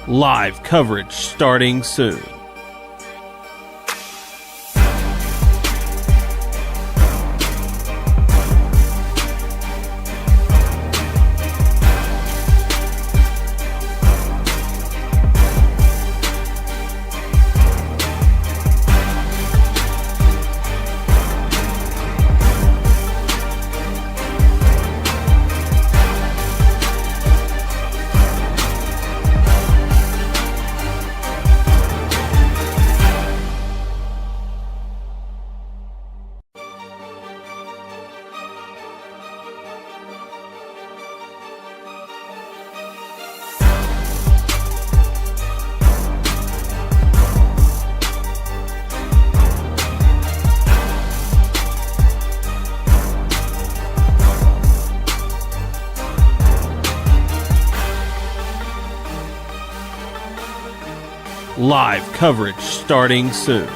Live coverage starting soon. Live coverage starting soon.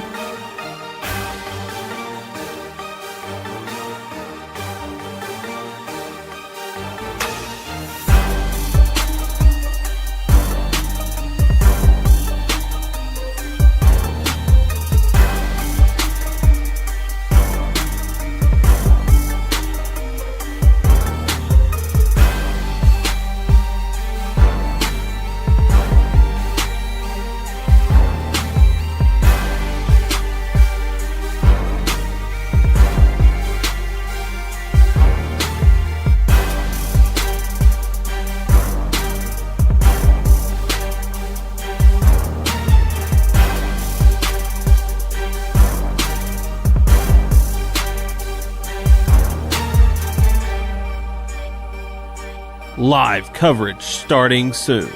Live coverage starting soon.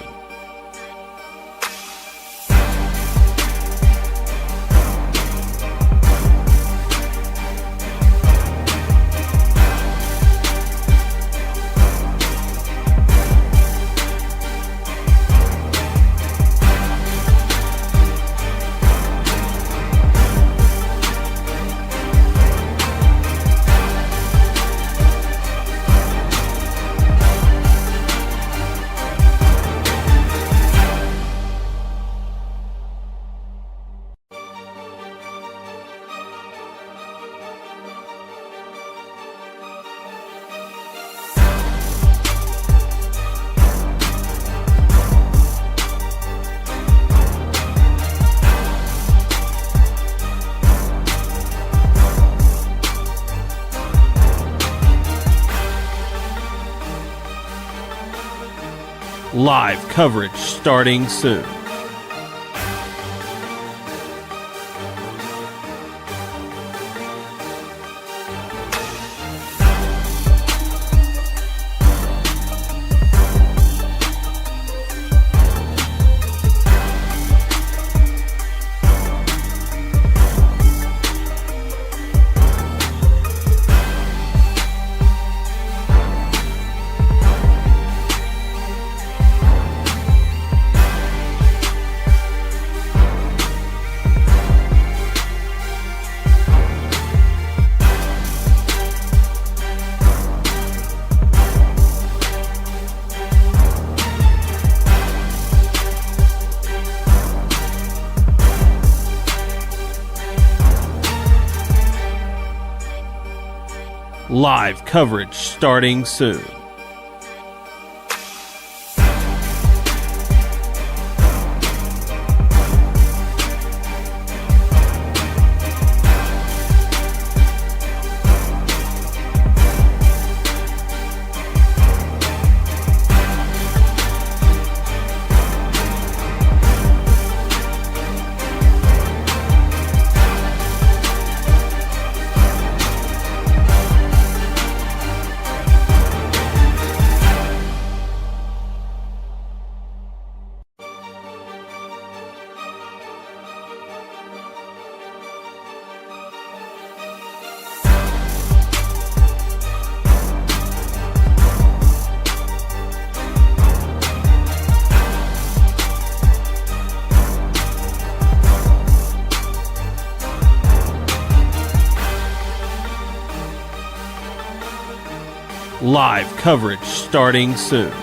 Live coverage starting soon. Live coverage starting soon. Live coverage starting soon.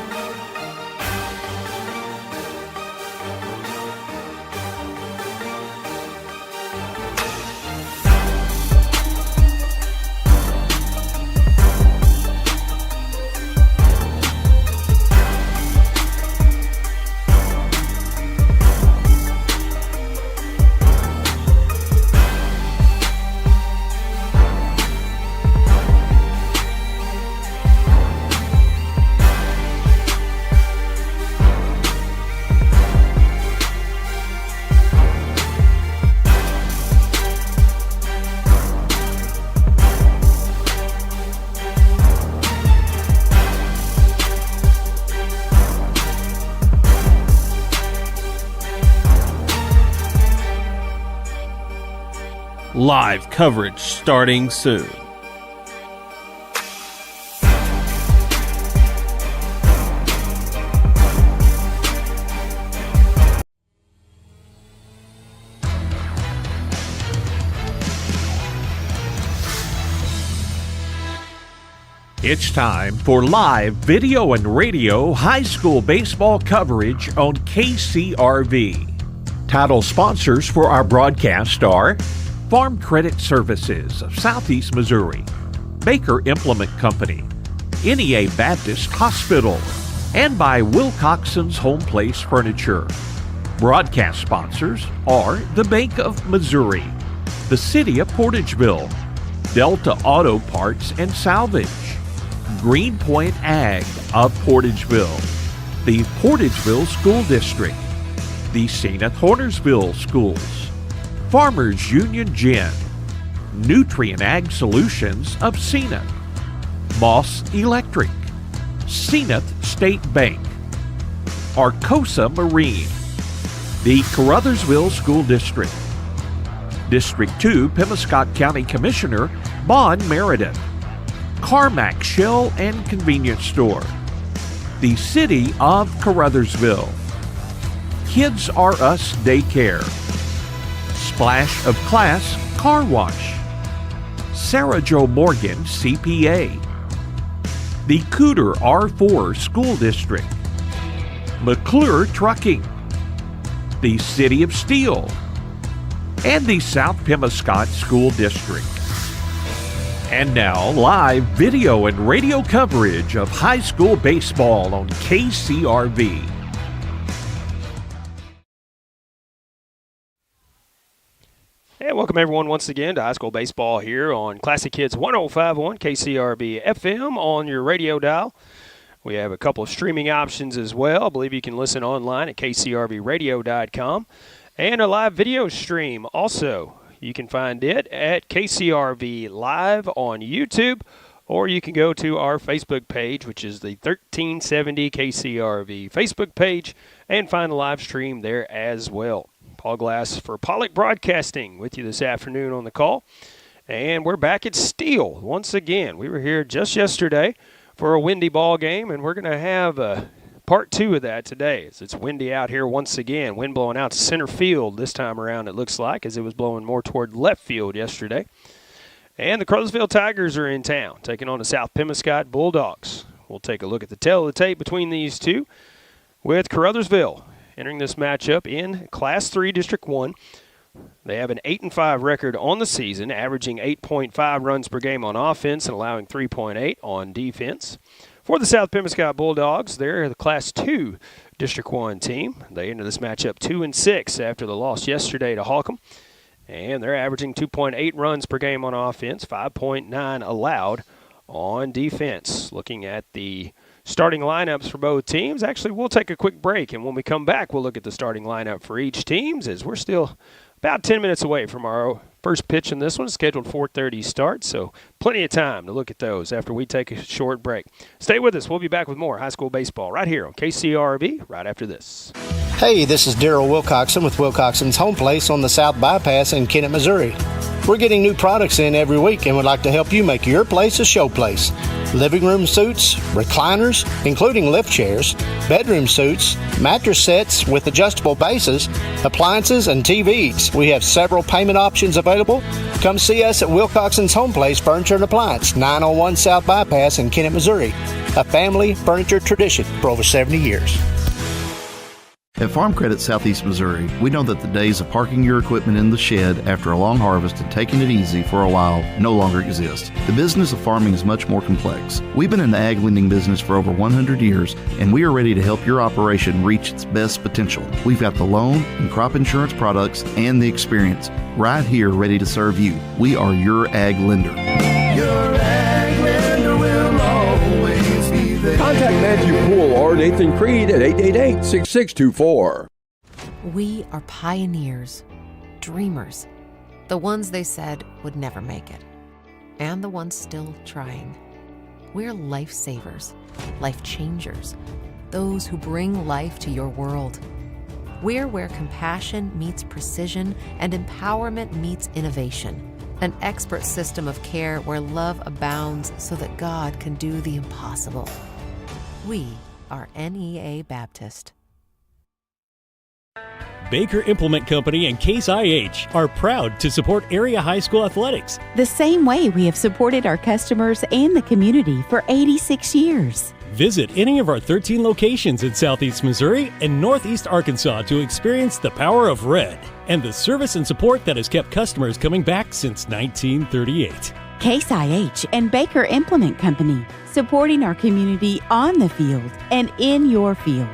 Live coverage starting soon. It's time for live video and radio high school baseball coverage on KCRV. Title sponsors for our broadcast are Farm Credit Services of Southeast Missouri, Baker Implement Company, NEA Baptist Hospital, and by Wilcoxon's Home Place Furniture. Broadcast sponsors are the Bank of Missouri, the City of Portageville, Delta Auto Parts and Salvage, Greenpoint Ag of Portageville, the Portageville School District, the Zenith Hornersville Schools, Farmers Union Gin, Nutrient Ag Solutions of Zenith, Moss Electric, Zenith State Bank, Arcosa Marine, the Caruthersville School District, District 2 Pemiscot County Commissioner Bon Meredith, Carmack Shell and Convenience Store, the City of Caruthersville, Kids R Us Daycare, Splash of Class Car Wash, Sarah Jo Morgan CPA, the Cooter R4 School District, McClure Trucking, the City of Steele, and the South Pemiscot School District. And now, live video and radio coverage of high school baseball on KCRV. And welcome everyone once again to high school baseball here on Classic Hits 105.1 KCRV FM on your radio dial. We have a couple of streaming options as well. I believe you can listen online at kcrvradio.com. And a live video stream also. You can find it at KCRV Live on YouTube, or you can go to our Facebook page, which is the 1370 KCRV Facebook page, and find the live stream there as well. Paul Glass for Pollock Broadcasting with you this afternoon on the call. And we're back at Steele once again. We were here just yesterday for a windy ball game, and we're going to have part two of that today. As it's windy out here once again. Wind blowing out to center field this time around, it looks like, as it was blowing more toward left field yesterday. And the Caruthersville Tigers are in town, taking on the South Pemiscot Bulldogs. We'll take a look at the tail of the tape between these two, with Caruthersville entering this matchup in Class 3 District 1. They have an 8-5 record on the season, averaging 8.5 runs per game on offense and allowing 3.8 on defense. For the South Pemiscot Bulldogs, they're the Class 2 District 1 team. They enter this matchup 2-6 after the loss yesterday to Holcomb. And they're averaging 2.8 runs per game on offense, 5.9 allowed on defense. Looking at the starting lineups for both teams, actually we'll take a quick break, and when we come back we'll look at the starting lineup for each team, as we're still about 10 minutes away from our first pitch in this one, scheduled 4:30 start, so plenty of time to look at those after we take a short break. Stay with us. We'll be back with more high school baseball right here on KCRV right after this. Hey, this is Daryl Wilcoxon with Wilcoxon's Home Place on the South Bypass in Kennett, Missouri. We're getting new products in every week and would like to help you make your place a show place. Living room suits, recliners, including lift chairs, bedroom suits, mattress sets with adjustable bases, appliances, and TVs. We have several payment options available. Come see us at Wilcoxon's Home Place Furniture and Appliance, 901 South Bypass in Kennett, Missouri. A family furniture tradition for over 70 years. At Farm Credit Southeast Missouri, we know that the days of parking your equipment in the shed after a long harvest and taking it easy for a while no longer exist. The business of farming is much more complex. We've been in the ag lending business for over 100 years, and we are ready to help your operation reach its best potential. We've got the loan and crop insurance products and the experience right here ready to serve you. We are your ag lender. Your ag lender will always be there. Contact Matthew Poole or Nathan Creed at 888-6624. We are pioneers, dreamers, the ones they said would never make it, and the ones still trying. We're lifesavers, life changers, those who bring life to your world. We're where compassion meets precision and empowerment meets innovation. An expert system of care where love abounds so that God can do the impossible. We are NEA Baptist. Baker Implement Company and Case IH are proud to support area high school athletics. The same way we have supported our customers and the community for 86 years. Visit any of our 13 locations in Southeast Missouri and Northeast Arkansas to experience the power of red and the service and support that has kept customers coming back since 1938. Case IH and Baker Implement Company, supporting our community on the field and in your field.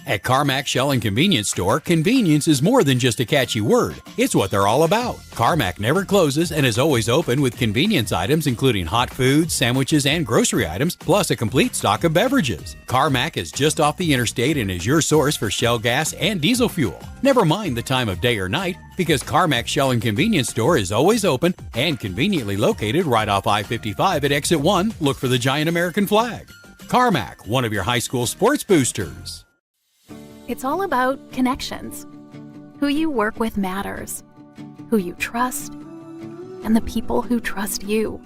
At Carmack Shell and Convenience Store, convenience is more than just a catchy word. It's what they're all about. Carmack never closes and is always open with convenience items including hot foods, sandwiches, and grocery items, plus a complete stock of beverages. Carmack is just off the interstate and is your source for Shell gas and diesel fuel. Never mind the time of day or night, because Carmack Shell and Convenience Store is always open and conveniently located right off I-55 at Exit 1. Look for the giant American flag. Carmack, one of your high school sports boosters. It's all about connections. Who you work with matters, who you trust, and the people who trust you.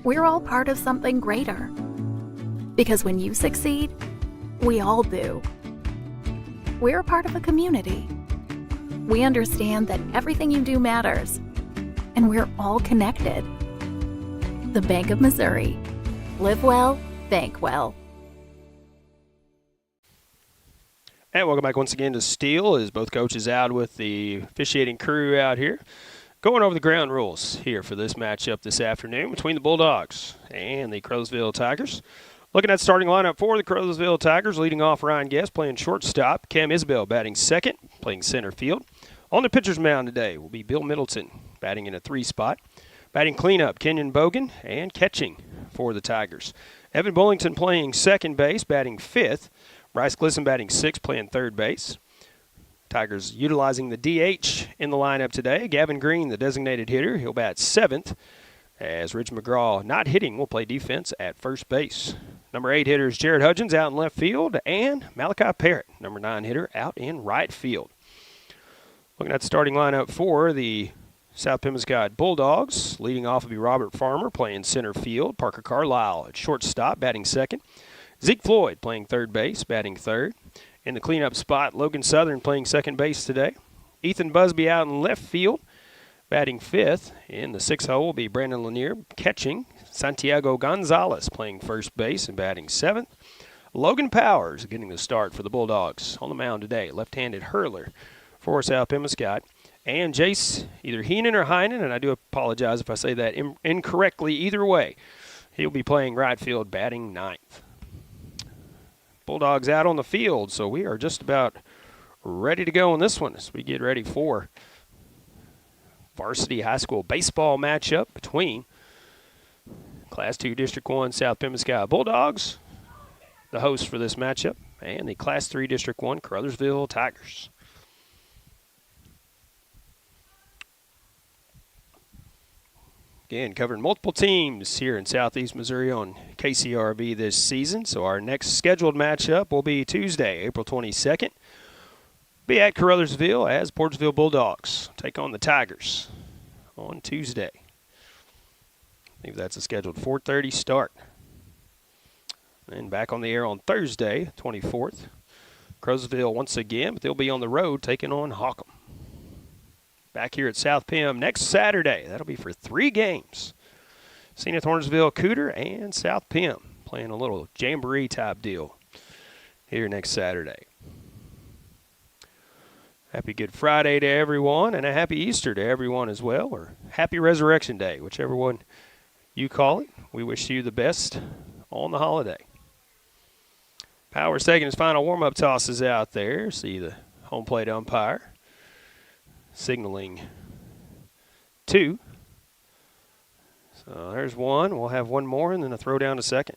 We're all part of something greater. Because when you succeed, we all do. We're a part of a community. We understand that everything you do matters, and we're all connected. The Bank of Missouri. Live well, bank well. And welcome back once again to Steele, as both coaches out with the officiating crew out here. Going over the ground rules here for this matchup this afternoon between the Bulldogs and the Caruthersville Tigers. Looking at starting lineup for the Caruthersville Tigers, leading off Ryan Guest playing shortstop. Cam Isbell batting second, playing center field. On the pitcher's mound today will be Bill Middleton, batting in a 3 spot. Batting cleanup, Kenyon Bogan, and catching for the Tigers. Evan Bullington playing second base, batting 5th. Bryce Glisson batting 6th, playing third base. Tigers utilizing the DH in the lineup today. Gavin Green, the designated hitter, he'll bat 7th. As Rich McGraw, not hitting, will play defense at first base. Number 8 hitter is Jared Hudgens out in left field, and Malachi Parrott, number 9 hitter, out in right field. Looking at the starting lineup for the South Pemiscot Bulldogs, leading off will be Robert Farmer playing center field. Parker Carlisle at shortstop, batting second. Zeke Floyd playing third base, batting third. In the cleanup spot, Logan Southern playing second base today. Ethan Busby out in left field, batting 5th. In the 6th hole will be Brandon Lanier catching. Santiago Gonzalez playing first base and batting 7th. Logan Powers getting the start for the Bulldogs on the mound today. Left-handed hurler for South Pemiscot. And Jace, either Heenan or Heinen, and I do apologize if I say that incorrectly either way. He'll be playing right field, batting 9th. Bulldogs out on the field, so we are just about ready to go on this one as we get ready for varsity high school baseball matchup between Class 2 District 1 South Pemiscot Bulldogs, the hosts for this matchup, and the Class 3 District 1 Caruthersville Tigers. Again, covering multiple teams here in Southeast Missouri on KCRV this season. So our next scheduled matchup will be Tuesday, April 22nd. Be at Caruthersville as Portsville Bulldogs take on the Tigers on Tuesday. I think that's a scheduled 4:30 start. And back on the air on Thursday, 24th. Caruthersville once again, but they'll be on the road taking on Hawkham. Back here at South Pem next Saturday. That'll be for 3 games. St. Hornsville Cooter and South Pem playing a little jamboree type deal here next Saturday. Happy Good Friday to everyone, and a happy Easter to everyone as well, or happy Resurrection Day, whichever one you call it. We wish you the best on the holiday. Powers taking his final warm-up tosses out there. See the home plate umpire signaling 2. So there's 1. We'll have 1 more and then a throw down to second.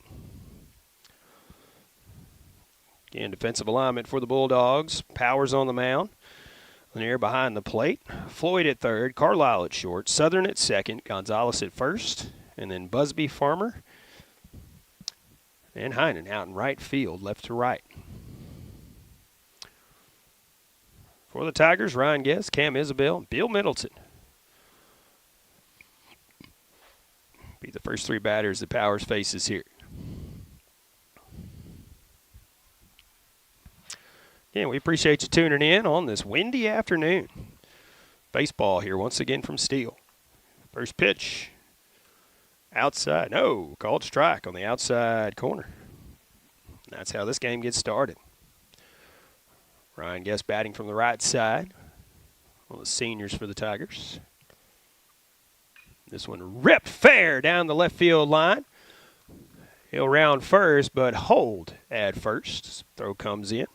Again, defensive alignment for the Bulldogs. Powers on the mound. Lanier behind the plate. Floyd at third. Carlisle at short. Southern at second. Gonzalez at first. And then Busby, Farmer, and Heinen out in right field, left to right. For the Tigers, Ryan Guest, Cam Isabel, and Bill Middleton. Be the first three batters the Powers faces here. Again, we appreciate you tuning in on this windy afternoon. Baseball here once again from Steele. First pitch. Outside. No, called strike on the outside corner. That's how this game gets started. Ryan Guest batting from the right side. One of the seniors for the Tigers. This one ripped fair down the left field line. He'll round first, but hold at first. Throw comes in.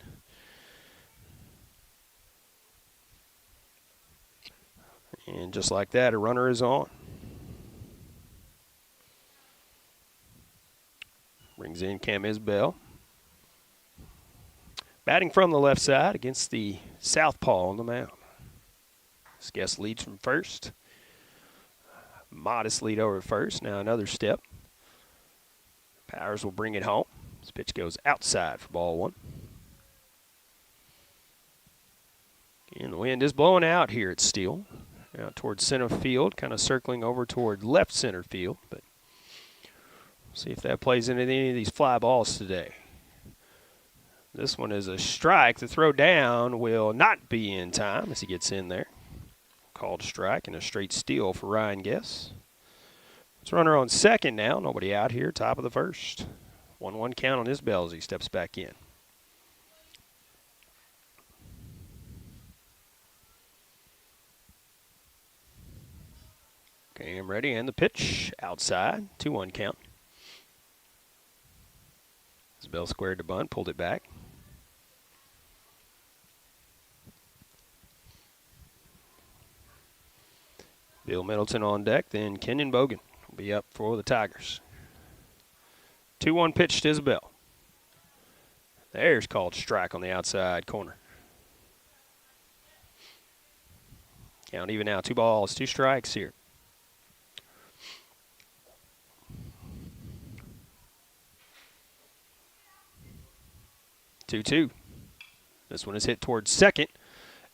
And just like that, a runner is on. Brings in Cam Isbell. Batting from the left side against the southpaw on the mound. This Guest leads from first. Modest lead over at first. Now another step. Powers will bring it home. This pitch goes outside for ball one. And the wind is blowing out here at Steele. Out towards center field, kind of circling over toward left center field. But we'll see if that plays into any of these fly balls today. This one is a strike. The throw down will not be in time as he gets in there. Called strike and a straight steal for Ryan Guess. It's runner on second now. Nobody out here. Top of the first. 1-1 count on his bell as he steps back in. Game ready and the pitch outside. 2-1 count. Isbell squared the bunt, pulled it back. Bill Middleton on deck, then Kenyon Bogan will be up for the Tigers. 2-1 pitch to Isbell. There's called strike on the outside corner. Count even now, 2 balls, 2 strikes here. Two. This one is hit towards second.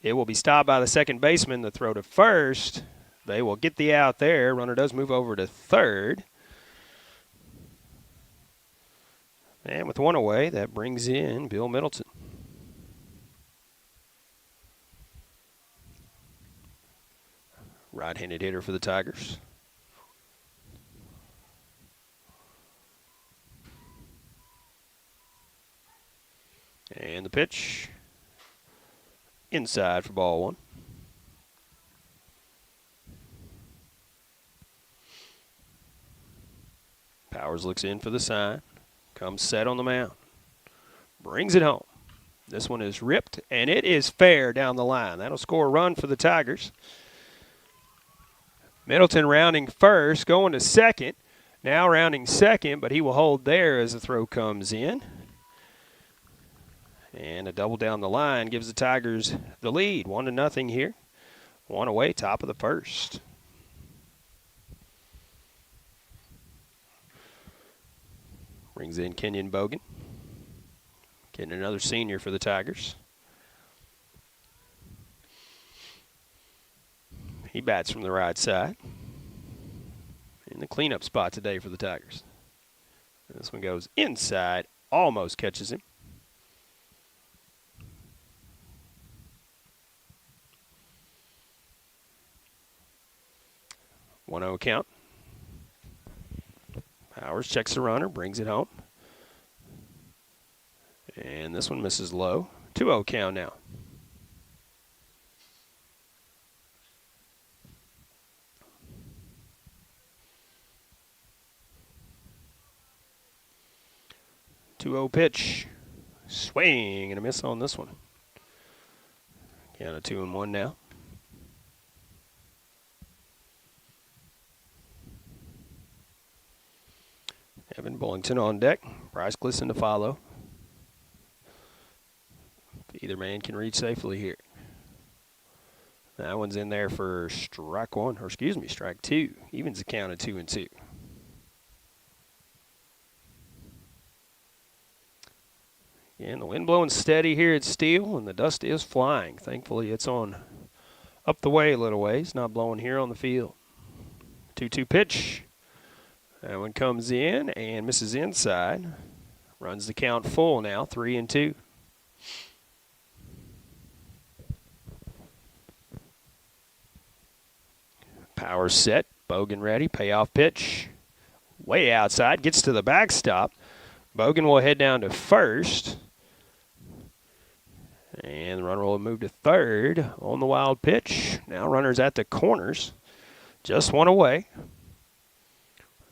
It will be stopped by the second baseman. The throw to first. They will get the out there. Runner does move over to third. And with one away, that brings in Bill Middleton. Right-handed hitter for the Tigers. And the pitch inside for ball one. Powers looks in for the sign. Comes set on the mound. Brings it home. This one is ripped, and it is fair down the line. That'll score a run for the Tigers. Middleton rounding first, going to second. Now rounding second, but he will hold there as the throw comes in. And a double down the line gives the Tigers the lead. 1-0 here. One away, top of the first. Brings in Kenyon Bogan. Getting another senior for the Tigers. He bats from the right side. In the cleanup spot today for the Tigers. And this one goes inside, almost catches him. 1-0 count. Powers checks the runner, brings it home. And this one misses low. 2-0 count now. Pitch. Swing and a miss on this one. Count of 2-1 now. Evan Bullington on deck. Bryce Glisson to follow. Either man can reach safely here. That one's in there for strike two. Evens the count of 2-2. And the wind blowing steady here at Steele, and the dust is flying. Thankfully, it's on up the way a little ways, not blowing here on the field. 2-2 pitch. That one comes in and misses inside. Runs the count full now, 3-2. Power set, Bogan ready, payoff pitch. Way outside, gets to the backstop. Bogan will head down to first. And the runner will move to third on the wild pitch. Now runners at the corners. Just one away.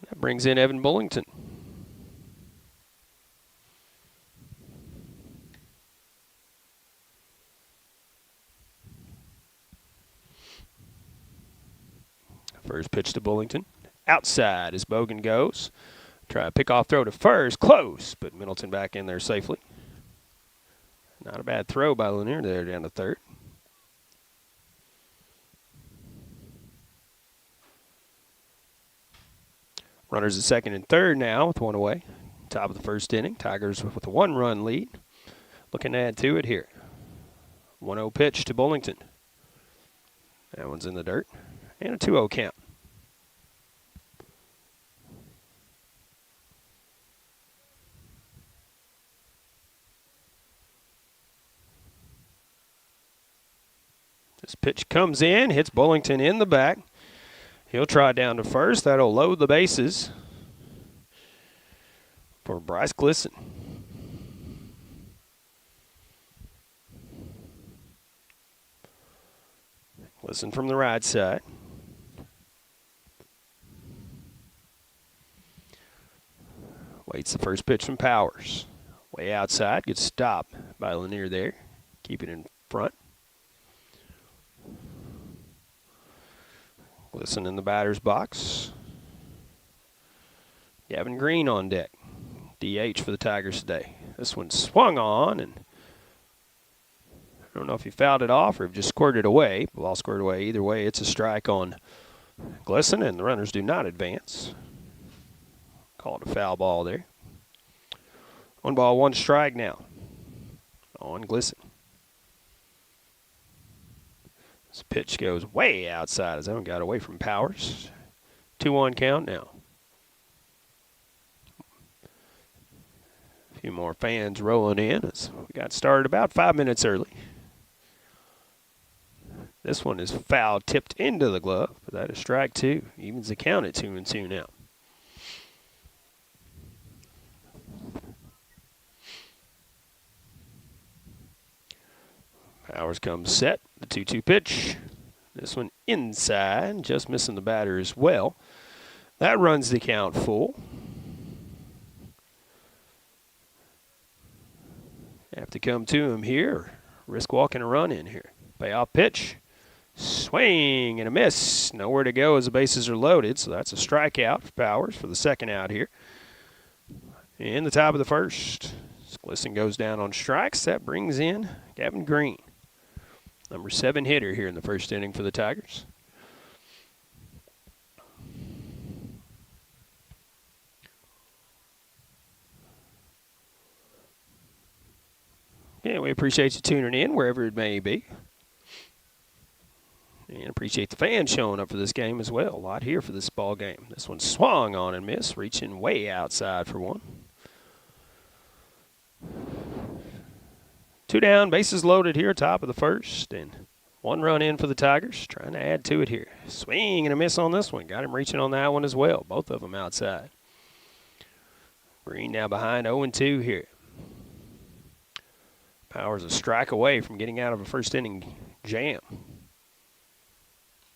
That brings in Evan Bullington. First pitch to Bullington. Outside as Bogan goes. Try a pick-off throw to first. Close, but Middleton back in there safely. Not a bad throw by Lanier there down to third. Runners at second and third now with one away. Top of the first inning. Tigers with a one-run lead. Looking to add to it here. 1-0 pitch to Bullington. That one's in the dirt. And a 2-0 count. This pitch comes in, hits Bullington in the back. He'll try down to first. That'll load the bases for Bryce Glisson. Glisson from the right side. Waits the first pitch from Powers. Way outside, good stop by Lanier there. Keep it in front. Glisson in the batter's box. Gavin Green on deck. DH for the Tigers today. This one swung on, and I don't know if he fouled it off or if just squirted it away. Ball squirted away. Either way, it's a strike on Glisson, and the runners do not advance. Call it a foul ball there. 1 ball, 1 strike now on Glisson. This pitch goes way outside as that got away from Powers. 2-1 count now. A few more fans rolling in as we got started about 5 minutes early. This one is foul tipped into the glove, but that is strike 2. Evens the count at 2-2 now. Powers comes set, the 2-2 pitch. This one inside, just missing the batter as well. That runs the count full. Have to come to him here. Risk walking a run in here. Payoff pitch. Swing and a miss. Nowhere to go as the bases are loaded, so that's a strikeout for Powers for the second out here. In the top of the first. Glisson goes down on strikes. That brings in Gavin Green. Number 7 hitter here in the first inning for the Tigers. Yeah, we appreciate you tuning in wherever it may be. And appreciate the fans showing up for this game as well. A lot here for this ball game. This one swung on and missed, reaching way outside for one. 2 down, bases loaded here, top of the first, and 1 run in for the Tigers. Trying to add to it here. Swing and a miss on this one. Got him reaching on that one as well. Both of them outside. Green now behind 0-2 here. Powers a strike away from getting out of a first inning jam.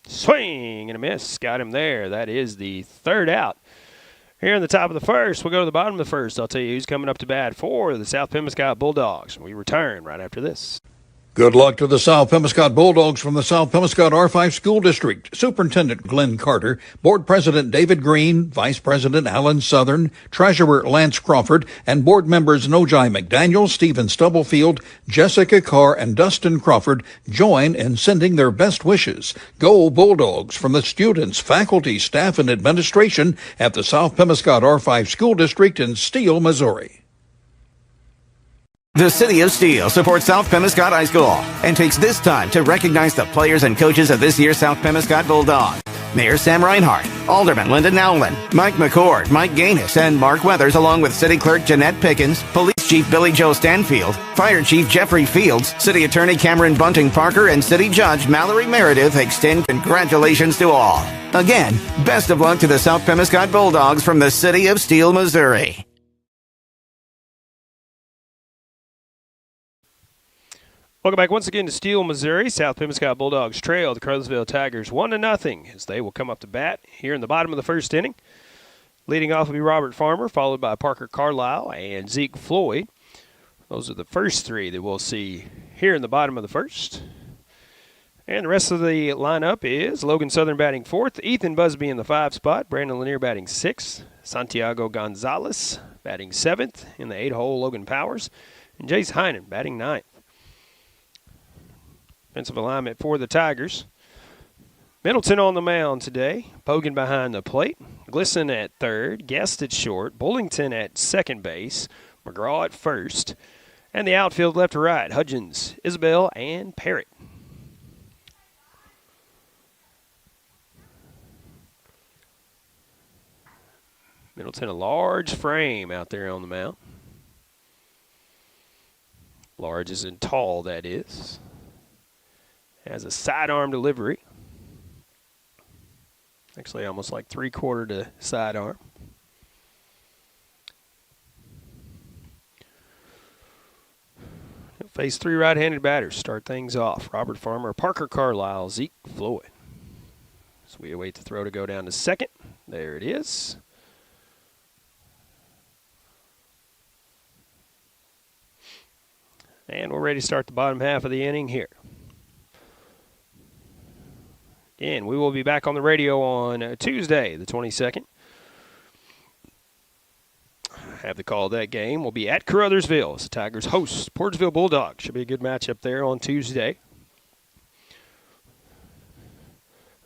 Swing and a miss. Got him there. That is the 3rd out. Here in the top of the first, we'll go to the bottom of the first. I'll tell you who's coming up to bat for the South Pemiscot Bulldogs. We return right after this. Good luck to the South Pemiscot Bulldogs from the South Pemiscot R5 School District. Superintendent Glenn Carter, Board President David Green, Vice President Alan Southern, Treasurer Lance Crawford, and board members Nojai McDaniel, Stephen Stubblefield, Jessica Carr, and Dustin Crawford join in sending their best wishes. Go Bulldogs from the students, faculty, staff, and administration at the South Pemiscot R5 School District in Steele, Missouri. The City of Steele supports South Pemiscot High School and takes this time to recognize the players and coaches of this year's South Pemiscot Bulldog. Mayor Sam Reinhardt, Alderman Lyndon Nowlin, Mike McCord, Mike Gaines, and Mark Weathers, along with City Clerk Jeanette Pickens, Police Chief Billy Joe Stanfield, Fire Chief Jeffrey Fields, City Attorney Cameron Bunting Parker, and City Judge Mallory Meredith extend congratulations to all. Again, best of luck to the South Pemiscot Bulldogs from the City of Steele, Missouri. Welcome back once again to Steele, Missouri. South Pemiscot Bulldogs trail the Caruthersville Tigers 1-0 as they will come up to bat here in the bottom of the first inning. Leading off will be Robert Farmer, followed by Parker Carlisle and Zeke Floyd. Those are the first three that we'll see here in the bottom of the first. And the rest of the lineup is Logan Southern batting fourth, Ethan Busby in the 5 spot, Brandon Lanier batting 6th, Santiago Gonzalez batting 7th, in the 8-hole Logan Powers, and Jace Heinen batting 9th. Defensive alignment for the Tigers. Middleton on the mound today, Bogan behind the plate, Glisson at third, Guest at short, Bullington at second base, McGraw at first, and the outfield left to right, Hudgens, Isabel, and Parrott. Middleton, a large frame out there on the mound. Large as in tall, that is. Has a sidearm delivery. Actually, almost like 3/4 to sidearm. He'll face 3 right-handed batters. Start things off. Robert Farmer, Parker Carlisle, Zeke Floyd. So we await the throw to go down to second. There it is. And we're ready to start the bottom half of the inning here. Again, we will be back on the radio on Tuesday, the 22nd. Have the call of that game. We'll be at Caruthersville as the Tigers host Portsville Bulldogs. Should be a good matchup there on Tuesday.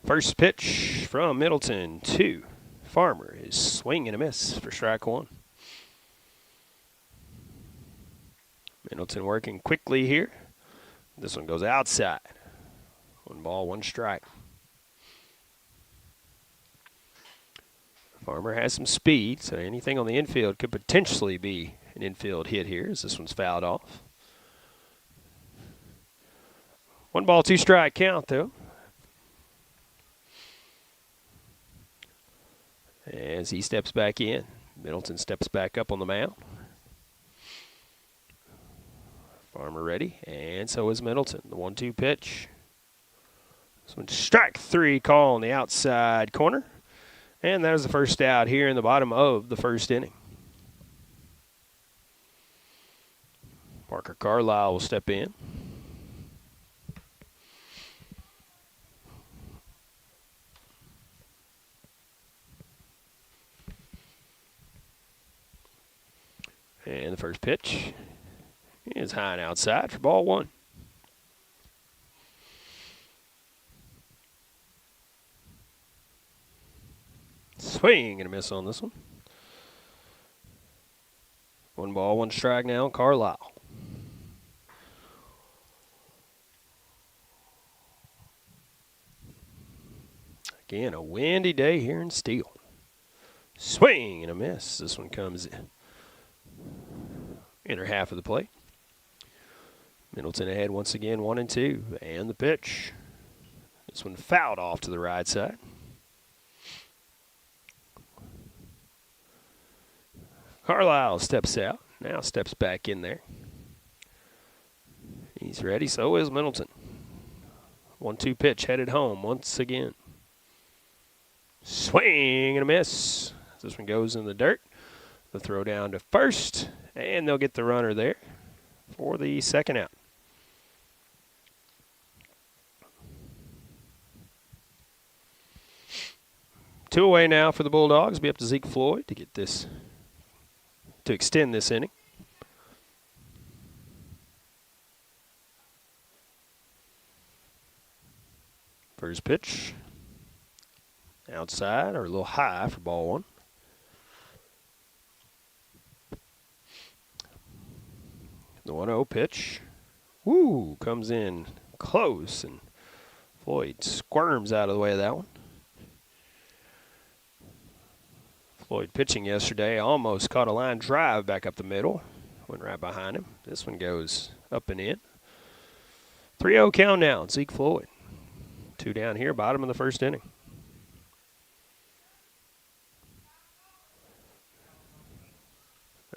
First pitch from Middleton to Farmer is swing and a miss for strike 1. Middleton working quickly here. This one goes outside. 1 ball, 1 strike. Farmer has some speed, so anything on the infield could potentially be an infield hit here as this one's fouled off. 1 ball, 2 strike count, though. As he steps back in, Middleton steps back up on the mound. Farmer ready, and so is Middleton. The 1-2 pitch. This one's strike 3 call on the outside corner. And that is the first out here in the bottom of the first inning. Parker Carlisle will step in. And the first pitch is high and outside for ball 1. Swing and a miss on this one. 1 ball, 1 strike now, Carlisle. Again, a windy day here in Steele. Swing and a miss. This one comes in. Inner half of the plate. Middleton ahead once again, 1-2. And the pitch. This one fouled off to the right side. Carlisle steps out, now steps back in there. He's ready, so is Middleton. 1-2 pitch headed home once again. Swing and a miss. This one goes in the dirt. The throw down to first, and they'll get the runner there for the second out. Two away now for the Bulldogs. Be up to Zeke Floyd to get this, to extend this inning. First pitch, outside or a little high for ball 1. The 1-0 pitch. Woo, comes in close, and Floyd squirms out of the way of that one. Floyd pitching yesterday almost caught a line drive back up the middle. Went right behind him. This one goes up and in. 3-0 count now. Zeke Floyd. 2 down here, bottom of the first inning.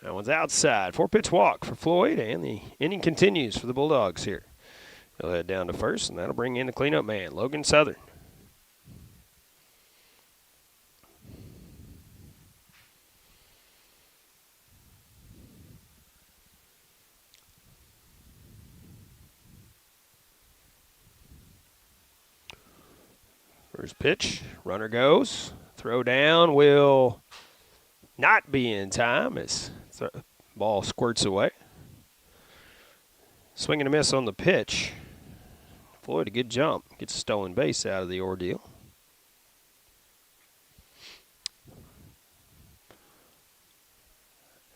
That one's outside. 4-pitch walk for Floyd, and the inning continues for the Bulldogs here. He'll head down to first, and that'll bring in the cleanup man, Logan Southern. First pitch, runner goes. Throw down will not be in time as the ball squirts away. Swing and a miss on the pitch. Floyd, a good jump. Gets a stolen base out of the ordeal.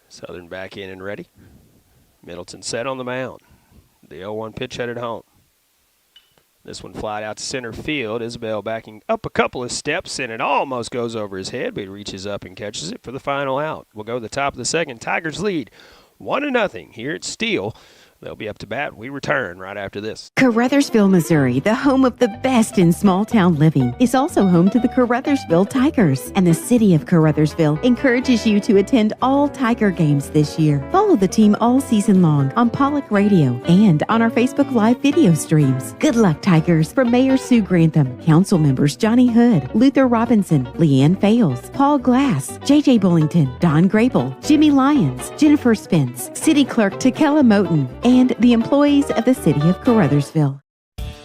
Southern back in and ready. Middleton set on the mound. The 0-1 pitch headed home. This one flied out to center field. Isabel backing up a couple of steps, and it almost goes over his head, but he reaches up and catches it for the final out. We'll go to the top of the second. Tigers lead 1-0 here at Steele. They'll be up to bat. We return right after this. Caruthersville, Missouri, the home of the best in small town living, is also home to the Caruthersville Tigers. And the city of Caruthersville encourages you to attend all Tiger games this year. Follow the team all season long on Pollock Radio and on our Facebook Live video streams. Good luck, Tigers, from Mayor Sue Grantham, council members Johnny Hood, Luther Robinson, Leanne Fales, Paul Glass, JJ Bullington, Don Grable, Jimmy Lyons, Jennifer Spence, City Clerk Takella Moten, and the employees of the city of Caruthersville.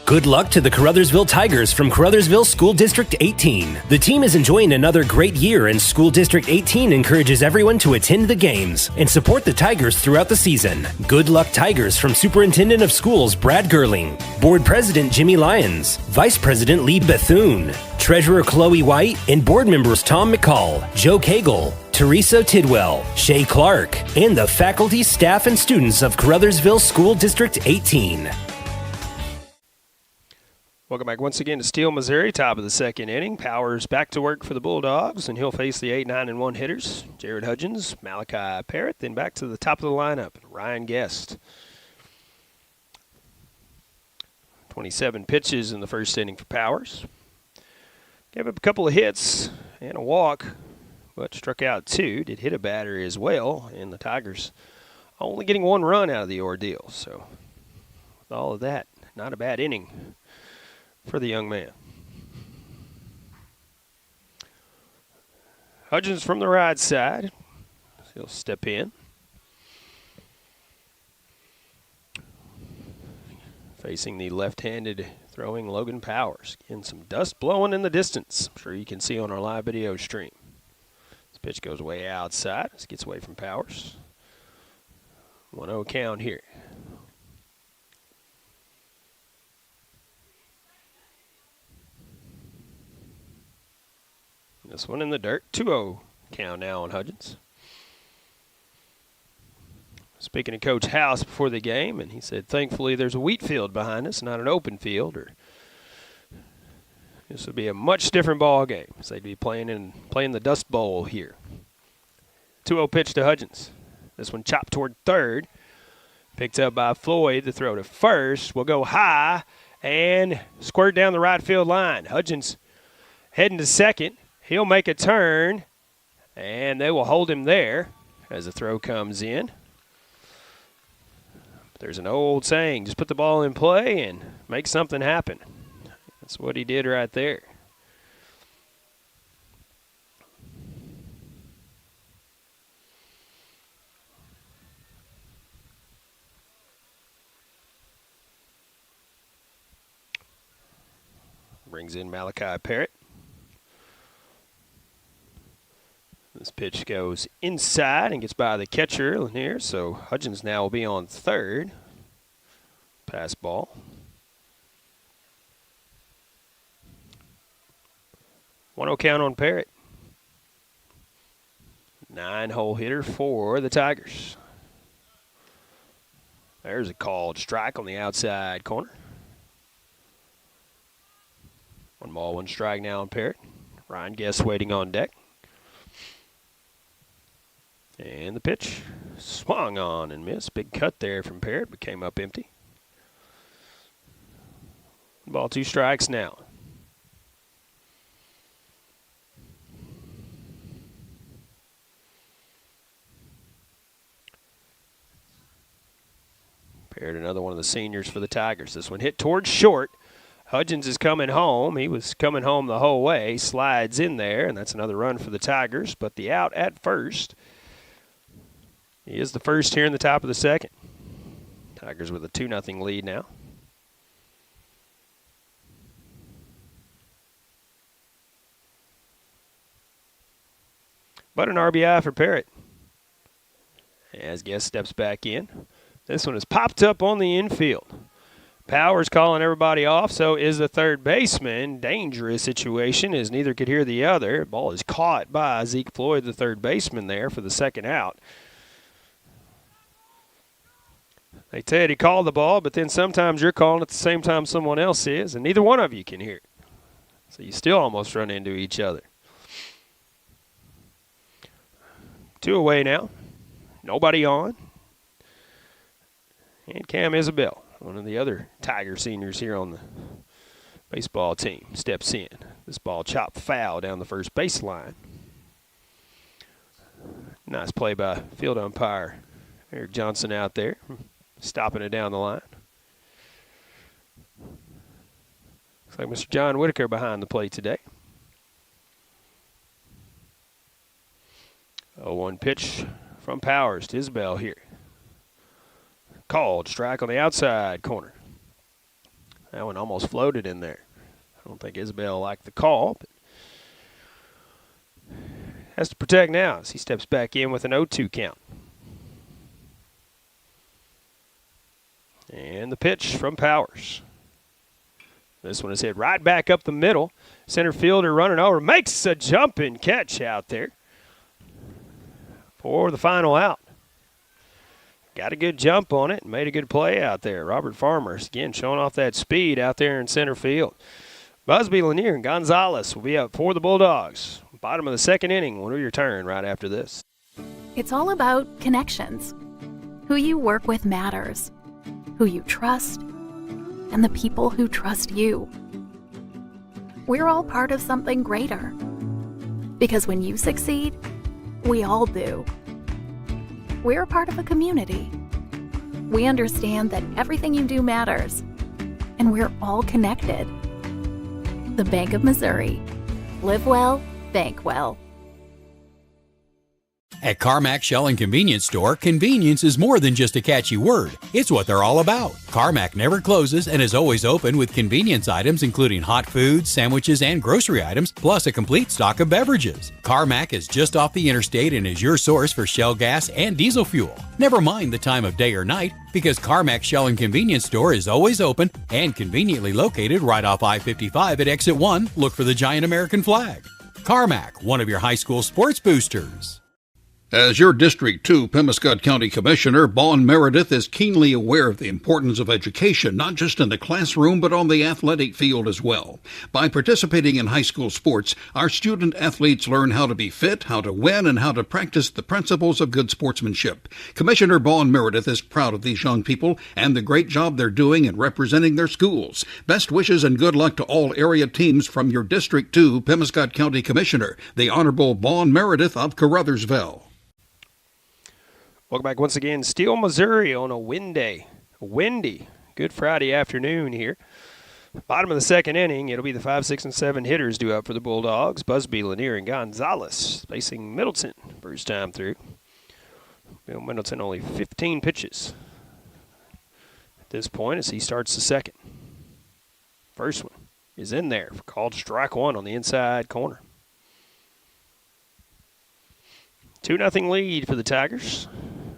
Good luck to the Caruthersville Tigers from Caruthersville School District 18. The team is enjoying another great year, and School District 18 encourages everyone to attend the games and support the Tigers throughout the season. Good luck, Tigers, from Superintendent of Schools Brad Gerling, Board President Jimmy Lyons, Vice President Lee Bethune, Treasurer Chloe White, and board members Tom McCall, Joe Cagle, Teresa Tidwell, Shay Clark, and the faculty, staff, and students of Caruthersville School District 18. Welcome back once again to Steele, Missouri, top of the second inning. Powers back to work for the Bulldogs, and he'll face the 8-9-1 hitters, Jared Hudgens, Malachi Parrott, then back to the top of the lineup, Ryan Guest. 27 pitches in the first inning for Powers. Gave up a couple of hits and a walk, but struck out 2. Did hit a batter as well, and the Tigers only getting 1 run out of the ordeal. So with all of that, not a bad inning for the young man. Hudgens from the right side. He'll step in. Facing the left-handed throwing Logan Powers. Again, some dust blowing in the distance. I'm sure you can see on our live video stream. This pitch goes way outside. This gets away from Powers. 1-0 count here. This one in the dirt. 2-0 count now on Hudgens. Speaking to Coach House before the game, and he said, thankfully there's a wheat field behind us, not an open field. Or this would be a much different ball game. So they'd be playing the Dust Bowl here. 2-0 pitch to Hudgens. This one chopped toward third. Picked up by Floyd. The throw to first will go high and squirt down the right field line. Hudgens heading to second. He'll make a turn, and they will hold him there as the throw comes in. There's an old saying, just put the ball in play and make something happen. That's what he did right there. Brings in Malachi Parrott. This pitch goes inside and gets by the catcher Lanier, so Hudgens now will be on third. Pass ball. One-0 count on Parrott. 9-hole hitter for the Tigers. There's a called strike on the outside corner. 1-1 strike now on Parrott. Ryan Guest waiting on deck. And the pitch swung on and missed. Big cut there from Parrott, but came up empty. Ball 2 strikes now. Parrott, another one of the seniors for the Tigers. This one hit towards short. Hudgens is coming home. He was coming home the whole way. Slides in there, and that's another run for the Tigers. But the out at first. He is the first here in the top of the second. Tigers with a 2-0 lead now. But an RBI for Parrott. As Guest steps back in. This one is popped up on the infield. Powers calling everybody off, so is the third baseman. Dangerous situation as neither could hear the other. Ball is caught by Zeke Floyd, the third baseman there for the second out. They tell you to call the ball, but then sometimes you're calling at the same time someone else is, and neither one of you can hear it. So you still almost run into each other. 2 away now. Nobody on. And Cam Isabel, one of the other Tiger seniors here on the baseball team, steps in. This ball chopped foul down the first baseline. Nice play by field umpire Eric Johnson out there, stopping it down the line. Looks like Mr. John Whitaker behind the plate today. 0-1 pitch from Powers to Isabel here. Called strike on the outside corner. That one almost floated in there. I don't think Isabel liked the call, but has to protect now as he steps back in with an 0-2 count. And the pitch from Powers. This one is hit right back up the middle. Center fielder running over. Makes a jumping catch out there for the final out. Got a good jump on it and made a good play out there. Robert Farmer, again, showing off that speed out there in center field. Busby, Lanier, and Gonzalez will be up for the Bulldogs. Bottom of the second inning. We'll return right after this. It's all about connections. Who you work with matters. Who you trust. And the people who trust you. We're all part of something greater. Because when you succeed, we all do. We're a part of a community. We understand that everything you do matters, and we're all connected. The Bank of Missouri. Live well, bank well. At Carmack Shell and Convenience Store, convenience is more than just a catchy word. It's what they're all about. Carmack never closes and is always open with convenience items including hot foods, sandwiches, and grocery items, plus a complete stock of beverages. Carmack is just off the interstate and is your source for Shell gas and diesel fuel. Never mind the time of day or night, because Carmack Shell and Convenience Store is always open and conveniently located right off I-55 at Exit 1. Look for the giant American flag. Carmack, one of your high school sports boosters. As your District 2 Pemiscot County Commissioner, Vaughn Meredith is keenly aware of the importance of education, not just in the classroom, but on the athletic field as well. By participating in high school sports, our student athletes learn how to be fit, how to win, and how to practice the principles of good sportsmanship. Commissioner Vaughn Meredith is proud of these young people and the great job they're doing in representing their schools. Best wishes and good luck to all area teams from your District 2 Pemiscot County Commissioner, the Honorable Vaughn Meredith of Caruthersville. Welcome back once again. Steele, Missouri on a windy Good Friday afternoon here. Bottom of the second inning, it'll be the 5, 6, and 7 hitters due up for the Bulldogs. Busby, Lanier, and Gonzalez facing Middleton first time through. Bill Middleton only 15 pitches at this point as he starts the second. First one is in there for called strike one on the inside corner. 2-0 lead for the Tigers.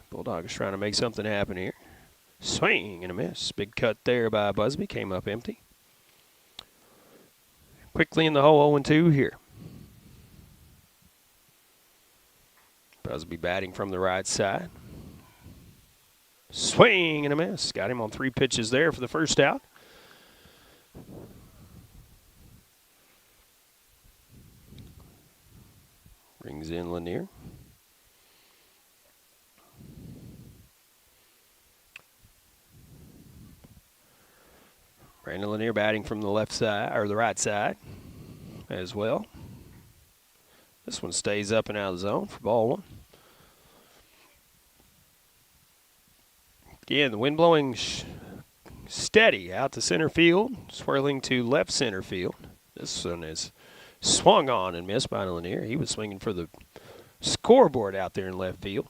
Bulldogs trying to make something happen here. Swing and a miss. Big cut there by Busby. Came up empty. Quickly in the hole, 0-2 here. Busby batting from the right side. Swing and a miss. Got him on 3 pitches there for the first out. Brings in Lanier. Brandon Lanier batting from the left side, or the right side as well. This one stays up and out of the zone for ball 1. Again, the wind blowing steady out to center field, swirling to left center field. This one is swung on and missed by Lanier. He was swinging for the scoreboard out there in left field,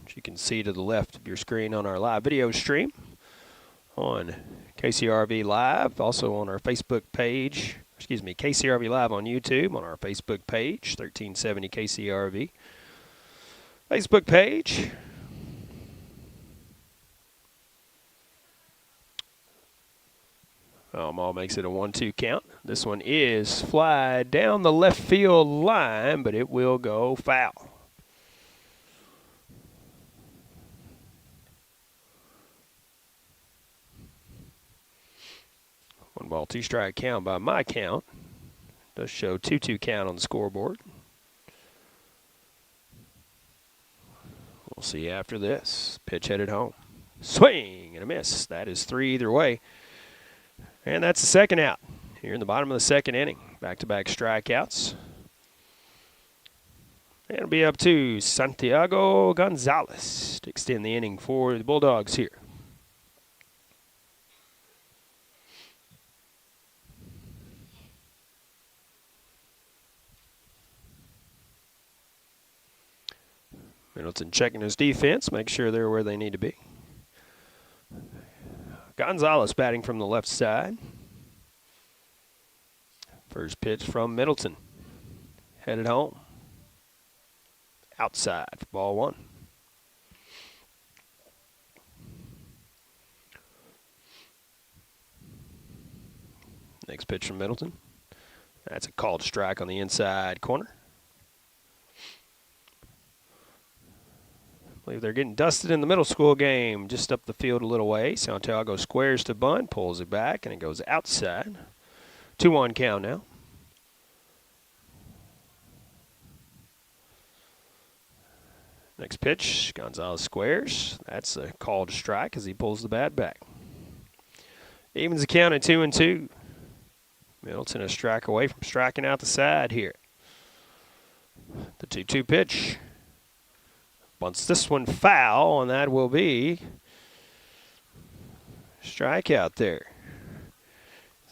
which you can see to the left of your screen on our live video stream on KCRV Live, also on our Facebook page. KCRV Live on YouTube, on our Facebook page, 1370 KCRV. Facebook page. Maul makes it a 1-2 count. This one is fly down the left field line, but it will go foul. 1-2 strike count by my count. Does show 2-2 count on the scoreboard. We'll see after this. Pitch headed home. Swing and a miss. That is 3 either way. And that's the second out here in the bottom of the second inning. Back-to-back strikeouts. And it'll be up to Santiago Gonzalez to extend the inning for the Bulldogs here. Middleton checking his defense, make sure they're where they need to be. Gonzalez batting from the left side. First pitch from Middleton. Headed home. Outside for ball 1. Next pitch from Middleton. That's a called strike on the inside corner. I believe they're getting dusted in the middle school game, just up the field a little way. Santiago squares to bunt, pulls it back, and it goes outside. 2-1 count now. Next pitch, Gonzalez squares. That's a called strike as he pulls the bat back. Evens the count at 2-2. Middleton a strike away from striking out the side here. The 2-2 pitch. Bunts this one foul, and that will be strikeout there.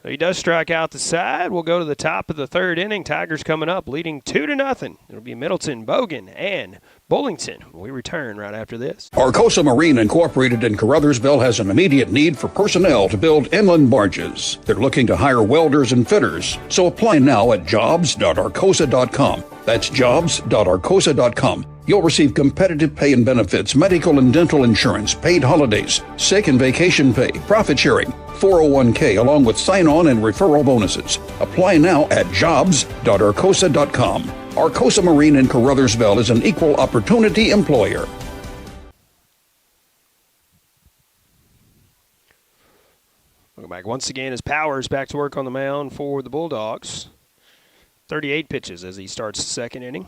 So he does strike out the side. We'll go to the top of the third inning. Tigers coming up, leading 2-0. It'll be Middleton, Bogan, and Bullington. We return right after this. Arcosa Marine Incorporated in Caruthersville has an immediate need for personnel to build inland barges. They're looking to hire welders and fitters. So apply now at jobs.arcosa.com. That's jobs.arcosa.com. You'll receive competitive pay and benefits, medical and dental insurance, paid holidays, sick and vacation pay, profit sharing, 401k, along with sign-on and referral bonuses. Apply now at jobs.arcosa.com. Arcosa Marine in Caruthersville is an equal opportunity employer. Welcome back once again as Powers back to work on the mound for the Bulldogs. 38 pitches as he starts the second inning.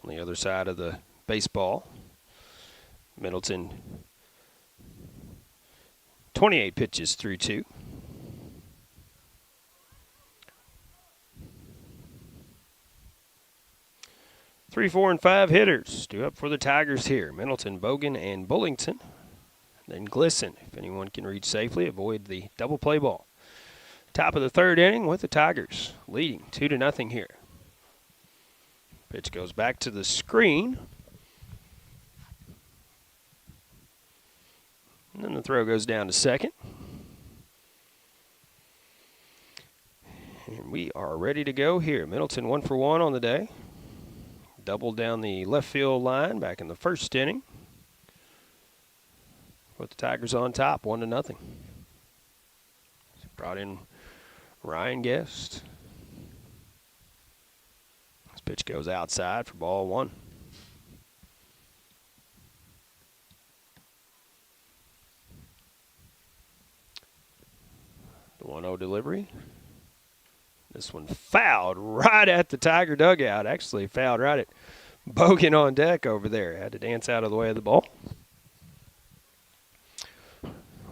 On the other side of the baseball, Middleton, 28 pitches through 2. Three, 4, and 5 hitters due up for the Tigers here. Middleton, Bogan, and Bullington. Then Glisson, if anyone can reach safely, avoid the double play ball. Top of the third inning with the Tigers leading 2-0 here. Pitch goes back to the screen. And then the throw goes down to second. And we are ready to go here. Middleton 1 for 1 on the day. Doubled down the left field line back in the first inning. Put the Tigers on top, 1-0. Brought in Ryan Guest. Pitch goes outside for ball one. The 1-0 delivery. This one fouled right at the Tiger dugout. Actually fouled right at Bogan on deck over there. Had to dance out of the way of the ball.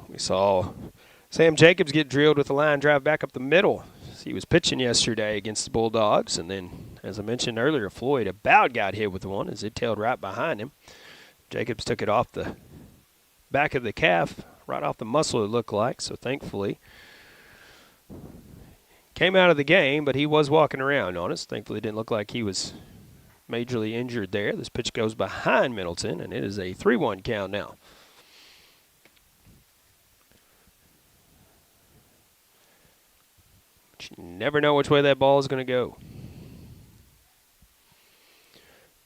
We saw Sam Jacobs get drilled with a line drive back up the middle. He was pitching yesterday against the Bulldogs. And then, as I mentioned earlier, Floyd about got hit with one as it tailed right behind him. Jacobs took it off the back of the calf, right off the muscle it looked like. So thankfully, came out of the game, but he was walking around on us. Thankfully, it didn't look like he was majorly injured there. This pitch goes behind Middleton, and it is a 3-1 count now. But you never know which way that ball is going to go.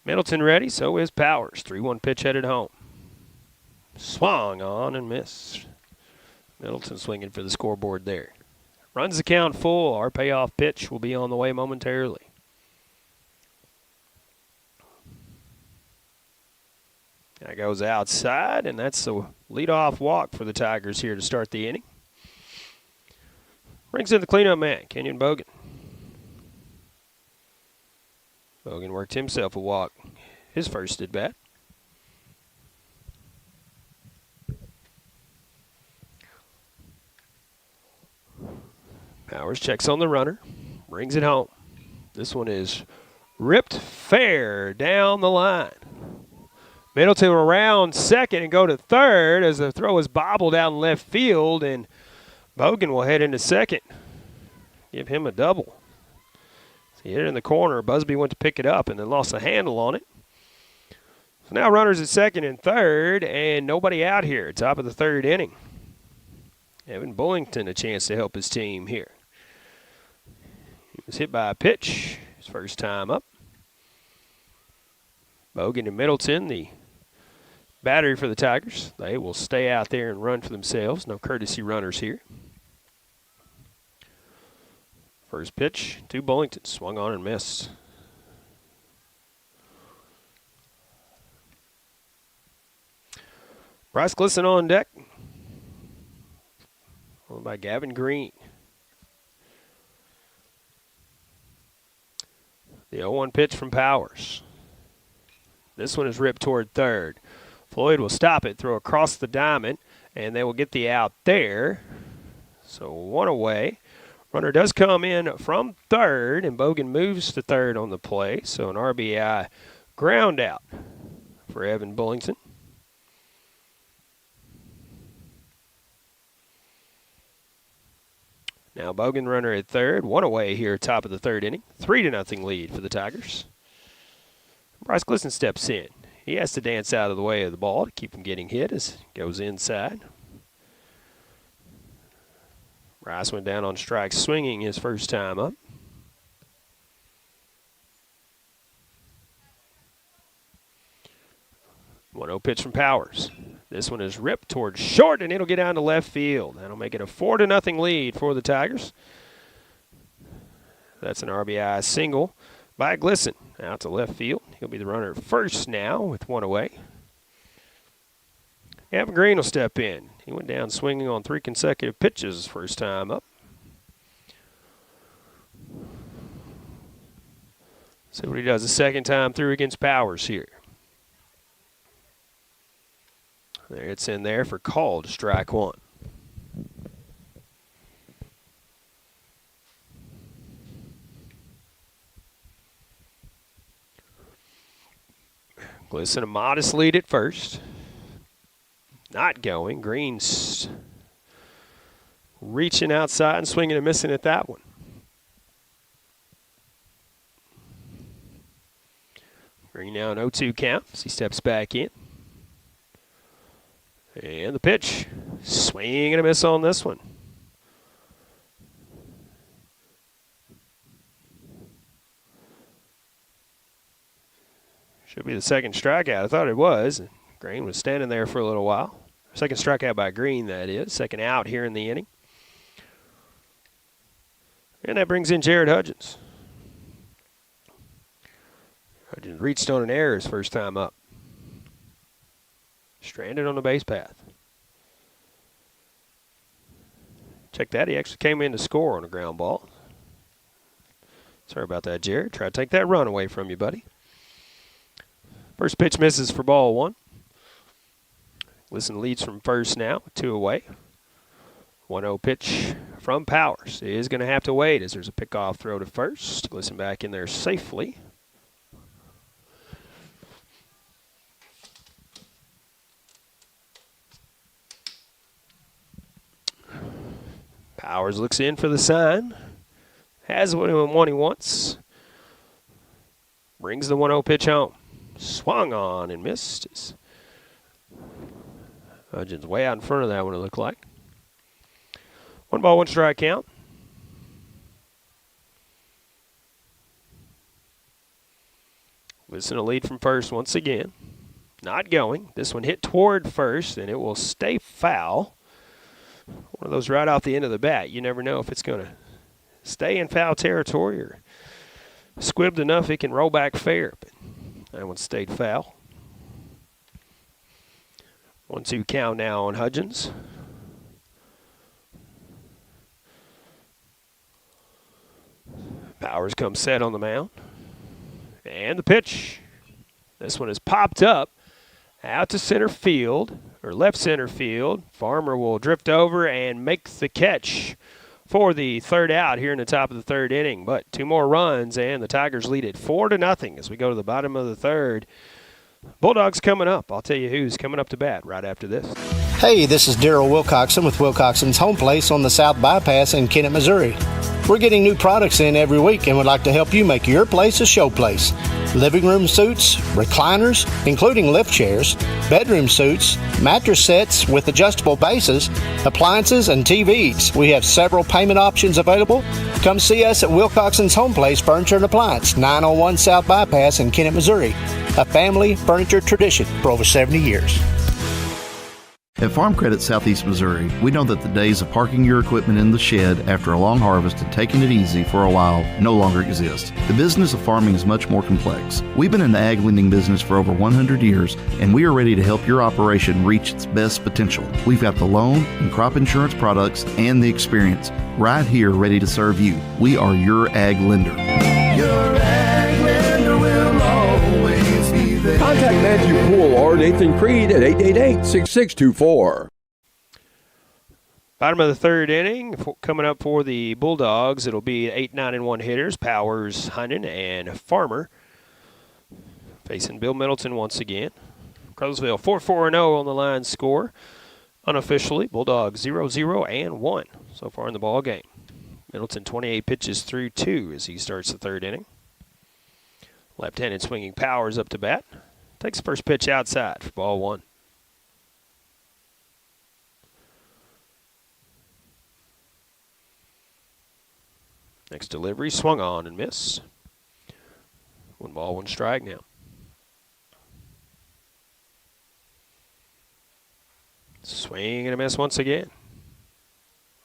Middleton ready, so is Powers. 3-1 pitch headed home. Swung on and missed. Middleton swinging for the scoreboard there. Runs the count full. Our payoff pitch will be on the way momentarily. That goes outside, and that's the leadoff walk for the Tigers here to start the inning. Brings in the cleanup man, Kenyon Bogan. Bogan worked himself a walk his first at bat. Powers checks on the runner, brings it home. This one is ripped fair down the line. Middleton around second and go to third as the throw is bobbled out in left field, and Bogan will head into second. Give him a double. So he hit it in the corner. Busby went to pick it up and then lost the handle on it. So now runners at second and third, and nobody out here. Top of the third inning. Evan Bullington a chance to help his team here. He was hit by a pitch his first time up. Bogan and Middleton, the battery for the Tigers. They will stay out there and run for themselves. No courtesy runners here. First pitch to Bullington. Swung on and missed. Bryce Glisson on deck. Followed by Gavin Green. The 0-1 pitch from Powers. This one is ripped toward third. Floyd will stop it, throw across the diamond, and they will get the out there. So one away. Runner does come in from third, and Bogan moves to third on the play. So an RBI ground out for Evan Bullington. Now Bogan runner at third, one away here, top of the third inning. 3-0 lead for the Tigers. Bryce Glisson steps in. He has to dance out of the way of the ball to keep from getting hit as it goes inside. Bryce went down on strike swinging his first time up. One 0 pitch from Powers. This one is ripped towards short, and it'll get down to left field. That'll make it a 4-0 lead for the Tigers. That's an RBI single by Glisson. Out to left field. He'll be the runner at first now with one away. Gavin Green will step in. He went down swinging on 3 consecutive pitches his first time up. See what he does the second time through against Powers here. There, it's in there for called strike one. Glisson a modest lead at first. Not going. Green's reaching outside and swinging and missing at that one. Green now an 0-2 count as he steps back in. And the pitch. Swing and a miss on this one. Should be the second strikeout. I thought it was. Green was standing there for a little while. Second strikeout by Green, that is. Second out here in the inning. And that brings in Jared Hudgens. Hudgens reached on an error his first time up. Stranded on the base path. Check that. He actually came in to score on a ground ball. Sorry about that, Jared. Try to take that run away from you, buddy. First pitch misses for ball one. Listen leads from first now, 2 away. 1-0 pitch from Powers. He is going to have to wait as there's a pickoff throw to first. Listen back in there safely. Powers looks in for the sign. Has one he wants. Brings the 1-0 pitch home. Swung on and missed. Hudgens way out in front of that one, it looked like. 1-1 strike count. Listen, a lead from first once again. Not going. This one hit toward first, and it will stay foul. One of those right off the end of the bat. You never know if it's going to stay in foul territory or squibbed enough it can roll back fair. But that one stayed foul. 1-2 count now on Hudgens. Powers comes set on the mound. And the pitch. This one is popped up out to center field, or left center field. Farmer will drift over and make the catch for the third out here in the top of the third inning. But 2 more runs, and the Tigers lead it 4-0 as we go to the bottom of the third. Bulldogs coming up. I'll tell you who's coming up to bat right after this. Hey, this is Daryl Wilcoxon with Wilcoxon's Home Place on the South Bypass in Kennett, Missouri. We're getting new products in every week and would like to help you make your place a show place. Living room suites, recliners, including lift chairs, bedroom suites, mattress sets with adjustable bases, appliances, and TVs. We have several payment options available. Come see us at Wilcoxon's Home Place Furniture and Appliance, 901 South Bypass in Kennett, Missouri. A family furniture tradition for over 70 years. At Farm Credit Southeast Missouri, we know that the days of parking your equipment in the shed after a long harvest and taking it easy for a while no longer exist. The business of farming is much more complex. We've been in the ag lending business for over 100 years, and we are ready to help your operation reach its best potential. We've got the loan and crop insurance products and the experience right here ready to serve you. We are your ag lender. Your ag lender will always be there. Contact Matthew Poole or Nathan Creed at 888-6624. Bottom of the third inning, coming up for the Bulldogs, it'll be 8, 9, and 1 hitters, Powers, Heinen, and Farmer. Facing Bill Middleton once again. Caruthersville 4-4-0 on the line score. Unofficially, Bulldogs 0-0 and 1 so far in the ball game. Middleton 28 pitches through 2 as he starts the third inning. Left-handed swinging Powers up to bat. Takes the first pitch outside for ball 1. Next delivery, swung on and missed. 1 ball, 1 strike now. Swing and a miss once again.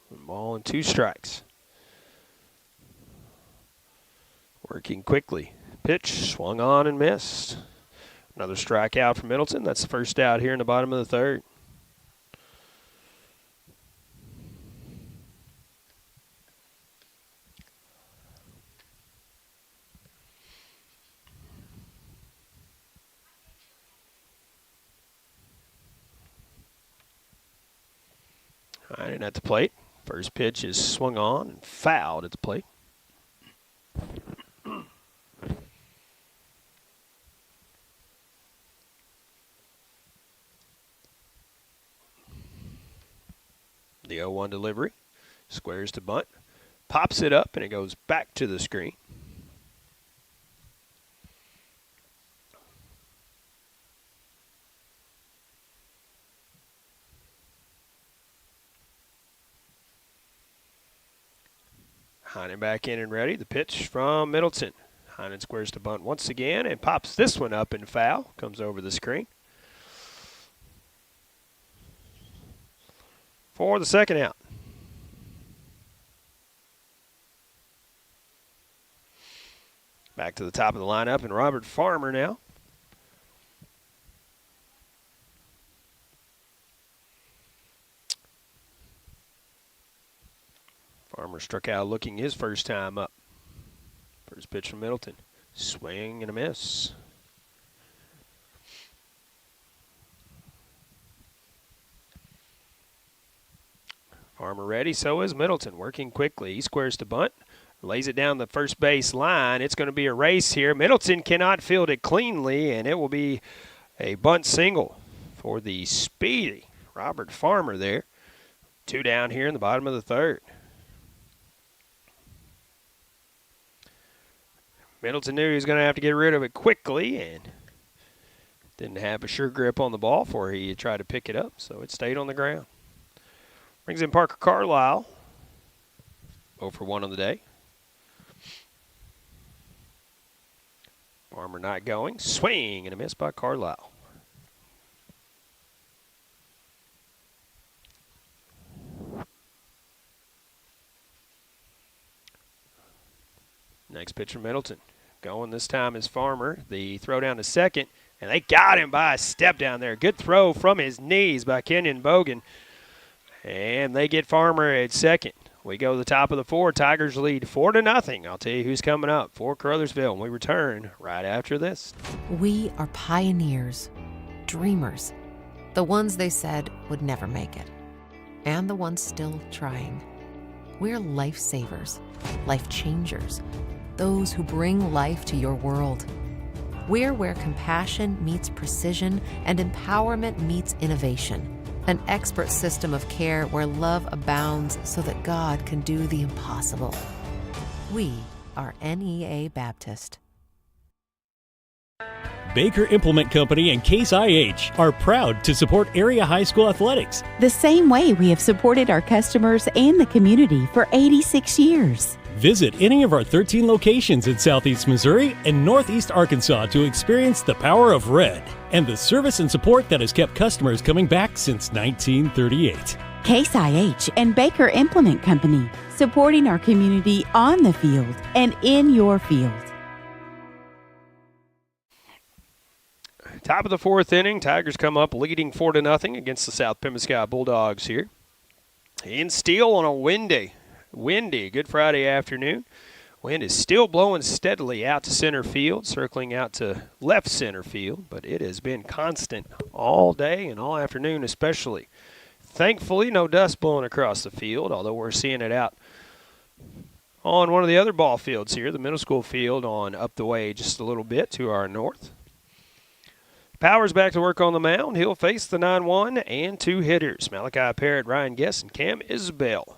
1 ball and 2 strikes. Working quickly. Pitch, swung on and missed. Another strikeout for Middleton. That's the first out here in the bottom of the third. Heinen at the plate. First pitch is swung on and fouled at the plate. The 0-1 delivery. Squares to bunt. Pops it up and it goes back to the screen. Heinen back in and ready. The pitch from Middleton. Heinen squares to bunt once again and pops this one up and foul. Comes over the screen. For the second out. Back to the top of the lineup, and Robert Farmer now. Farmer struck out looking his first time up. First pitch from Middleton. Swing and a miss. Farmer ready, so is Middleton. Working quickly. He squares to bunt. Lays it down the first base line. It's going to be a race here. Middleton cannot field it cleanly, and it will be a bunt single for the speedy Robert Farmer there. 2 down here in the bottom of the third. Middleton knew he was going to have to get rid of it quickly and didn't have a sure grip on the ball before he tried to pick it up, so it stayed on the ground. Brings in Parker Carlisle. 0 for 1 on the day. Farmer not going. Swing and a miss by Carlisle. Next pitch from Middleton. Going this time is Farmer. The throw down to second, and they got him by a step down there. Good throw from his knees by Kenyon Bogan. And they get Farmer at second. We go to the top of the 4. Tigers lead 4-0. I'll tell you who's coming up for Caruthersville when we return right after this. We are pioneers, dreamers, the ones they said would never make it, and the ones still trying. We're lifesavers, life changers, those who bring life to your world. We're where compassion meets precision and empowerment meets innovation. An expert system of care where love abounds so that God can do the impossible. We are NEA Baptist. Baker Implement Company and Case IH are proud to support area high school athletics. The same way we have supported our customers and the community for 86 years. Visit any of our 13 locations in Southeast Missouri and Northeast Arkansas to experience the power of red and the service and support that has kept customers coming back since 1938. Case IH and Baker Implement Company, supporting our community on the field and in your field. Top of the 4th inning, Tigers come up leading 4-0 against the South Pemiscot Bulldogs here. In Steele on a windy Good Friday afternoon. Wind is still blowing steadily out to center field, circling out to left center field, but it has been constant all day and all afternoon especially. Thankfully, no dust blowing across the field, although we're seeing it out on one of the other ball fields here, the middle school field on up the way just a little bit to our north. Powers back to work on the mound. He'll face the 9-1 and 2 hitters, Malachi Parrott, Ryan Guess, and Cam Isbell.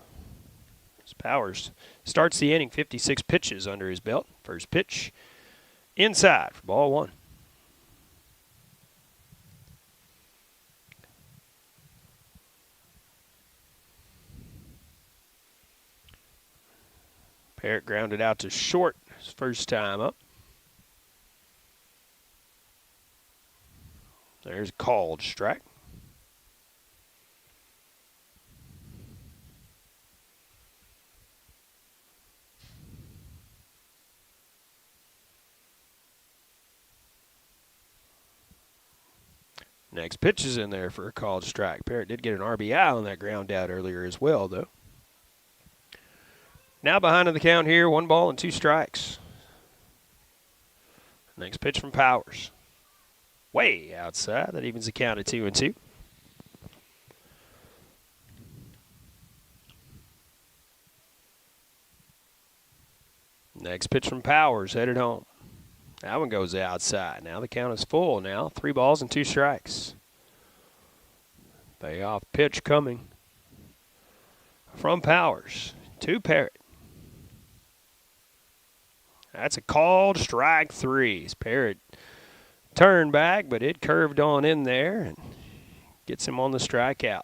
Powers starts the inning, 56 pitches under his belt. First pitch inside for ball 1. Parrott grounded out to short his first time up. There's a called strike. Next pitch is in there for a called strike. Parrott did get an RBI on that ground out earlier as well, though. Now behind in the count here, 1 ball and 2 strikes. Next pitch from Powers. Way outside. That evens the count at 2-2. Next pitch from Powers, headed home. That one goes outside. Now the count is full now. 3 balls and 2 strikes. Payoff pitch coming from Powers to Parrott. That's a called strike 3. Parrott turned back, but it curved on in there and gets him on the strikeout.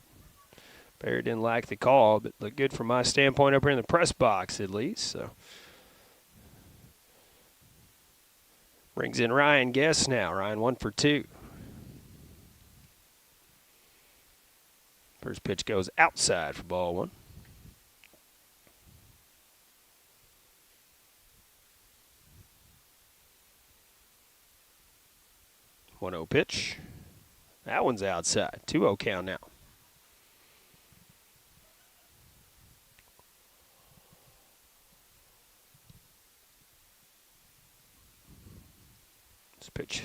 Parrott didn't like the call, but looked good from my standpoint up here in the press box at least. So brings in Ryan Guess now. Ryan 1 for 2. First pitch goes outside for ball 1. 1-0 pitch. That one's outside. 2-0 count now. This pitch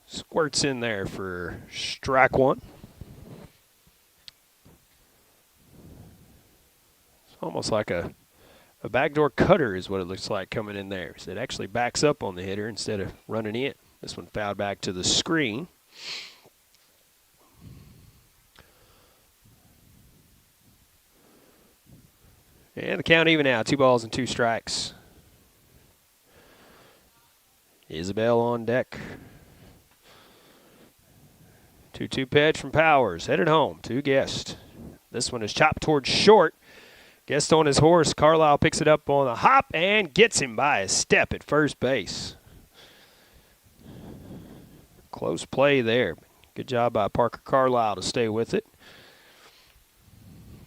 squirts in there for strike one. It's almost like a backdoor cutter is what it looks like coming in there. So it actually backs up on the hitter instead of running in. This one fouled back to the screen. And the count even now, 2 balls and 2 strikes. Isabel on deck. 2-2 pitch from Powers, headed home to Guest. This one is chopped towards short. Guest on his horse. Carlisle picks it up on the hop and gets him by a step at first base. Close play there. Good job by Parker Carlisle to stay with it.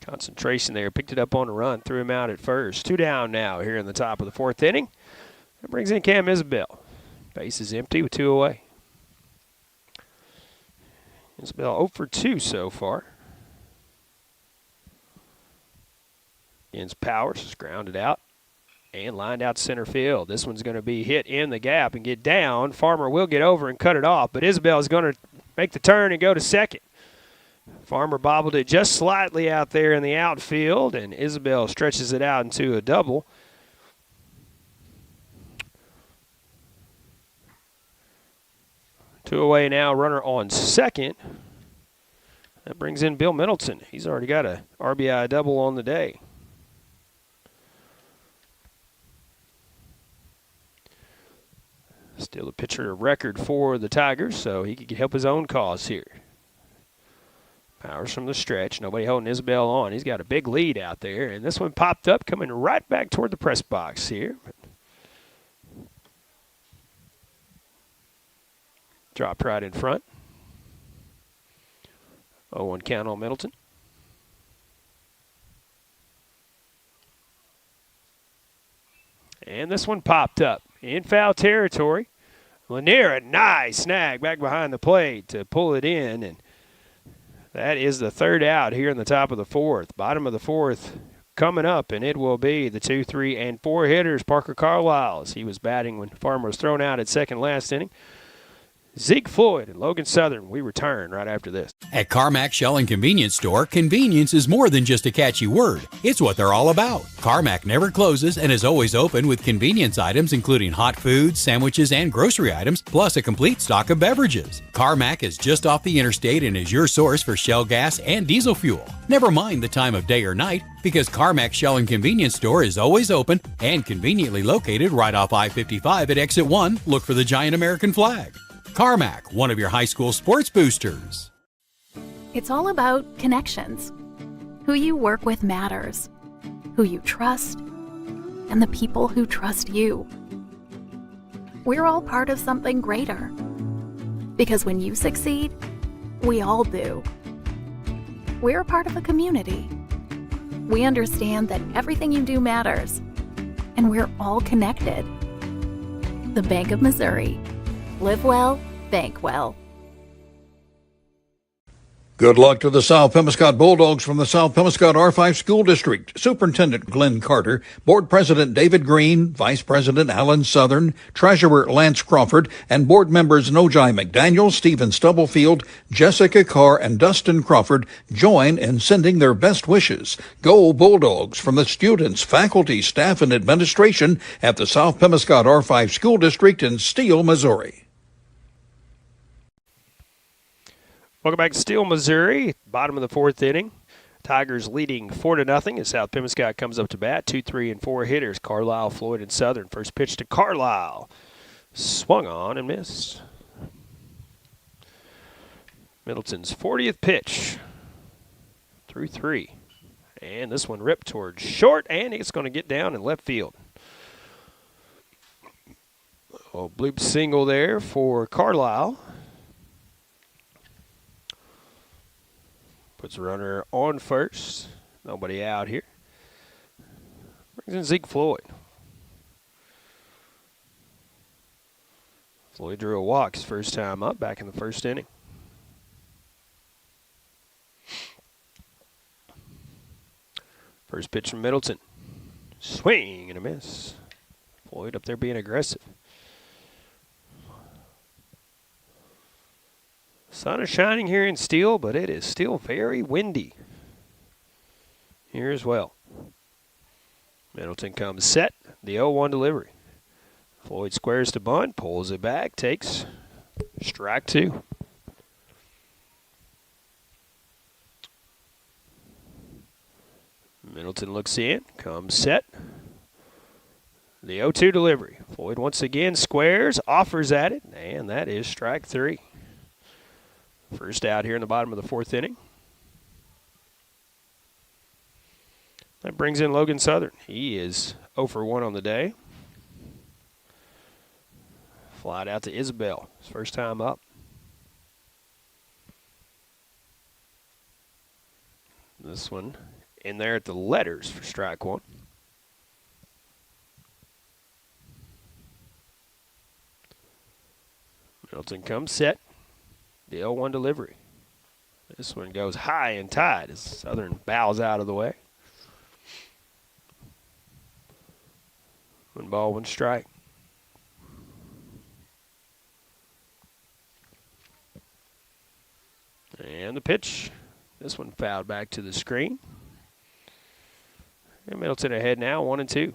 Concentration there. Picked it up on the run. Threw him out at first. 2 down now here in the top of the 4th inning. That brings in Cam Isabel. Base is empty with 2 away. Isabel 0 for 2 so far. Against Powers, is grounded out and lined out center field. This one's going to be hit in the gap and get down. Farmer will get over and cut it off, but Isabel is going to make the turn and go to second. Farmer bobbled it just slightly out there in the outfield, and Isabel stretches it out into a double. Two away now, runner on second. That brings in Bill Middleton. He's already got a RBI double on the day. Still a pitcher record for the Tigers, so he could help his own cause here. Powers from the stretch. Nobody holding Isabel on. He's got a big lead out there, and this one popped up, coming right back toward the press box here. Dropped right in front. 0-1 count on Middleton. And this one popped up in foul territory. Lanier, a nice snag back behind the plate to pull it in, and that is the 3rd out here in the top of the 4th. Bottom of the 4th coming up, and it will be the 2, 3, and 4 hitters. Parker Carlisle, as he was batting when Farmer was thrown out at second last inning. Zeke Floyd and Logan Southern. We return right after this. At Carmack Shell and Convenience Store, convenience is more than just a catchy word. It's what they're all about. Carmack never closes and is always open with convenience items including hot foods, sandwiches, and grocery items, plus a complete stock of beverages. Carmack is just off the interstate and is your source for Shell gas and diesel fuel. Never mind the time of day or night, because Carmack Shell and Convenience Store is always open and conveniently located right off I-55 at Exit 1. Look for the giant American flag. Carmack, one of your high school sports boosters. It's all about connections. Who you work with matters. Who you trust. And the people who trust you. We're all part of something greater. Because when you succeed, we all do. We're a part of a community. We understand that everything you do matters. And we're all connected. The Bank of Missouri. Live well, bank well. Good luck to the South Pemiscot Bulldogs from the South Pemiscot R5 School District. Superintendent Glenn Carter, Board President David Green, Vice President Alan Southern, Treasurer Lance Crawford, and board members Nojai McDaniel, Stephen Stubblefield, Jessica Carr, and Dustin Crawford join in sending their best wishes. Go Bulldogs from the students, faculty, staff, and administration at the South Pemiscot R5 School District in Steele, Missouri. Welcome back to Steele, Missouri. Bottom of the 4th inning. Tigers leading 4-0 as South Pemiscot comes up to bat. 2, 3, and 4 hitters. Carlisle, Floyd, and Southern. First pitch to Carlisle. Swung on and missed. Middleton's 40th pitch. Through 3. And this one ripped towards short, and it's going to get down in left field. Oh, bloop single there for Carlisle. Puts a runner on first. Nobody out here. Brings in Zeke Floyd. Floyd drew a walk his first time up back in the first inning. First pitch from Middleton. Swing and a miss. Floyd up there being aggressive. Sun is shining here in Steele, but it is still very windy here as well. Middleton comes set. The 0-1 delivery. Floyd squares to bunt, pulls it back, takes strike two. Middleton looks in, comes set. The 0-2 delivery. Floyd once again squares, offers at it, and that is strike three. First out here in the bottom of the fourth inning. That brings in Logan Southern. He is 0 for 1 on the day. Flied out to Isabel, his first time up. This one in there at the letters for strike one. Middleton comes set. The 0-1 delivery. This one goes high and tight as Southern bows out of the way. 1 ball, 1 strike. And the pitch. This one fouled back to the screen. And Middleton ahead now, 1-2.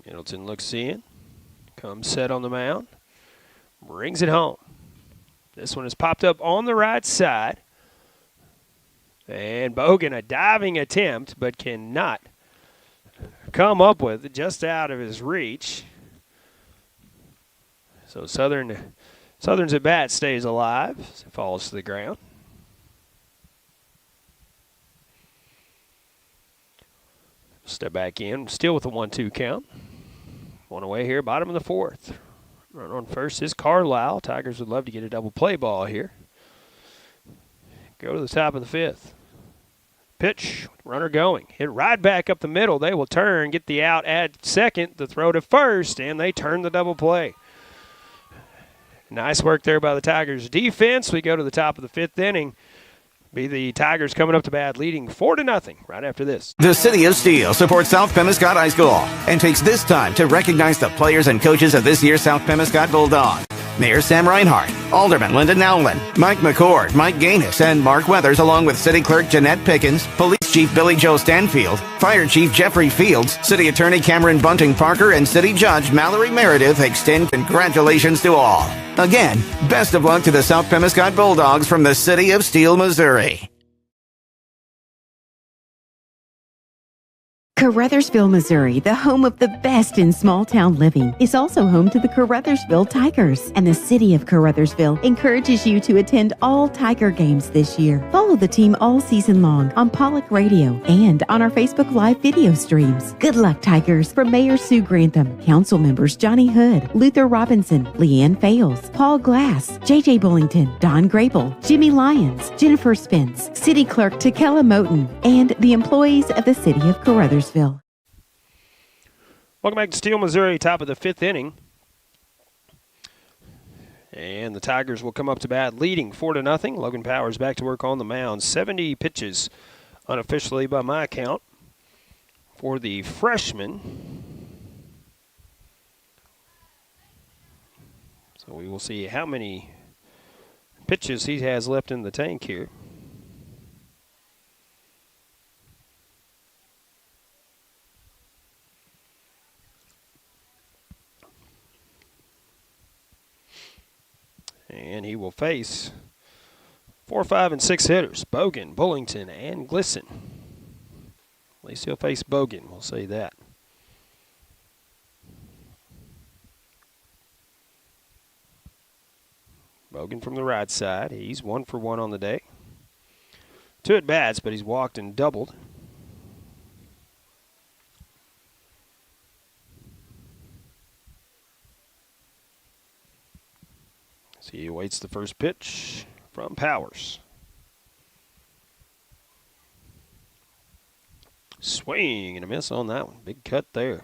Middleton looks in, comes set on the mound, brings it home. This one is popped up on the right side. And Bogan, a diving attempt, but cannot come up with it, just out of his reach. So Southern's at bat stays alive as it falls to the ground. Step back in, still with a 1-2 count. One away here, bottom of the fourth. Run on first is Carlisle. Tigers would love to get a double play ball here. Go to the top of the fifth. Pitch, runner going. Hit right back up the middle. They will turn, get the out at second, the throw to first, and they turn the double play. Nice work there by the Tigers defense. We go to the top of the fifth inning. Be the Tigers coming up to bat, leading 4-0 right after this. The City of Steele supports South Pemiscot High School and takes this time to recognize the players and coaches of this year's South Pemiscot Bulldog. Mayor Sam Reinhardt, Alderman Linda Nowlin, Mike McCord, Mike Gaines, and Mark Weathers, along with City Clerk Jeanette Pickens, Police Chief Billy Joe Stanfield, Fire Chief Jeffrey Fields, City Attorney Cameron Bunting Parker, and City Judge Mallory Meredith extend congratulations to all. Again, best of luck to the South Pemiscot Bulldogs from the City of Steele, Missouri. Caruthersville, Missouri, the home of the best in small town living, is also home to the Caruthersville Tigers. And the city of Caruthersville encourages you to attend all Tiger games this year. Follow the team all season long on Pollock Radio and on our Facebook Live video streams. Good luck, Tigers, from Mayor Sue Grantham, council members Johnny Hood, Luther Robinson, Leanne Fales, Paul Glass, J.J. Bullington, Don Grable, Jimmy Lyons, Jennifer Spence, City Clerk Takela Moten, and the employees of the city of Caruthersville. Welcome back to Steele, Missouri, top of the fifth inning. And the Tigers will come up to bat leading 4-0. Logan Powers back to work on the mound. 70 pitches unofficially by my count for the freshman. So we will see how many pitches he has left in the tank here. And he will face 4, 5, and 6 hitters. Bogan, Bullington, and Glisson. At least he'll face Bogan, we'll say that. Bogan from the right side. He's 1 for 1 on the day. 2 at bats, but he's walked and doubled. So he awaits the first pitch from Powers. Swing and a miss on that one. Big cut there.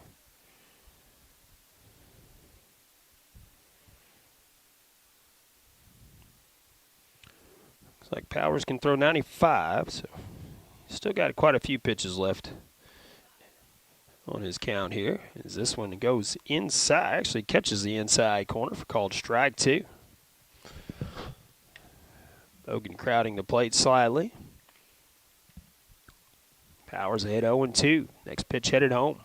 Looks like Powers can throw 95, so still got quite a few pitches left on his count here. As this one goes inside, actually catches the inside corner for called strike 2. Bogan crowding the plate slightly. Powers ahead 0-2. Next pitch headed home.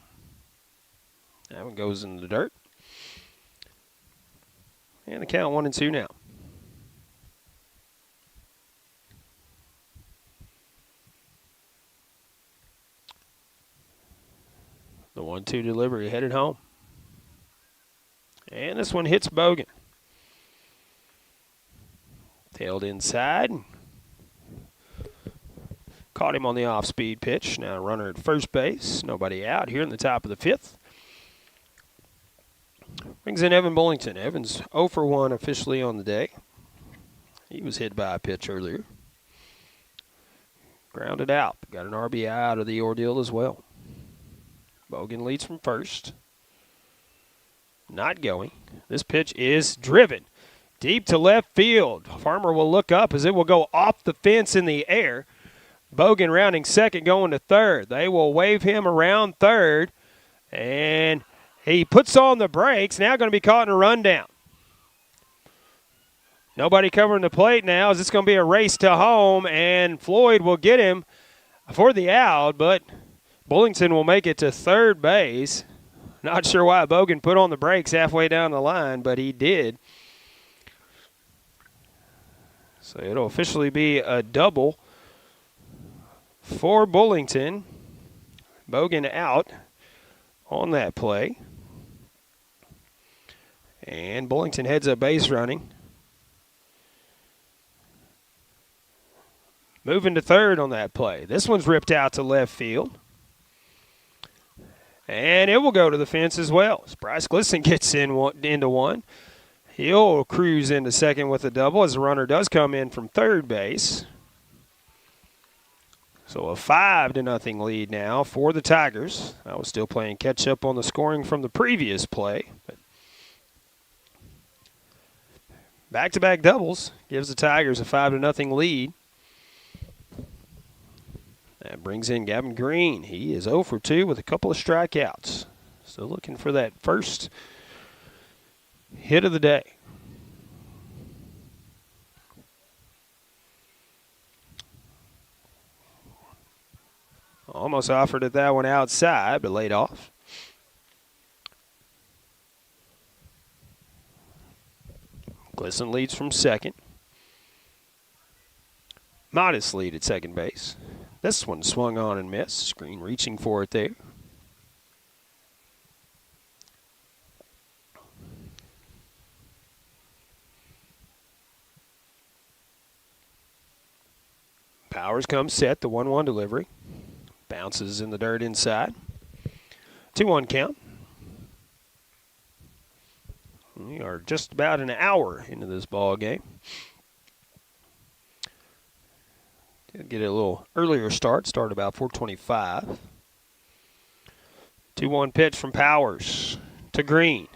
That one goes in the dirt. And the count 1-2 now. The 1-2 delivery headed home. And this one hits Bogan. Tailed inside. Caught him on the off-speed pitch. Now a runner at first base. Nobody out here in the top of the 5th. Brings in Evan Bullington. Evans 0 for 1 officially on the day. He was hit by a pitch earlier. Grounded out. Got an RBI out of the ordeal as well. Bogan leads from first. Not going. This pitch is driven deep to left field. Farmer will look up as it will go off the fence in the air. Bogan rounding second, going to third. They will wave him around third, and he puts on the brakes. Now going to be caught in a rundown. Nobody covering the plate now. Is this going to be a race to home, and Floyd will get him for the out, but Bullington will make it to third base. Not sure why Bogan put on the brakes halfway down the line, but he did. So it'll officially be a double for Bullington. Bogan out on that play. And Bullington heads up base running. Moving to third on that play. This one's ripped out to left field. And it will go to the fence as well. As Bryce Glisson gets into one. He'll cruise into second with a double as the runner does come in from third base. So a 5-0 lead now for the Tigers. I was still playing catch up on the scoring from the previous play. But back-to-back doubles gives the Tigers a 5-0 lead. That brings in Gavin Green. He is 0 for 2 with a couple of strikeouts. Still looking for that first hit of the day. Almost offered at that one outside, but laid off. Glisson leads from second. Modest lead at second base. This one swung on and missed. Green reaching for it there. Powers comes set, the 1-1 delivery. Bounces in the dirt inside. 2-1 count. We are just about an hour into this ball game. Get a little earlier start about 4:25. 2-1 pitch from Powers to Green.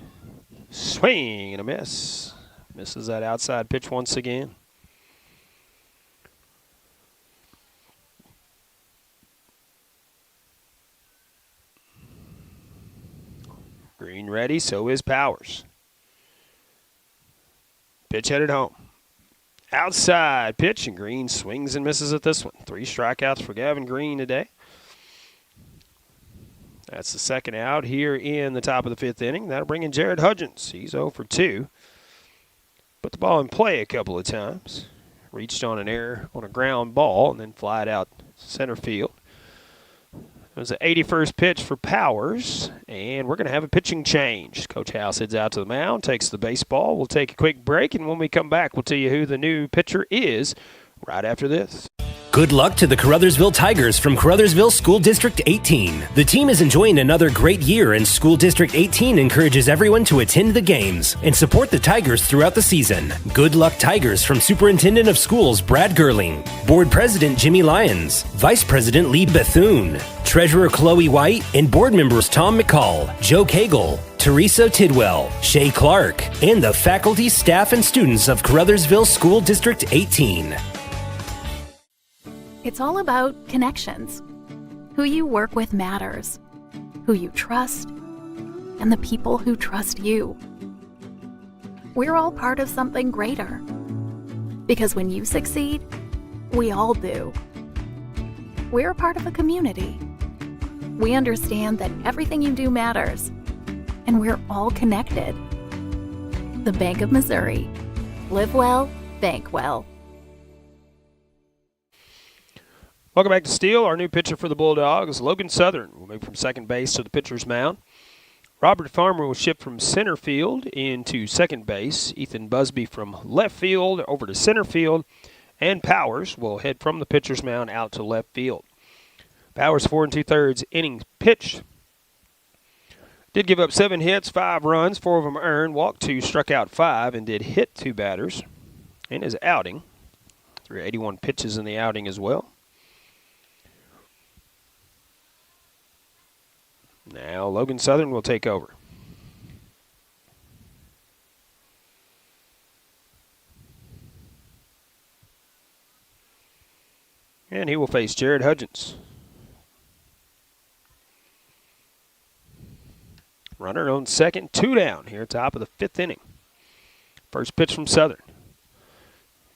Swing and a miss. Misses that outside pitch once again. Green ready, so is Powers. Pitch headed home. Outside pitch, and Green swings and misses at this one. 3 strikeouts for Gavin Green today. That's the second out here in the top of the 5th inning. That'll bring in Jared Hudgens. He's 0 for 2. Put the ball in play a couple of times. Reached on an error on a ground ball and then flied out center field. It was the 81st pitch for Powers, and we're going to have a pitching change. Coach House heads out to the mound, takes the baseball. We'll take a quick break, and when we come back, we'll tell you who the new pitcher is right after this. Good luck to the Caruthersville Tigers from Caruthersville School District 18. The team is enjoying another great year, and School District 18 encourages everyone to attend the games and support the Tigers throughout the season. Good luck, Tigers, from Superintendent of Schools Brad Gerling, Board President Jimmy Lyons, Vice President Lee Bethune, Treasurer Chloe White, and board members Tom McCall, Joe Cagle, Teresa Tidwell, Shay Clark, and the faculty, staff, and students of Caruthersville School District 18. It's all about connections. Who you work with matters. Who you trust, and the people who trust you. We're all part of something greater. Because when you succeed, we all do. We're a part of a community. We understand that everything you do matters, and we're all connected. The Bank of Missouri. Live well, bank well. Welcome back to Steele. Our new pitcher for the Bulldogs, Logan Southern, will move from second base to the pitcher's mound. Robert Farmer will shift from center field into second base. Ethan Busby from left field over to center field. And Powers will head from the pitcher's mound out to left field. Powers 4 2/3 innings pitched. Did give up 7 hits, 5 runs, 4 of them earned, walked 2, struck out 5, and did hit 2 batters in his outing. 381 pitches in the outing as well. Now Logan Southern will take over. And he will face Jared Hudgens. Runner on second, 2 down here, top of the 5th inning. First pitch from Southern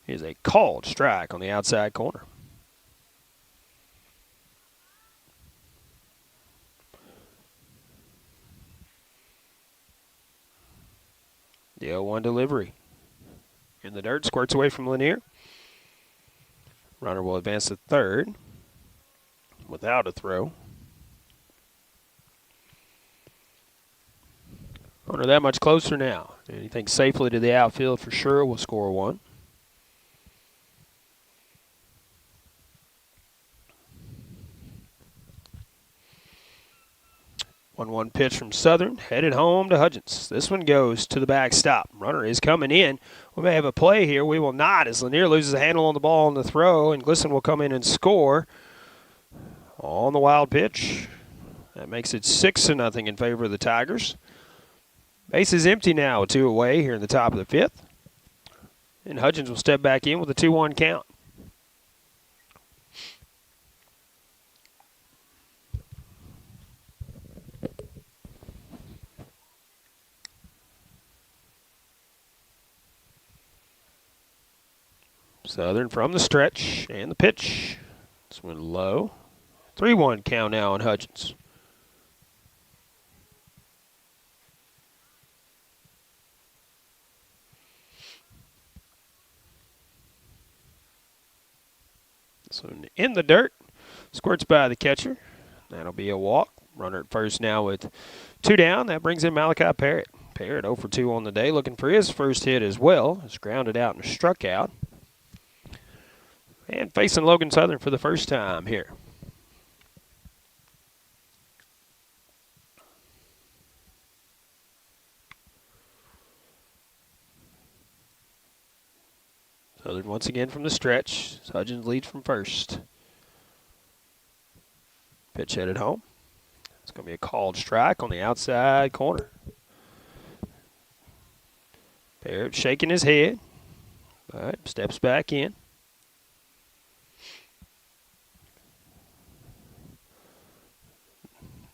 is a called strike on the outside corner. The 0-1 delivery. In the dirt, squirts away from Lanier. Runner will advance to third without a throw. Runner that much closer now. And he thinks safely to the outfield for sure. Will score 1. 1-1 pitch from Southern, headed home to Hudgens. This one goes to the backstop. Runner is coming in. We may have a play here. We will not, as Lanier loses a handle on the ball on the throw, and Glisson will come in and score on the wild pitch. That makes it 6-0 in favor of the Tigers. Base is empty now with 2 away here in the top of the 5th. And Hudgens will step back in with a 2-1 count. Southern from the stretch, and the pitch. This one low. 3-1 count now on Hudgens. So in the dirt, squirts by the catcher. That'll be a walk. Runner at first now with 2 down. That brings in Malachi Parrott. Parrott 0 for 2 on the day, looking for his first hit as well. It's grounded out and struck out. And facing Logan Southern for the first time here. Southern once again from the stretch. Hudgens leads from first. Pitch headed home. It's going to be a called strike on the outside corner. Parrott shaking his head. All right, steps back in.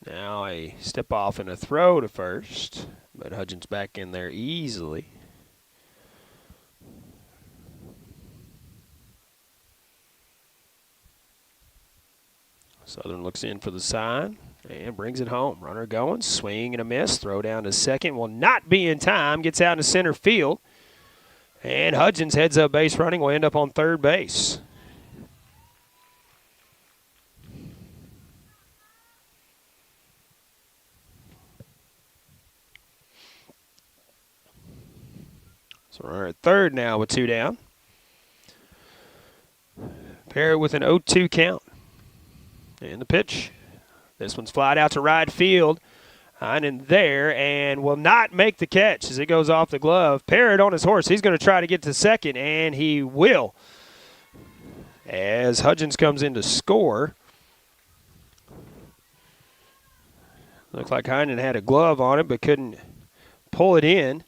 Now a step off and a throw to first, but Hudgens back in there easily. Southern looks in for the sign and brings it home. Runner going, swing and a miss. Throw down to second, will not be in time. Gets out to center field. And Hudgens heads up base running, will end up on third base. So runner at third now with 2 down. Parrott with an 0-2 count. And the pitch. This one's flied out to right field. In there, and will not make the catch as it goes off the glove. Parrott on his horse. He's going to try to get to second, and he will. As Hudgens comes in to score. Looks like Heinen had a glove on it but couldn't pull it in.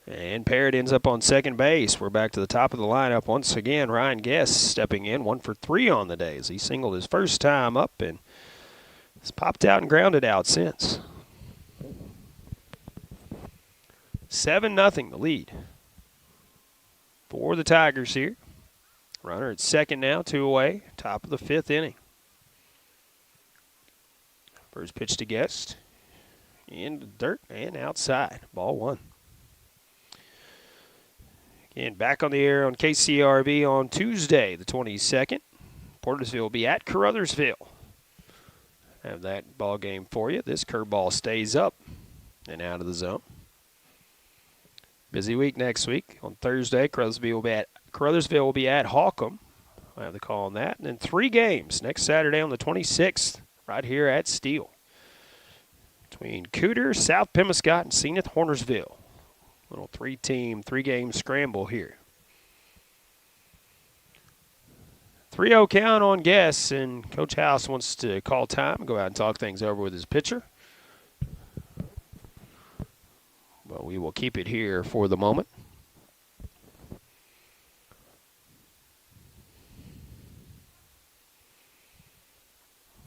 And Parrott ends up on second base. We're back to the top of the lineup once again. Ryan Guest stepping in, 1 for 3 on the day as he singled his first time up and has popped out and grounded out since. 7-0 the lead for the Tigers here. Runner at second now, 2 away, top of the 5th inning. First pitch to Guest. In the dirt and outside. Ball 1. And back on the air on KCRV on Tuesday, the 22nd. Portersville will be at Caruthersville. Have that ball game for you. This curveball stays up and out of the zone. Busy week next week. On Thursday, Caruthersville will be at Holcomb. I have the call on that. And then 3 games next Saturday on the 26th, right here at Steele. Between Cooter, South Pemiscot, and Zenith Hornersville. Little 3-team, 3-game scramble here. 3-0 count on Guess, and Coach House wants to call time, go out and talk things over with his pitcher. But we will keep it here for the moment.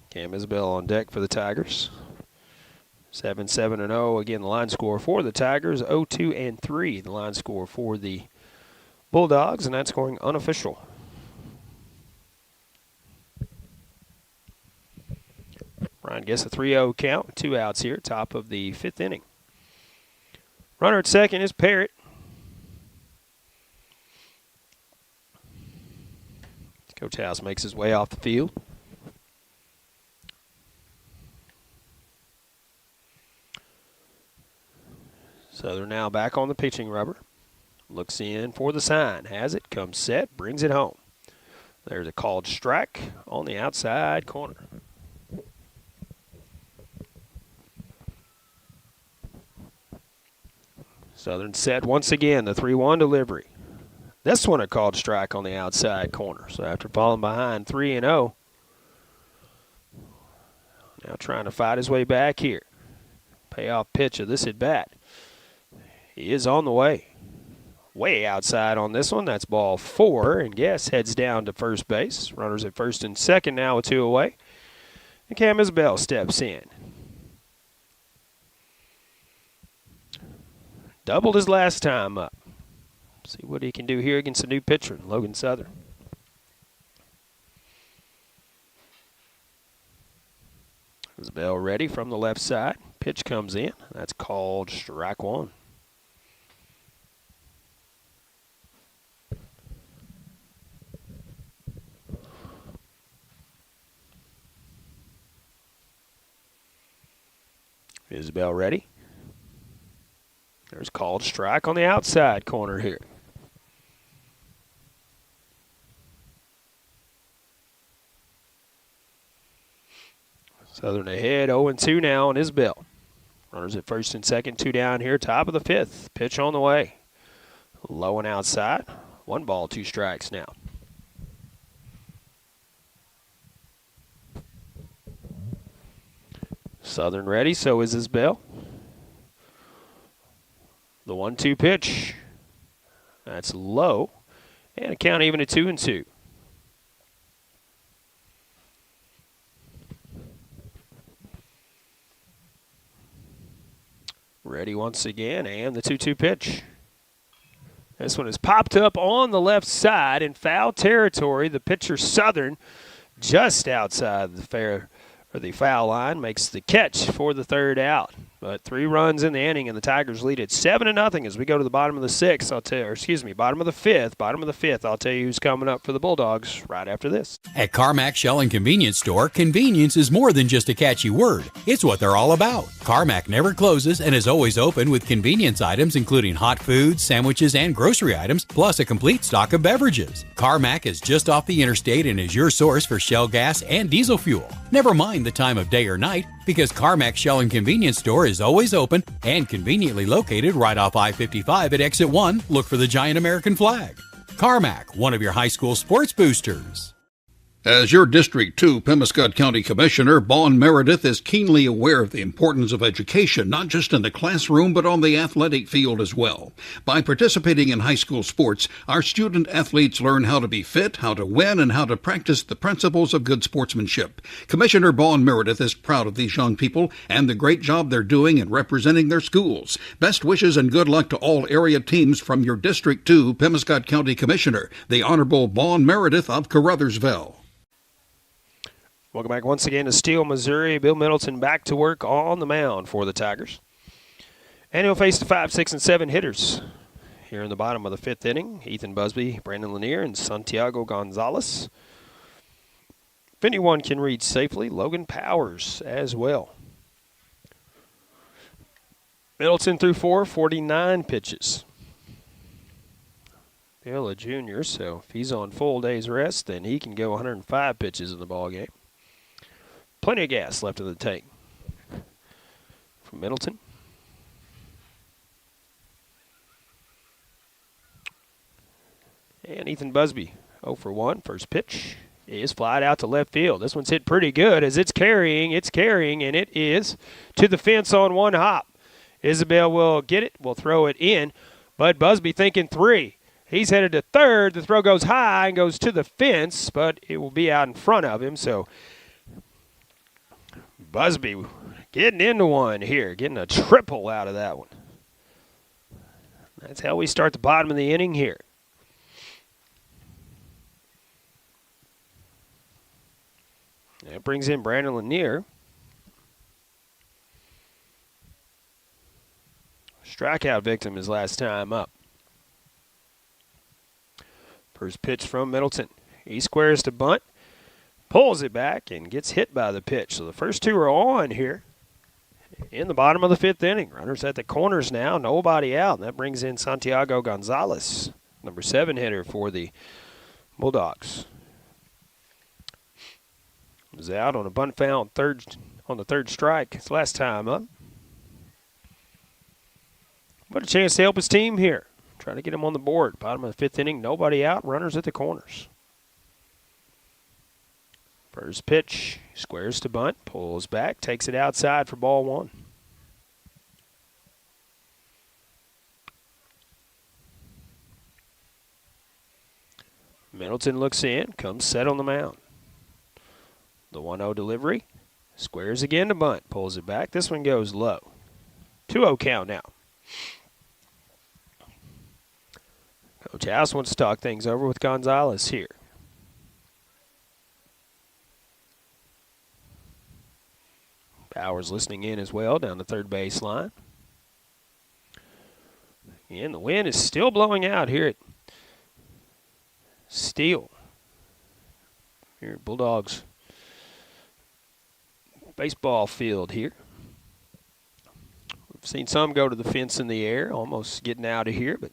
Cam Isbell on deck for the Tigers. 7-7-0. Again, the line score for the Tigers. 0-2-3. The line score for the Bulldogs, and that's scoring unofficial. Ryan gets a 3-0 count. 2 outs here, top of the 5th inning. Runner at second is Parrott. Coach House makes his way off the field. So they're now back on the pitching rubber. Looks in for the sign. Has it, comes set, brings it home. There's a called strike on the outside corner. Southern set once again, the 3-1 delivery. This one a called strike on the outside corner. So after falling behind 3-0, now trying to fight his way back here. Payoff pitch of this at bat. He is on the way. Way outside on this one. That's ball 4. And Guess heads down to first base. Runners at first and second now with 2 away. And Cam Isbell steps in. Doubled his last time up. See what he can do here against a new pitcher, Logan Southern. Isbell ready from the left side. Pitch comes in. That's called strike 1. Isbell ready. There's called strike on the outside corner here. Southern ahead, 0-2 now on Isbell. Runners at first and second, 2 down here, top of the 5th. Pitch on the way. Low and outside. 1 ball, 2 strikes now. Southern ready, so is Isbell. The 1-2 pitch. That's low. And a count even at 2-2. Ready once again, and the 2-2 pitch. This one is popped up on the left side in foul territory. The pitcher Southern, just outside the foul line, makes the catch for the 3rd out. But 3 runs in the inning, and the Tigers lead it 7-0 as we go to the bottom of the 6th. Bottom of the 5th. I'll tell you who's coming up for the Bulldogs right after this. At Carmack Shell and Convenience Store, convenience is more than just a catchy word. It's what they're all about. Carmack never closes and is always open with convenience items including hot foods, sandwiches, and grocery items, plus a complete stock of beverages. Carmack is just off the interstate and is your source for Shell gas and diesel fuel. Never mind the time of day or night, because Carmack Shell and Convenience Store is always open and conveniently located right off I-55 at Exit 1. Look for the giant American flag. Carmack, one of your high school sports boosters. As your District 2 Pemiscot County Commissioner, Bon Meredith is keenly aware of the importance of education, not just in the classroom, but on the athletic field as well. By participating in high school sports, our student athletes learn how to be fit, how to win, and how to practice the principles of good sportsmanship. Commissioner Bon Meredith is proud of these young people and the great job they're doing in representing their schools. Best wishes and good luck to all area teams from your District 2 Pemiscot County Commissioner, the Honorable Bon Meredith of Caruthersville. Welcome back once again to Steele, Missouri. Bill Middleton back to work on the mound for the Tigers. And he'll face the 5, 6, and 7 hitters here in the bottom of the 5th inning. Ethan Busby, Brandon Lanier, and Santiago Gonzalez. If anyone can read safely, Logan Powers as well. Middleton threw 49 pitches. Bill a junior, so if he's on full day's rest, then he can go 105 pitches in the ballgame. Plenty of gas left in the tank from Middleton. And Ethan Busby, 0 for 1. First pitch is flied out to left field. This one's hit pretty good as it's carrying, and it is to the fence on one hop. Isabel will get it, will throw it in, but Busby thinking 3. He's headed to third. The throw goes high and goes to the fence, but it will be out in front of him, so Busby getting into one here, getting a triple out of that one. That's how we start the bottom of the inning here. That brings in Brandon Lanier. Strikeout victim his last time up. First pitch from Middleton. He squares to bunt. Pulls it back and gets hit by the pitch. So the first 2 are on here in the bottom of the 5th inning. Runners at the corners now, nobody out. And that brings in Santiago Gonzalez, number 7 hitter for the Bulldogs. Was out on a bunt foul on the third strike his last time up. But a chance to help his team here. Trying to get him on the board. Bottom of the 5th inning, nobody out. Runners at the corners. First pitch, squares to bunt, pulls back, takes it outside for ball 1. Middleton looks in, comes set on the mound. The 1-0 delivery, squares again to bunt, pulls it back. This one goes low. 2-0 count now. Coach House wants to talk things over with Gonzalez here. Powers listening in as well down the third base line. And the wind is still blowing out here at Steele. Here at Bulldogs baseball field here. We've seen some go to the fence in the air, almost getting out of here, but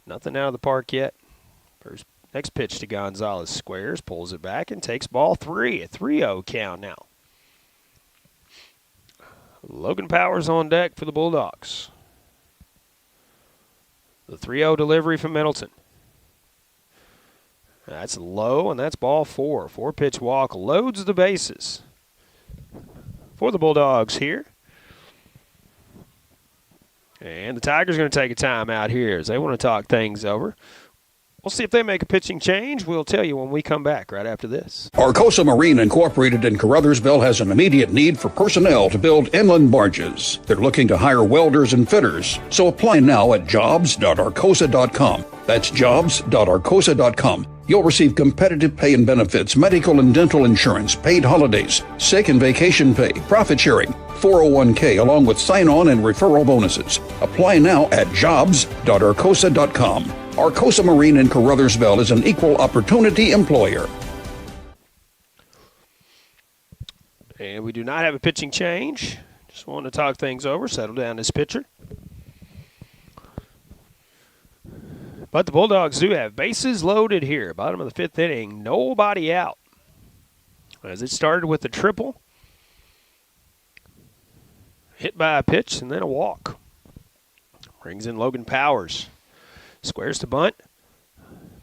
nothing out of the park yet. Next pitch to Gonzalez, squares, pulls it back, and takes ball 3. A 3-0 count now. Logan Powers on deck for the Bulldogs. The 3-0 delivery from Middleton. That's low, and that's ball 4. 4-pitch walk loads the bases for the Bulldogs here. And the Tigers are going to take a timeout here as they want to talk things over. We'll see if they make a pitching change. We'll tell you when we come back right after this. Arcosa Marine Incorporated in Caruthersville has an immediate need for personnel to build inland barges. They're looking to hire welders and fitters. So apply now at jobs.arcosa.com. That's jobs.arcosa.com. You'll receive competitive pay and benefits, medical and dental insurance, paid holidays, sick and vacation pay, profit sharing, 401k, along with sign-on and referral bonuses. Apply now at jobs.arcosa.com. Arcosa Marine in Caruthersville is an equal opportunity employer. And we do not have a pitching change. Just want to talk things over, settle down this pitcher. But the Bulldogs do have bases loaded here. Bottom of the fifth inning, nobody out. As it started with a triple, hit by a pitch, and then a walk. Brings in Logan Powers. Squares to bunt,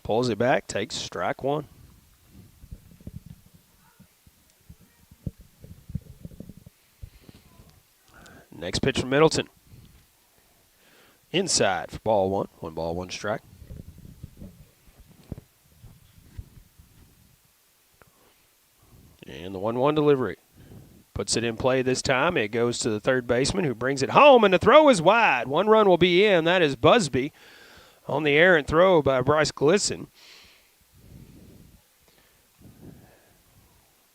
pulls it back, takes strike one. Next pitch from Middleton. Inside for ball one. 1 ball, 1 strike. And the 1-1 delivery. Puts it in play this time. It goes to the third baseman who brings it home, and the throw is wide. 1 run will be in. That is Busby on the errant throw by Bryce Glisson.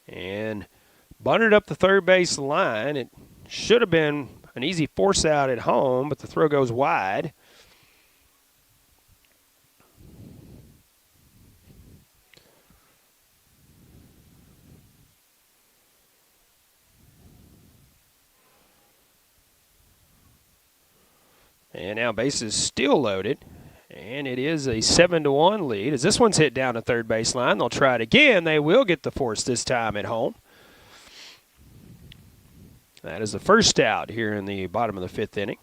And bunted up the third base line. It should have been an easy force out at home, but the throw goes wide. And now bases still loaded, and it is a 7-1 lead. As this one's hit down the third baseline, they'll try it again. They will get the force this time at home. That is the first out here in the bottom of the fifth inning.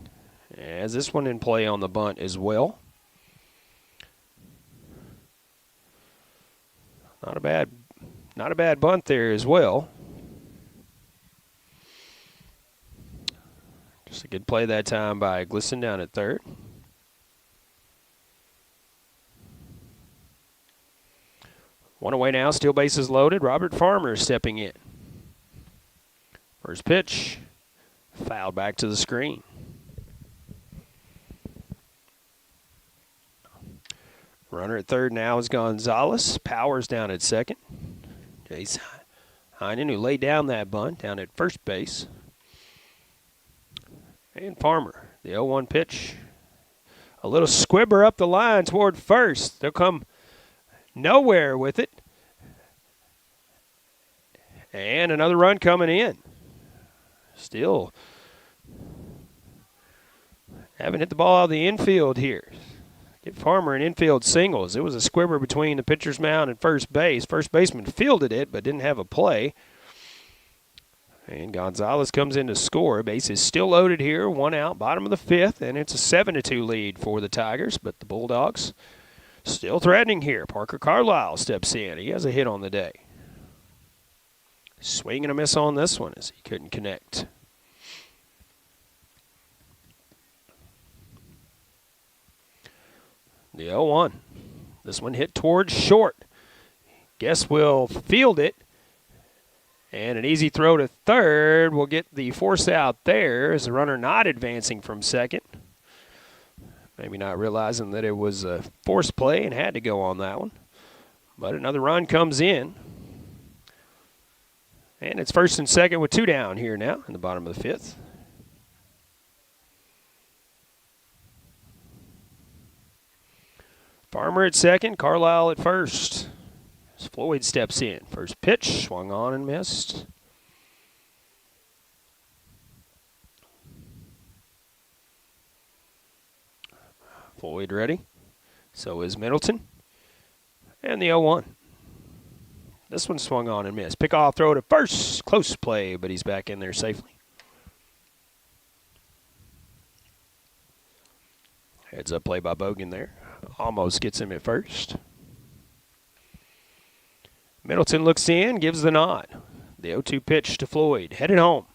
As this one in play on the bunt as well. Not a bad bunt there as well. Just a good play that time by Glisson down at third. One away now, still bases loaded. Robert Farmer stepping in. First pitch, fouled back to the screen. Runner at third now is Gonzalez. Powers down at second. Jace Heinen, who laid down that bunt, down at first base. And Farmer, the 0-1 pitch. A little squibber up the line toward first. They'll come nowhere with it. And another run coming in. Still haven't hit the ball out of the infield here. Get Farmer in infield singles. It was a squibber between the pitcher's mound and first base. First baseman fielded it but didn't have a play. And Gonzalez comes in to score. Base is still loaded here. 1 out, bottom of the fifth, and it's a 7-2 lead for the Tigers. But the Bulldogs still threatening here. Parker Carlisle steps in. He has a hit on the day. Swing and a miss on this one as he couldn't connect. The 0-1. This one hit towards short. Guess we'll field it. And an easy throw to third will get the force out there as the runner not advancing from second. Maybe not realizing that it was a force play and had to go on that one. But another run comes in. And it's first and second with 2 down here now in the bottom of the fifth. Farmer at second, Carlisle at first. As Floyd steps in. First pitch, swung on and missed. Floyd ready. So is Middleton. And the 0-1. This one swung on and missed. Pickoff throw to first. Close play, but he's back in there safely. Heads up play by Bogan there. Almost gets him at first. Middleton looks in, gives the nod. The 0-2 pitch to Floyd. Headed home.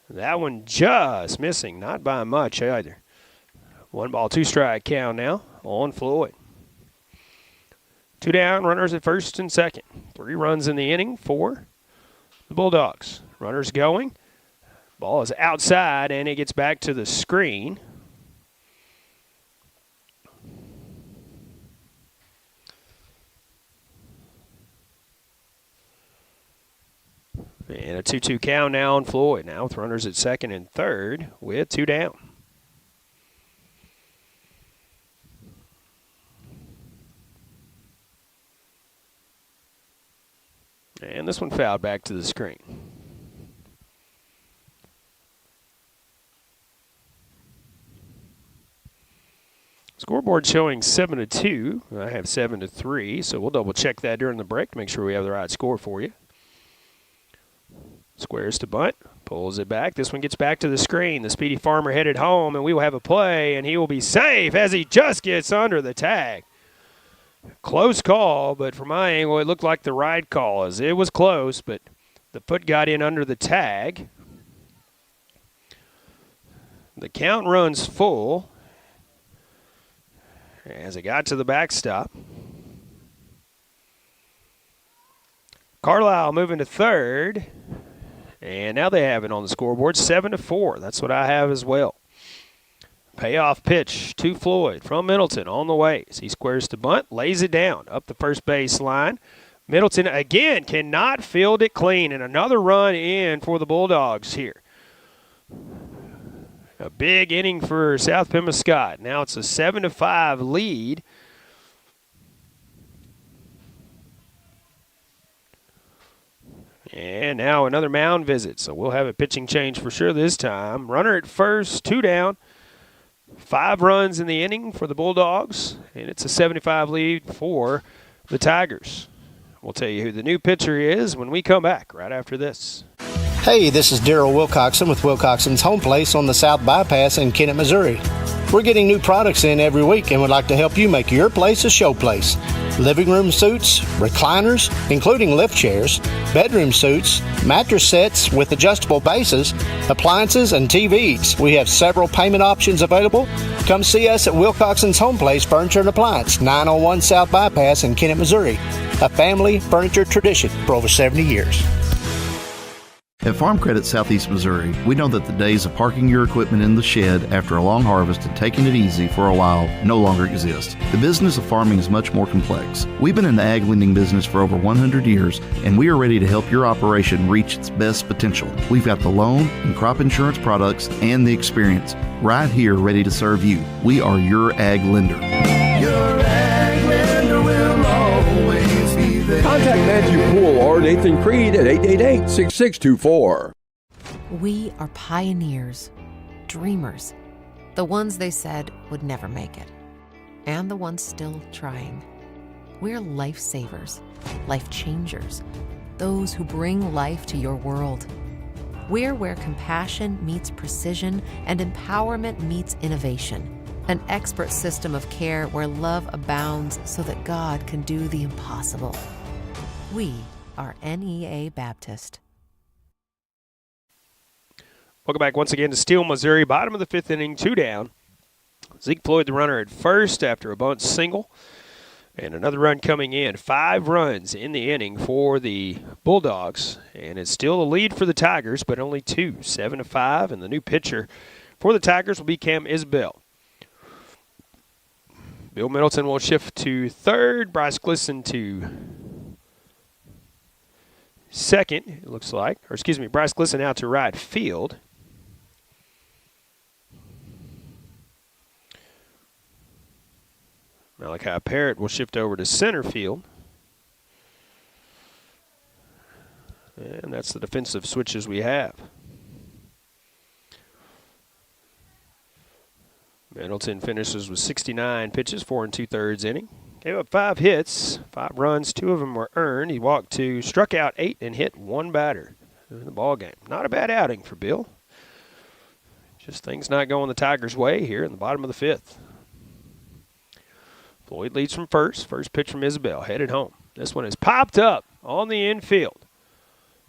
That one just missing. Not by much either. 1 ball, 2 strike count now on Floyd. 2 down, runners at first and second. 3 runs in the inning for the Bulldogs. Runners going. Ball is outside, and it gets back to the screen. And a 2-2 count now on Floyd. Now with runners at second and third with 2 down. And this one fouled back to the screen. Scoreboard showing 7-2. I have 7-3, so we'll double check that during the break to make sure we have the right score for you. Squares to bunt, pulls it back. This one gets back to the screen. The speedy farmer headed home, and we will have a play, and he will be safe as he just gets under the tag. Close call, but from my angle, it looked like the right call. As it was close, but the foot got in under the tag. The count runs full as it got to the backstop. Carlisle moving to third. And now they have it on the scoreboard, 7-4. That's what I have as well. Payoff pitch to Floyd from Middleton on the way. As he squares to bunt, lays it down up the first base line. Middleton again cannot field it clean, and another run in for the Bulldogs here. A big inning for South Pemiscot. Now it's a 7-5 lead. And now another mound visit, so we'll have a pitching change for sure this time. Runner at first, 2 down. 5 runs in the inning for the Bulldogs, and it's a 7-5 lead for the Tigers. We'll tell you who the new pitcher is when we come back right after this. Hey, this is Daryl Wilcoxon with Wilcoxon's Home Place on the South Bypass in Kennett, Missouri. We're getting new products in every week and would like to help you make your place a show place. Living room suites, recliners, including lift chairs, bedroom suites, mattress sets with adjustable bases, appliances, and TVs. We have several payment options available. Come see us at Wilcoxon's Home Place Furniture and Appliance, 901 South Bypass in Kennett, Missouri. A family furniture tradition for over 70 years. At Farm Credit Southeast Missouri, we know that the days of parking your equipment in the shed after a long harvest and taking it easy for a while no longer exist. The business of farming is much more complex. We've been in the ag lending business for over 100 years, and we are ready to help your operation reach its best potential. We've got the loan and crop insurance products and the experience right here ready to serve you. We are your ag lender. Your ag lender will always be there. Contact Matthew Poole or Nathan Creed at 888-6624. We are pioneers, dreamers, the ones they said would never make it, and the ones still trying. We're lifesavers, life changers, those who bring life to your world. We're where compassion meets precision and empowerment meets innovation. An expert system of care where love abounds so that God can do the impossible. We are NEA Baptist. Welcome back once again to Steele, Missouri. Bottom of the 5th inning, 2 down. Zeke Floyd, the runner at first after a bunt single. And another run coming in. 5 runs in the inning for the Bulldogs. And it's still a lead for the Tigers, but only 2, 7-5. And the new pitcher for the Tigers will be Cam Isbell. Bill Middleton will shift to third. Bryce Glisson to second, it looks like. Or excuse me, Bryce Glisson out to right field. Malachi Parrott will shift over to center field. And that's the defensive switches we have. Middleton finishes with 69 pitches, 4 2/3 inning. Gave up 5 hits, 5 runs, 2 of them were earned. He walked 2, struck out 8, and hit 1 batter in the ball game. Not a bad outing for Bill. Just things not going the Tigers' way here in the bottom of the 5th. Floyd leads from first. First pitch from Isabel, headed home. This one is popped up on the infield.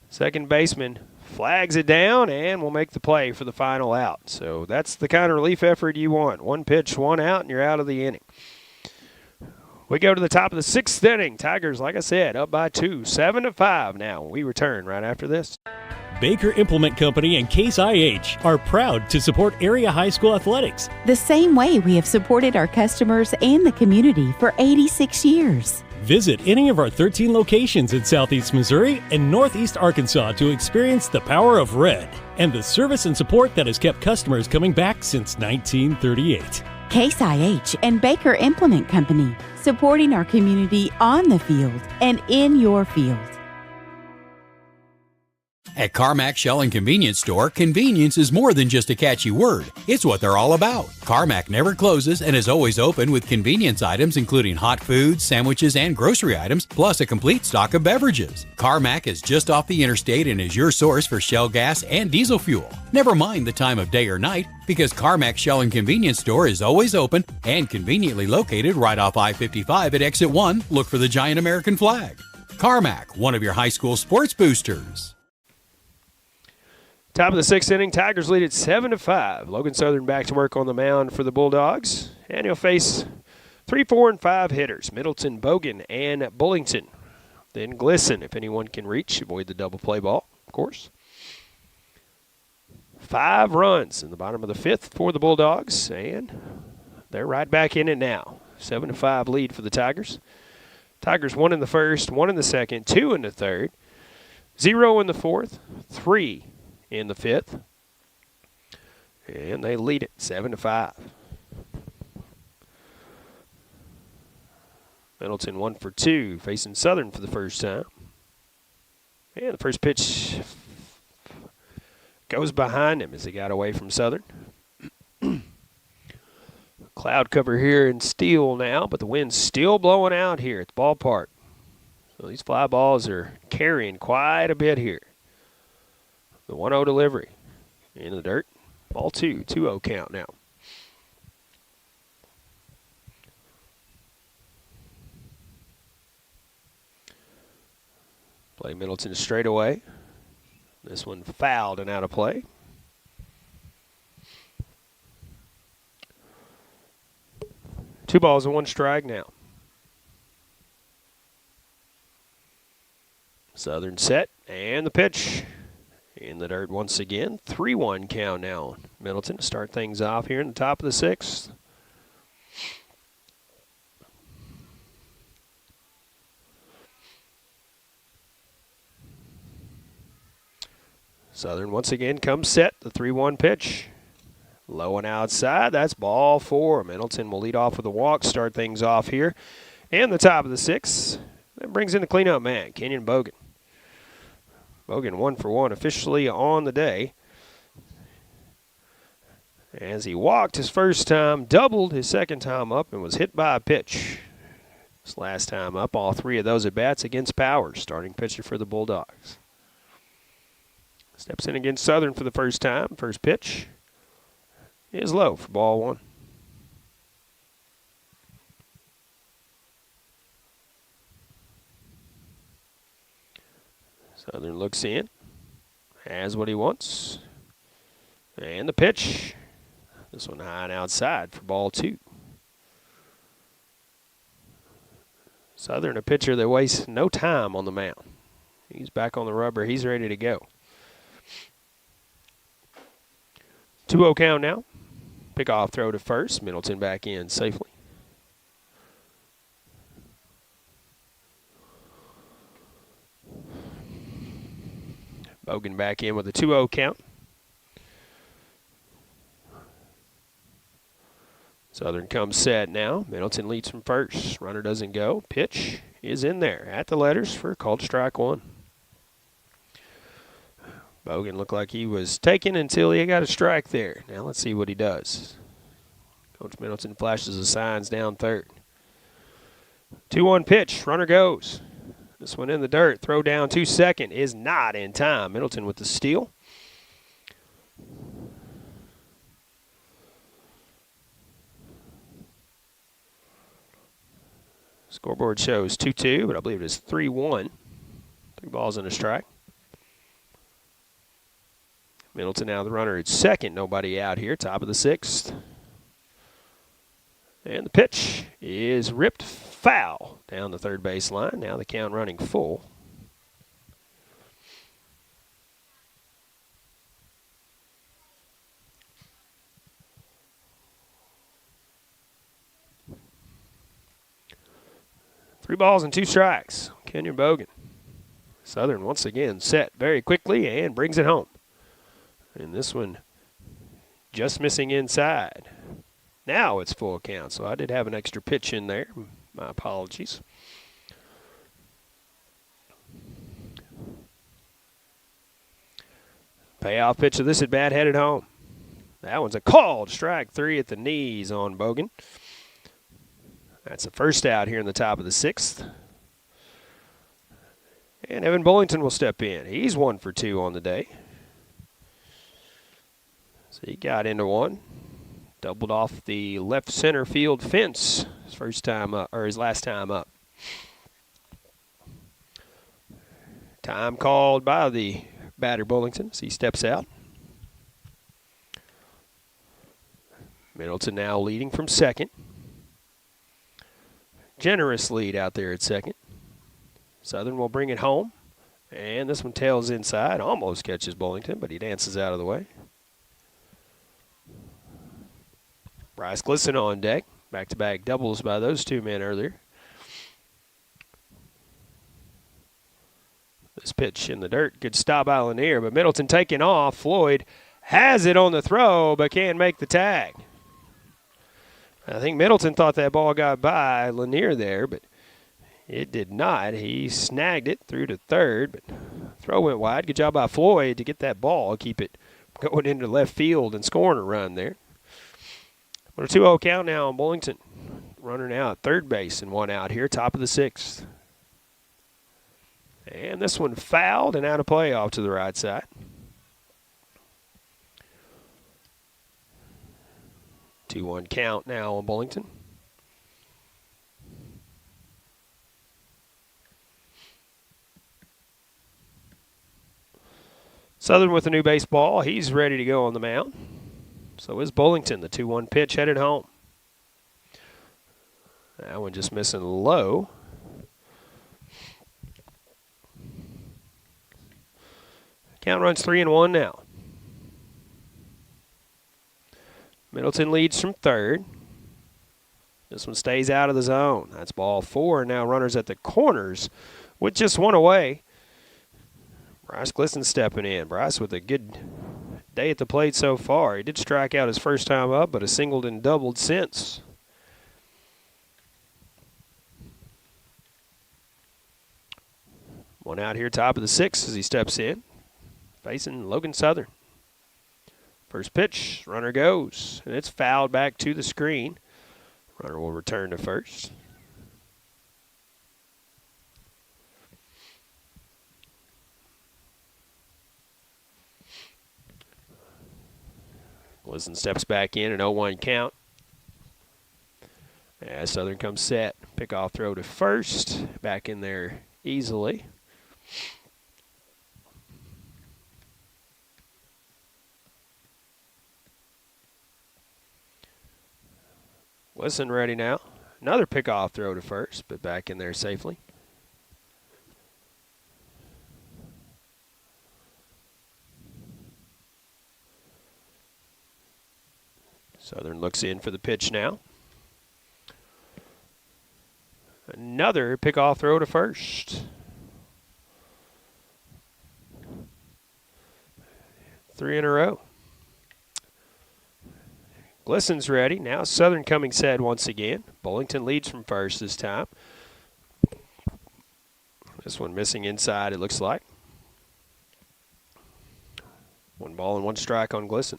Second baseman flags it down and will make the play for the final out. So that's the kind of relief effort you want. 1 pitch, 1 out, and you're out of the inning. We go to the top of the 6th inning. Tigers, like I said, up by 2, 7-5 now. We return right after this. Baker Implement Company and Case IH are proud to support area high school athletics. The same way we have supported our customers and the community for 86 years. Visit any of our 13 locations in Southeast Missouri and Northeast Arkansas to experience the power of red and the service and support that has kept customers coming back since 1938. Case IH and Baker Implement Company, supporting our community on the field and in your field. At Carmack Shell and Convenience Store, convenience is more than just a catchy word. It's what they're all about. Carmack never closes and is always open with convenience items including hot foods, sandwiches, and grocery items, plus a complete stock of beverages. Carmack is just off the interstate and is your source for Shell gas and diesel fuel. Never mind the time of day or night, because Carmack Shell and Convenience Store is always open and conveniently located right off I-55 at Exit 1. Look for the giant American flag. Carmack, one of your high school sports boosters. Top of the sixth inning, Tigers lead at 7-5. Logan Southern back to work on the mound for the Bulldogs, and he'll face 3, 4, and 5 hitters: Middleton, Bogan, and Bullington. Then Glisson, if anyone can reach. Avoid the double play ball, of course. 5 runs in the bottom of the fifth for the Bulldogs, and they're right back in it now. 7-5 lead for the Tigers. Tigers 1 in the first, 1 in the second, 2 in the third, 0 in the fourth, 3 in the fifth, and they lead it 7-5. Middleton 1 for 2, facing Southern for the first time. And the first pitch goes behind him as he got away from Southern. Cloud cover here in Steele now, but the wind's still blowing out here at the ballpark. So these fly balls are carrying quite a bit here. The 1-0 delivery in the dirt. Ball 2, 2-0 count now. Play Middleton straight away. This one fouled and out of play. Two balls and 1 strike now. Southern set, and the pitch. In the dirt once again. 3-1 count now. Middleton to start things off here in the top of the sixth. Southern once again comes set. The 3-1 pitch. Low and outside. That's ball 4. Middleton will lead off with a walk. Start things off here. And the top of the sixth. That brings in the cleanup man, Kenyon Bogan. Bogan 1 for 1 officially on the day. As he walked his first time, doubled his second time up, and was hit by a pitch. His last time up, all 3 of those at bats against Powers, starting pitcher for the Bulldogs. Steps in against Southern for the first time. First pitch is low for ball 1. Southern looks in, has what he wants, and the pitch. This one high and outside for ball 2. Southern, a pitcher that wastes no time on the mound. He's back on the rubber. He's ready to go. 2-0 count now. Pick-off throw to first. Middleton back in safely. Bogan back in with a 2-0 count. Southern comes set now. Middleton leads from first. Runner doesn't go. Pitch is in there at the letters for called strike 1. Bogan looked like he was taken until he got a strike there. Now let's see what he does. Coach Middleton flashes the signs down third. 2-1 pitch. Runner goes. This one in the dirt. Throw down to second is not in time. Middleton with the steal. Scoreboard shows 2-2, but I believe it is 3-1. 3 balls and a strike. Middleton now the runner at second. Nobody out here. Top of the sixth. And the pitch is ripped foul down the third base line. Now the count running full. 3 balls and 2 strikes. Kenyon Bogan. Southern once again set very quickly and brings it home. And this one just missing inside. Now it's full count, so I did have an extra pitch in there. My apologies. Payoff pitch of this at bat headed home. That one's a called strike 3 at the knees on Bogan. That's the first out here in the top of the 6th. And Evan Bullington will step in. He's 1 for 2 on the day. So he got into one. Doubled off the left center field fence his first time up, or his last time up. Time called by the batter Bullington as he steps out. Middleton now leading from second. Generous lead out there at second. Southern will bring it home. And this one tails inside. Almost catches Bullington, but he dances out of the way. Bryce Glisson on deck. Back-to-back doubles by those 2 men earlier. This pitch in the dirt. Good stop by Lanier, but Middleton taking off. Floyd has it on the throw, but can't make the tag. I think Middleton thought that ball got by Lanier there, but it did not. He snagged it through to third, but throw went wide. Good job by Floyd to get that ball, keep it going into left field and scoring a run there. But a 2-0 count now on Bullington. Runner now at third base and 1 out here, top of the 6th. And this one fouled and out of play off to the right side. Two-one count now on Bullington. Southern with a new baseball. He's ready to go on the mound. So is Bullington. The 2-1 pitch headed home. That one just missing low. Count runs 3-1 now. Middleton leads from third. This one stays out of the zone. That's ball 4. Now runners at the corners with just 1 away. Bryce Glisson stepping in. Bryce with a good day at the plate so far. He did strike out his first time up, but has singled and doubled since. One out here, top of the 6th as he steps in, facing Logan Southern. First pitch, runner goes, and it's fouled back to the screen. Runner will return to first. Glisson steps back in, an 0-1 count. As Southern comes set, pick-off throw to first, back in there easily. Glisson ready now. Another pick-off throw to first, but back in there safely. Southern looks in for the pitch now. Another pick-off throw to first. 3 in a row. Glisson's ready. Now Southern coming set once again. Bullington leads from first this time. This one missing inside, it looks like. 1 ball and 1 strike on Glisson.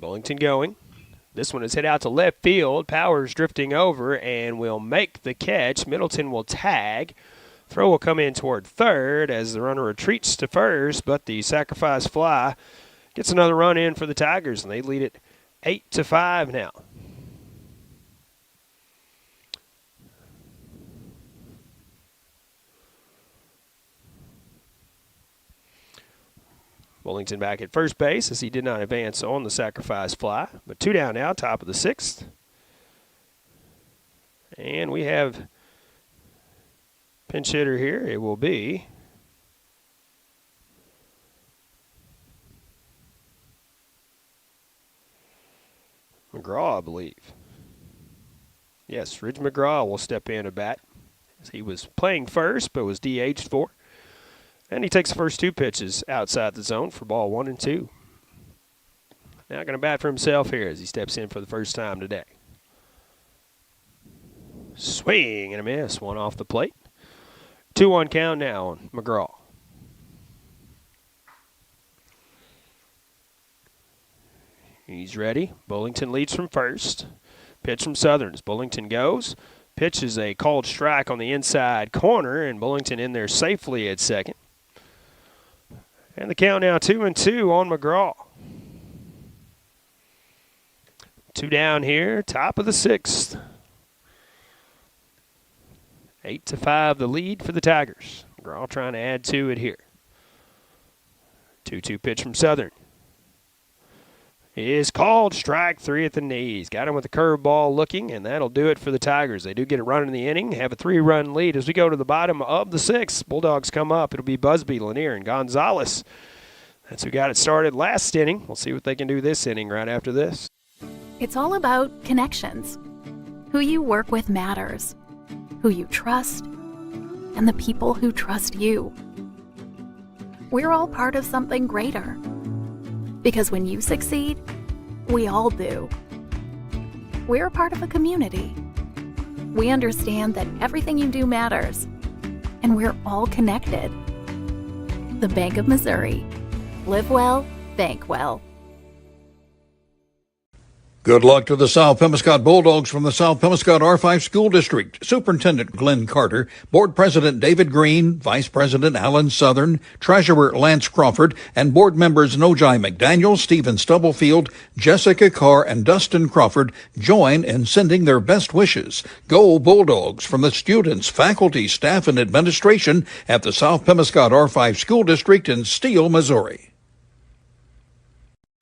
Bullington going. This one is hit out to left field. Powers drifting over and will make the catch. Middleton will tag. Throw will come in toward third as the runner retreats to first, but the sacrifice fly gets another run in for the Tigers, and they lead it 8-5 now. Bullington back at first base as he did not advance on the sacrifice fly, but 2 down now, top of the 6th. And we have pinch hitter here. It will be McGraw, I believe. Yes, Ridge McGraw will step in to bat. He was playing first, but was DH'd for. And he takes the first 2 pitches outside the zone for ball 1 and 2. Now going to bat for himself here as he steps in for the first time today. Swing and a miss. 1 off the plate. 2-1 count now on McGraw. He's ready. Bullington leads from first. Pitch from Southern as Bullington goes. Pitch is a called strike on the inside corner, and Bullington in there safely at second. And the count now 2-2 on McGraw. 2 down here, top of the 6th. 8-5 the lead for the Tigers. McGraw trying to add to it here. 2-2 pitch from Southern. Is called strike 3 at the knees. Got him with a curveball looking, and that'll do it for the Tigers. They do get a run in the inning, have a 3-run lead. As we go to the bottom of the 6th, Bulldogs come up. It'll be Busby, Lanier, and Gonzalez. That's who got it started last inning. We'll see what they can do this inning right after this. It's all about connections. Who you work with matters. Who you trust, and the people who trust you. We're all part of something greater. Because when you succeed, we all do. We're a part of a community. We understand that everything you do matters, and we're all connected. The Bank of Missouri. Live well, bank well. Good luck to the South Pemiscot Bulldogs from the South Pemiscot R5 School District. Superintendent Glenn Carter, Board President David Green, Vice President Alan Southern, Treasurer Lance Crawford, and board members Nojai McDaniel, Stephen Stubblefield, Jessica Carr, and Dustin Crawford join in sending their best wishes. Go Bulldogs from the students, faculty, staff, and administration at the South Pemiscot R5 School District in Steele, Missouri.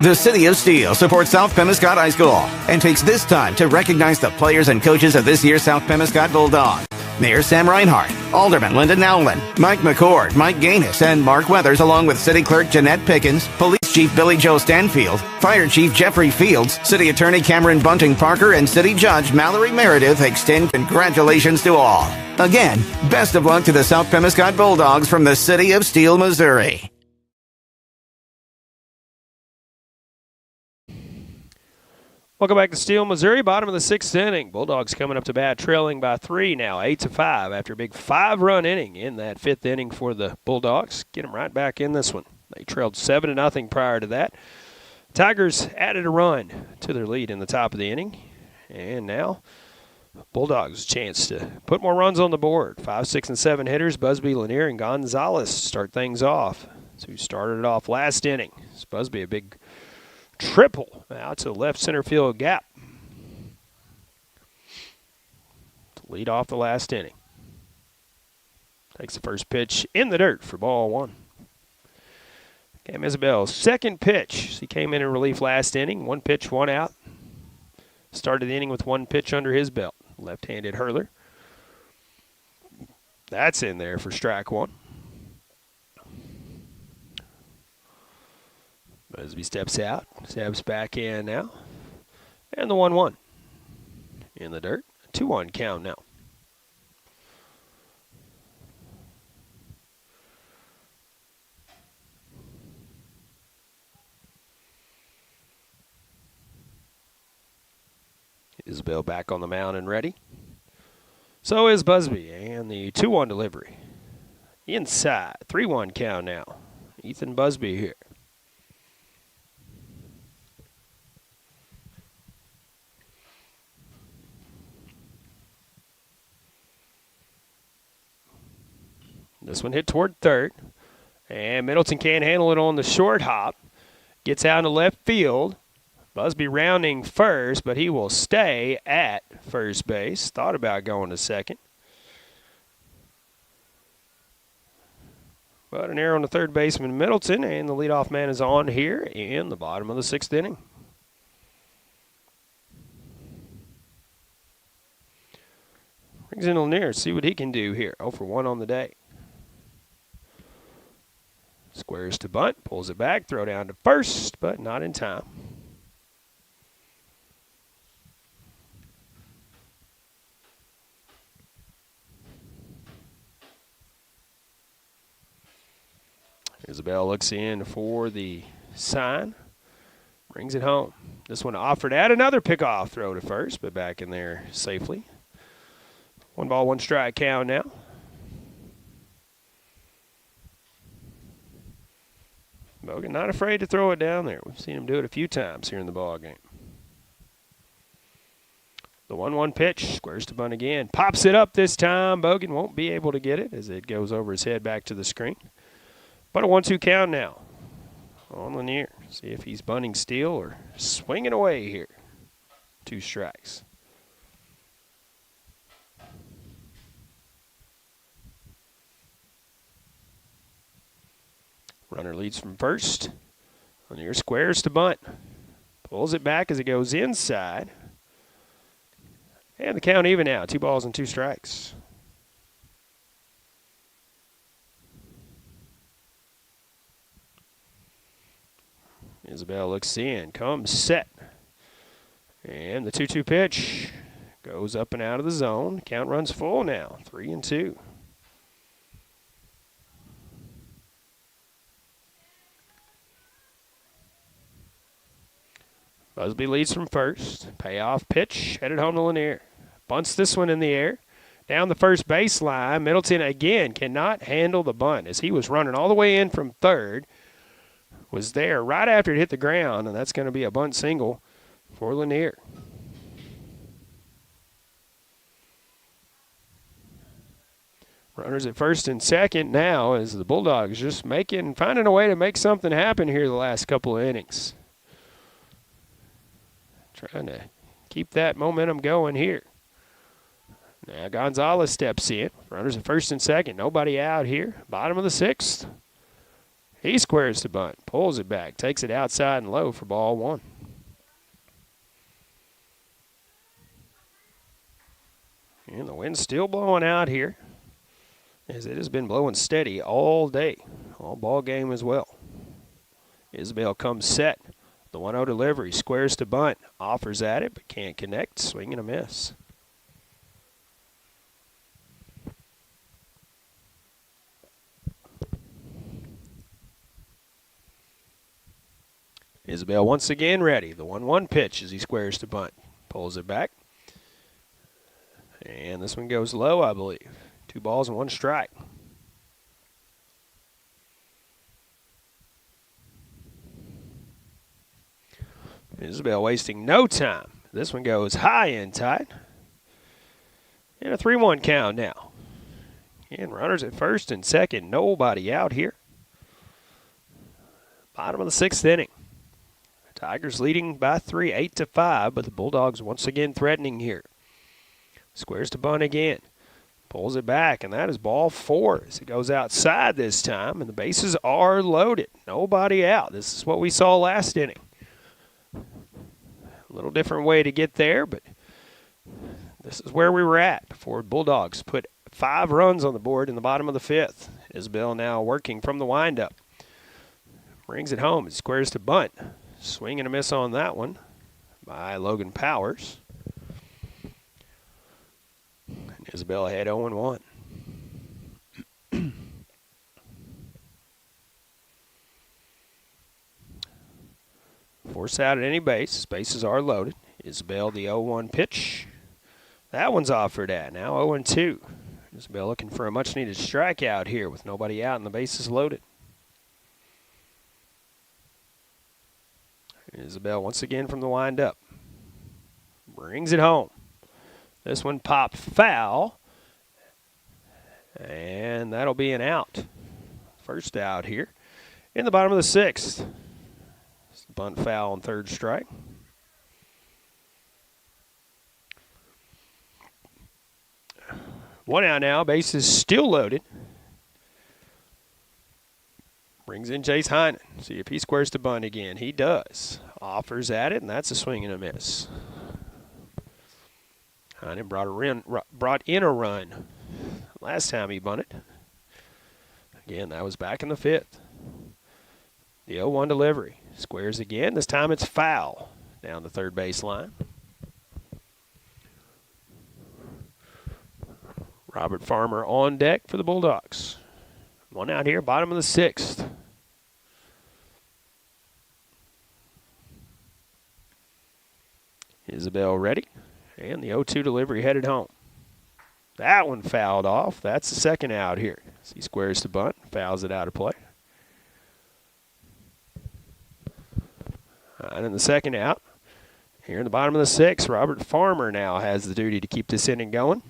The City of Steele supports South Pemiscot High School and takes this time to recognize the players and coaches of this year's South Pemiscot Bulldog. Mayor Sam Reinhardt, Alderman Linda Nowlin, Mike McCord, Mike Gaines, and Mark Weathers, along with City Clerk Jeanette Pickens, Police Chief Billy Joe Stanfield, Fire Chief Jeffrey Fields, City Attorney Cameron Bunting Parker, and City Judge Mallory Meredith extend congratulations to all. Again, best of luck to the South Pemiscot Bulldogs from the City of Steele, Missouri. Welcome back to Steele, Missouri. Bottom of the 6th inning. Bulldogs coming up to bat, trailing by 3 now, 8-5 after a big 5-run inning in that 5th inning for the Bulldogs. Get them right back in this one. They trailed 7-0 prior to that. Tigers added a run to their lead in the top of the inning. And now Bulldogs a chance to put more runs on the board. 5, 6, and 7 hitters. Busby, Lanier, and Gonzalez start things off. So who started it off last inning. It's Busby, a big triple out to the left center field gap to lead off the last inning. Takes the first pitch in the dirt for ball 1. Cam Isabel's second pitch. He came in relief last inning. 1 pitch, 1 out. Started the inning with 1 pitch under his belt. Left-handed hurler. That's in there for strike 1. Busby steps out, steps back in now. And the 1-1 in the dirt. 2-1 count now. Isabel back on the mound and ready. So is Busby, and the 2-1 delivery. Inside, 3-1 count now. Ethan Busby here. This one hit toward third. And Middleton can't handle it on the short hop. Gets out to left field. Busby rounding first, but he will stay at first base. Thought about going to second. But an error on the third baseman, Middleton, and the leadoff man is on here in the bottom of the 6th inning. Brings in Lanier, see what he can do here. 0 for 1 on the day. Squares to bunt, pulls it back, throw down to first, but not in time. Isabel looks in for the sign. Brings it home. This one offered at another pickoff throw to first, but back in there safely. 1 ball, 1 strike count now. Bogan not afraid to throw it down there. We've seen him do it a few times here in the ball game. The 1-1 pitch, squares to bunt again. Pops it up this time. Bogan won't be able to get it as it goes over his head back to the screen. But a 1-2 count now on Lanier. See if he's bunting Steele or swinging away here. 2 strikes. Runner leads from first. Lanier squares to bunt. Pulls it back as it goes inside. And the count even now. 2 balls and 2 strikes. Isabel looks in, comes set. And the 2-2 pitch goes up and out of the zone. Count runs full now, 3-2. Busby leads from first. Payoff pitch, headed home to Lanier. Bunts this one in the air. Down the first baseline, Middleton again cannot handle the bunt as he was running all the way in from third. Was there right after it hit the ground, and that's going to be a bunt single for Lanier. Runners at first and second now as the Bulldogs just finding a way to make something happen here the last couple of innings. Trying to keep that momentum going here. Now Gonzalez steps in. Runners at first and second. Nobody out here. Bottom of the 6th. He squares the bunt, pulls it back, takes it outside and low for ball 1. And the wind's still blowing out here, as it has been blowing steady all day, all ball game as well. Isabel comes set. The 1-0 delivery, squares to bunt, offers at it, but can't connect, swing and a miss. Isabel once again ready. The 1-1 pitch as he squares to bunt. Pulls it back. And this one goes low, I believe. 2 balls and 1 strike. Isabel wasting no time. This one goes high and tight. And a 3-1 count now. And runners at first and second. Nobody out here. Bottom of the 6th inning. Tigers leading by 3, 8-5, but the Bulldogs once again threatening here. Squares to bunt again. Pulls it back, and that is ball 4 as it goes outside this time, and the bases are loaded. Nobody out. This is what we saw last inning. A little different way to get there, but this is where we were at before Bulldogs put 5 runs on the board in the bottom of the 5th. Isabel now working from the windup. Brings it home. It squares to bunt. Swing and a miss on that one by Logan Powers. And Isabel had 0-1. Force out at any base. Bases are loaded. Isabel the 0-1 pitch. That one's offered at. Now 0-2. Isabel looking for a much-needed strikeout here with nobody out and the bases loaded. Isabel once again from the windup. Brings it home. This one popped foul. And that'll be an out. First out here in the bottom of the 6th. Bunt foul on 3rd strike. One out now. Bases still loaded. Brings in Chase Heinen. See if he squares to bunt again. He does. Offers at it, and that's a swing and a miss. Heinen brought in a run last time he bunted. Again, that was back in the 5th. The 0-1 delivery. Squares again. This time it's foul down the 3rd baseline. Robert Farmer on deck for the Bulldogs. One out here, bottom of the 6th. Isabel ready. And the 0-2 delivery headed home. That one fouled off. That's the second out here. So he squares the bunt, fouls it out of play. And in the second out, here in the bottom of the sixth, Robert Farmer now has the duty to keep this inning going.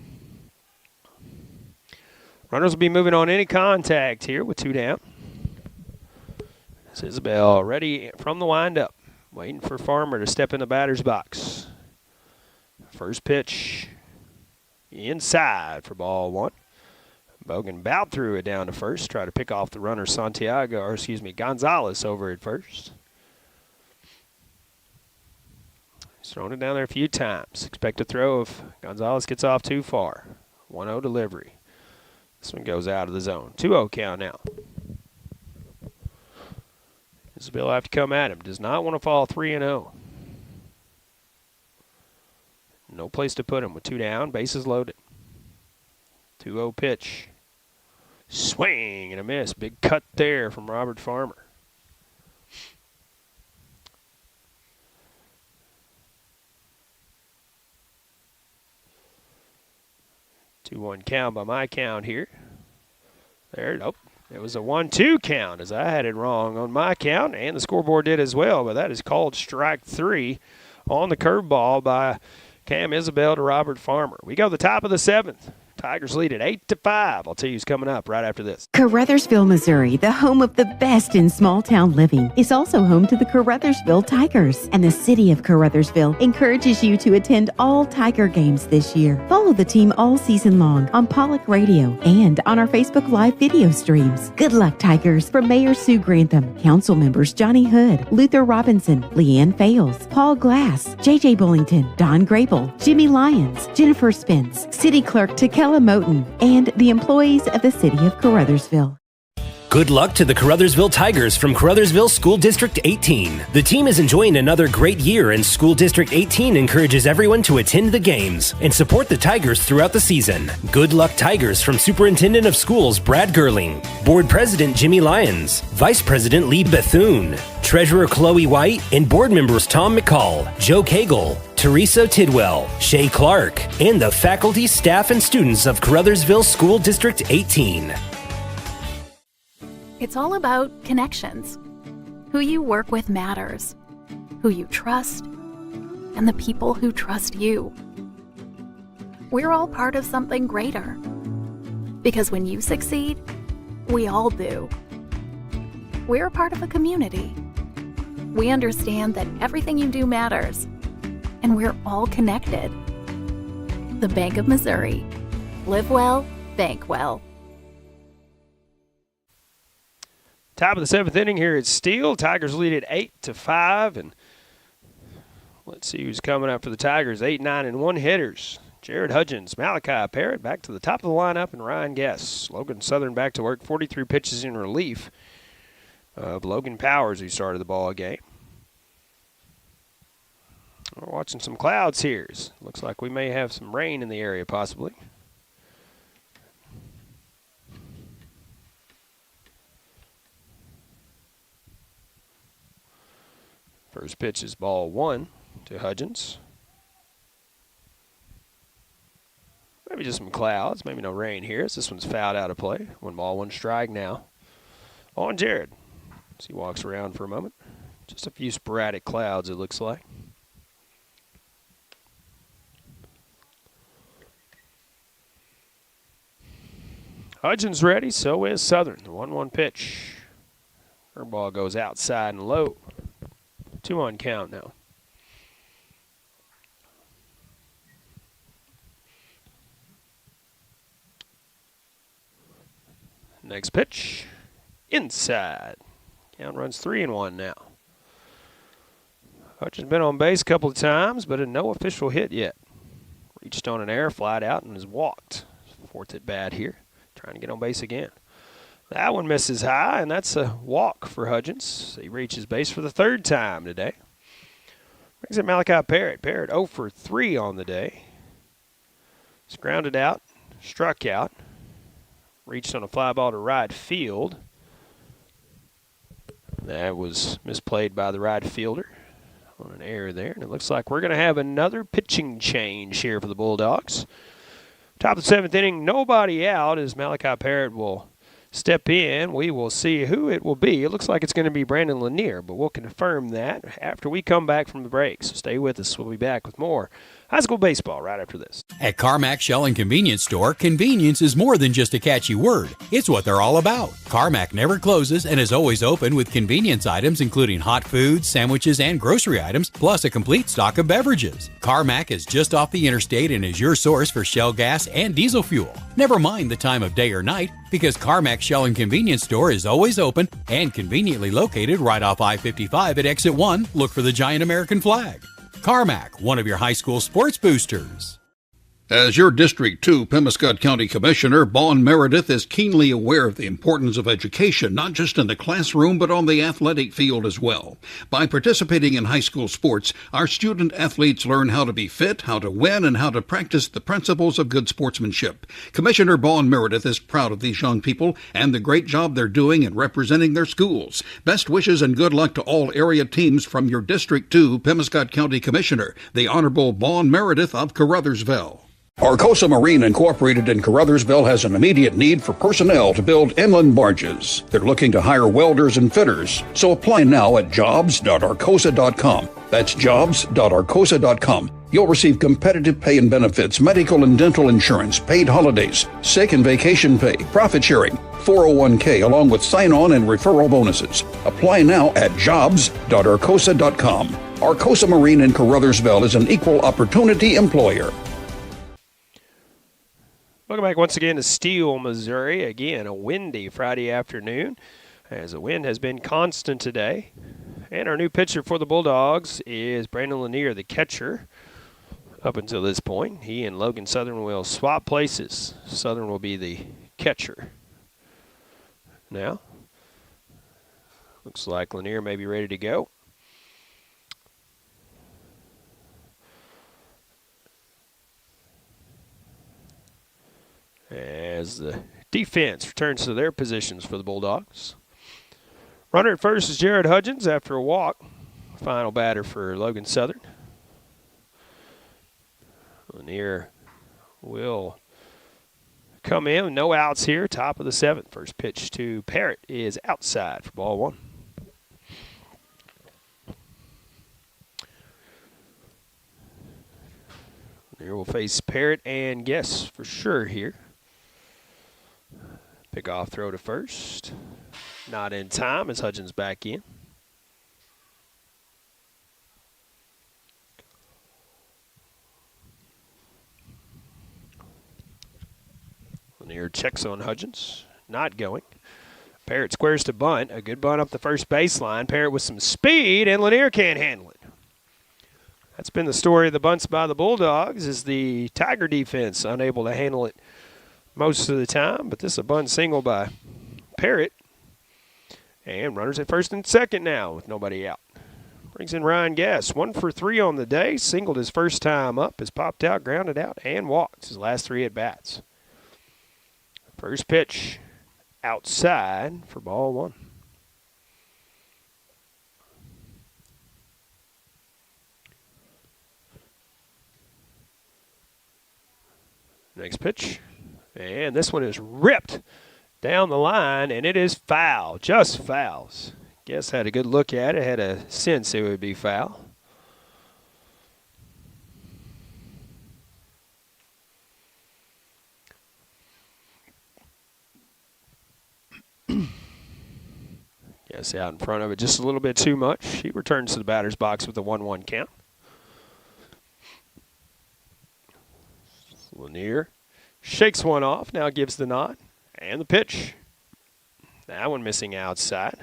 Runners will be moving on any contact here with 2 down. This is Isabel ready from the windup, waiting for Farmer to step in the batter's box. First pitch inside for ball 1. Bogan bowed through it down to first, try to pick off the runner Gonzalez over at first. He's thrown it down there a few times. Expect a throw if Gonzalez gets off too far. 1-0 delivery. This one goes out of the zone. 2-0 count now. Isabel will have to come at him. Does not want to fall 3-0. No place to put him with 2 down. Bases loaded. 2-0 pitch. Swing and a miss. Big cut there from Robert Farmer. 2-1 count by my count here. There, nope. It was a 1-2 count as I had it wrong on my count, and the scoreboard did as well, but that is called strike 3 on the curveball by Cam Isabel to Robert Farmer. We go to the top of the 7th. Tigers lead at 8-5. I'll tell you who's coming up right after this. Caruthersville, Missouri, the home of the best in small town living, is also home to the Caruthersville Tigers. And the city of Caruthersville encourages you to attend all Tiger games this year. Follow the team all season long on Pollock Radio and on our Facebook Live video streams. Good luck, Tigers, from Mayor Sue Grantham, council members Johnny Hood, Luther Robinson, Leanne Fales, Paul Glass, J.J. Bullington, Don Grable, Jimmy Lyons, Jennifer Spence, City Clerk Takela Moten, and the employees of the city of Caruthersville. Good luck to the Caruthersville Tigers from Caruthersville School District 18. The team is enjoying another great year, and School District 18 encourages everyone to attend the games and support the Tigers throughout the season. Good luck, Tigers, from Superintendent of Schools Brad Gerling, Board President Jimmy Lyons, Vice President Lee Bethune, Treasurer Chloe White, and board members Tom McCall, Joe Cagle, Teresa Tidwell, Shay Clark, and the faculty, staff, and students of Caruthersville School District 18. It's all about connections. Who you work with matters, who you trust, and the people who trust you. We're all part of something greater. Because when you succeed, we all do. We're a part of a community. We understand that everything you do matters, and we're all connected. The Bank of Missouri. Live well, bank well. Top of the 7th inning here at Steele. Tigers lead at 8-5, and let's see who's coming up for the Tigers. 8, 9, and 1 hitters. Jared Hudgens, Malachi Parrott back to the top of the lineup, and Ryan Guess. Logan Southern back to work. 43 pitches in relief of Logan Powers, who started the ball game. We're watching some clouds here. Looks like we may have some rain in the area possibly. First pitch is ball 1 to Hudgens. Maybe just some clouds, maybe no rain here. As this one's fouled out of play. 1 ball, 1 strike now on Jared. As he walks around for a moment. Just a few sporadic clouds, it looks like. Hudgens ready, so is Southern. The 1-1 pitch. Curveball goes outside and low. 2-1 count now. Next pitch, inside. Count runs 3-1 now. Hutchins been on base a couple of times, but no official hit yet. Reached on an air, flied out, and has walked. 4th at bat here, trying to get on base again. That one misses high, and that's a walk for Hudgens. He reaches base for the 3rd time today. Brings in Malachi Parrott. Parrott 0 for 3 on the day. He's grounded out, struck out. Reached on a fly ball to right field. That was misplayed by the right fielder on an error there. And it looks like we're going to have another pitching change here for the Bulldogs. Top of the 7th inning, nobody out as Malachi Parrott will step in. We will see who it will be. It looks like it's going to be Brandon Lanier, but we'll confirm that after we come back from the break. So stay with us. We'll be back with more high school baseball right after this. At Carmack Shell and Convenience Store, convenience is more than just a catchy word. It's what they're all about. Carmack never closes and is always open with convenience items including hot foods, sandwiches, and grocery items, plus a complete stock of beverages. Carmack is just off the interstate and is your source for Shell gas and diesel fuel. Never mind the time of day or night, because Carmack Shell and Convenience Store is always open and conveniently located right off I-55 at Exit 1. Look for the giant American flag. Carmack, one of your high school sports boosters. As your District 2 Pemiscot County Commissioner, Vaughn Meredith is keenly aware of the importance of education, not just in the classroom, but on the athletic field as well. By participating in high school sports, our student athletes learn how to be fit, how to win, and how to practice the principles of good sportsmanship. Commissioner Vaughn Meredith is proud of these young people and the great job they're doing in representing their schools. Best wishes and good luck to all area teams from your District 2 Pemiscot County Commissioner, the Honorable Vaughn Meredith of Caruthersville. Arcosa Marine Incorporated in Caruthersville has an immediate need for personnel to build inland barges. They're looking to hire welders and fitters, so apply now at jobs.arcosa.com. That's jobs.arcosa.com. You'll receive competitive pay and benefits, medical and dental insurance, paid holidays, sick and vacation pay, profit sharing, 401k, along with sign-on and referral bonuses. Apply now at jobs.arcosa.com. Arcosa Marine in Caruthersville is an equal opportunity employer. Welcome back once again to Steele, Missouri. Again, a windy Friday afternoon as the wind has been constant today. And our new pitcher for the Bulldogs is Brandon Lanier, the catcher. Up until this point, he and Logan Southern will swap places. Southern will be the catcher. Now, looks like Lanier may be ready to go. As the defense returns to their positions for the Bulldogs. Runner at first is Jared Hudgens after a walk. Final batter for Logan Southern. Lanier will come in with no outs here. Top of the 7th. First pitch to Parrott is outside for ball 1. Lanier will face Parrott and Guess for sure here. Pick off throw to first. Not in time as Hudgens back in. Lanier checks on Hudgens. Not going. Parrott squares to bunt. A good bunt up the first baseline. Parrott with some speed, and Lanier can't handle it. That's been the story of the bunts by the Bulldogs, is the Tiger defense unable to handle it most of the time, but this is a bunt single by Parrott. And runners at first and second now with nobody out. Brings in Ryan Guess. 1 for 3 on the day. Singled his first time up, has popped out, grounded out, and walked his last 3 at-bats. First pitch outside for ball 1. Next pitch. And this one is ripped down the line, and it is foul, just fouls. Guess had a good look at it, had a sense it would be foul. Guess out in front of it just a little bit too much. He returns to the batter's box with a 1-1 count. Lanier shakes one off, now gives the nod. And the pitch. That one missing outside.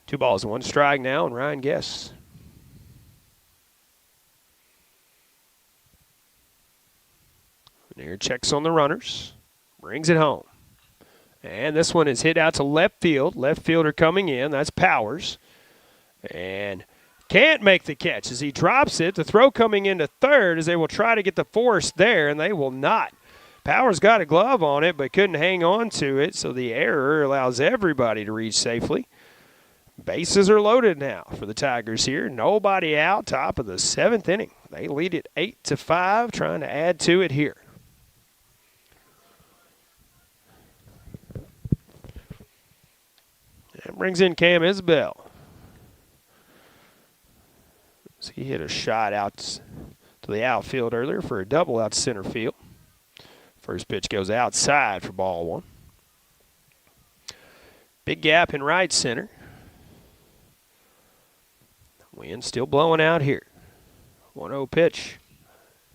2 balls and 1 strike now, and Ryan Guess. Lanier checks on the runners. Brings it home. And this one is hit out to left field. Left fielder coming in. That's Powers. And can't make the catch as he drops it. The throw coming into third as they will try to get the force there, and they will not. Powers got a glove on it but couldn't hang on to it, so the error allows everybody to reach safely. Bases are loaded now for the Tigers here. Nobody out, top of the 7th inning. They lead it 8-5, trying to add to it here. That brings in Cam Isbell. He hit a shot out to the outfield earlier for a double out to center field. First pitch goes outside for ball 1. Big gap in right center. Wind still blowing out here. 1-0 pitch.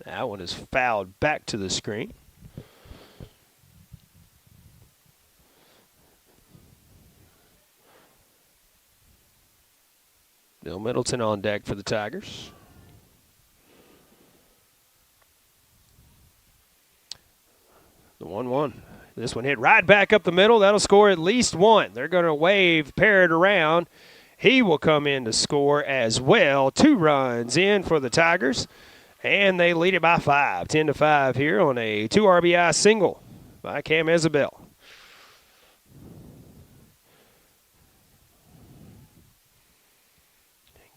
That one is fouled back to the screen. Bill Middleton on deck for the Tigers. The 1-1. This one hit right back up the middle. That'll score at least one. They're going to wave Parrott around. He will come in to score as well. 2 runs in for the Tigers, and they lead it by 5. 10-5 here on a 2 RBI single by Cam Isabel.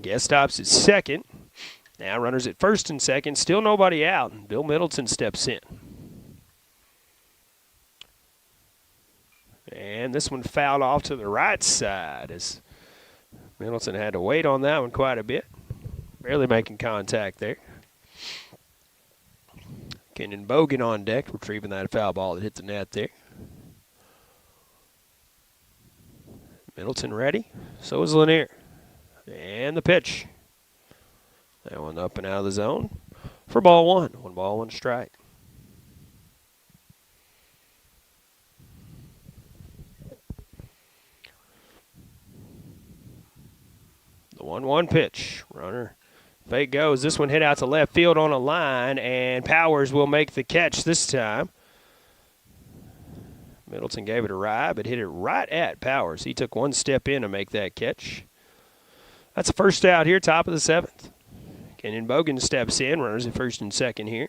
Guest stops at second. Now runners at first and second. Still nobody out, and Bill Middleton steps in. And this one fouled off to the right side as Middleton had to wait on that one quite a bit. Barely making contact there. Kenan Bogan on deck, retrieving that foul ball that hit the net there. Middleton ready. So is Lanier. And the pitch. That one up and out of the zone for ball 1. 1 ball, 1 strike. The 1-1 pitch. Runner fake goes. This one hit out to left field on a line, and Powers will make the catch this time. Middleton gave it a ride, but hit it right at Powers. He took one step in to make that catch. That's the first out here, top of the 7th. Kenan Bogan steps in, runners at first and second here.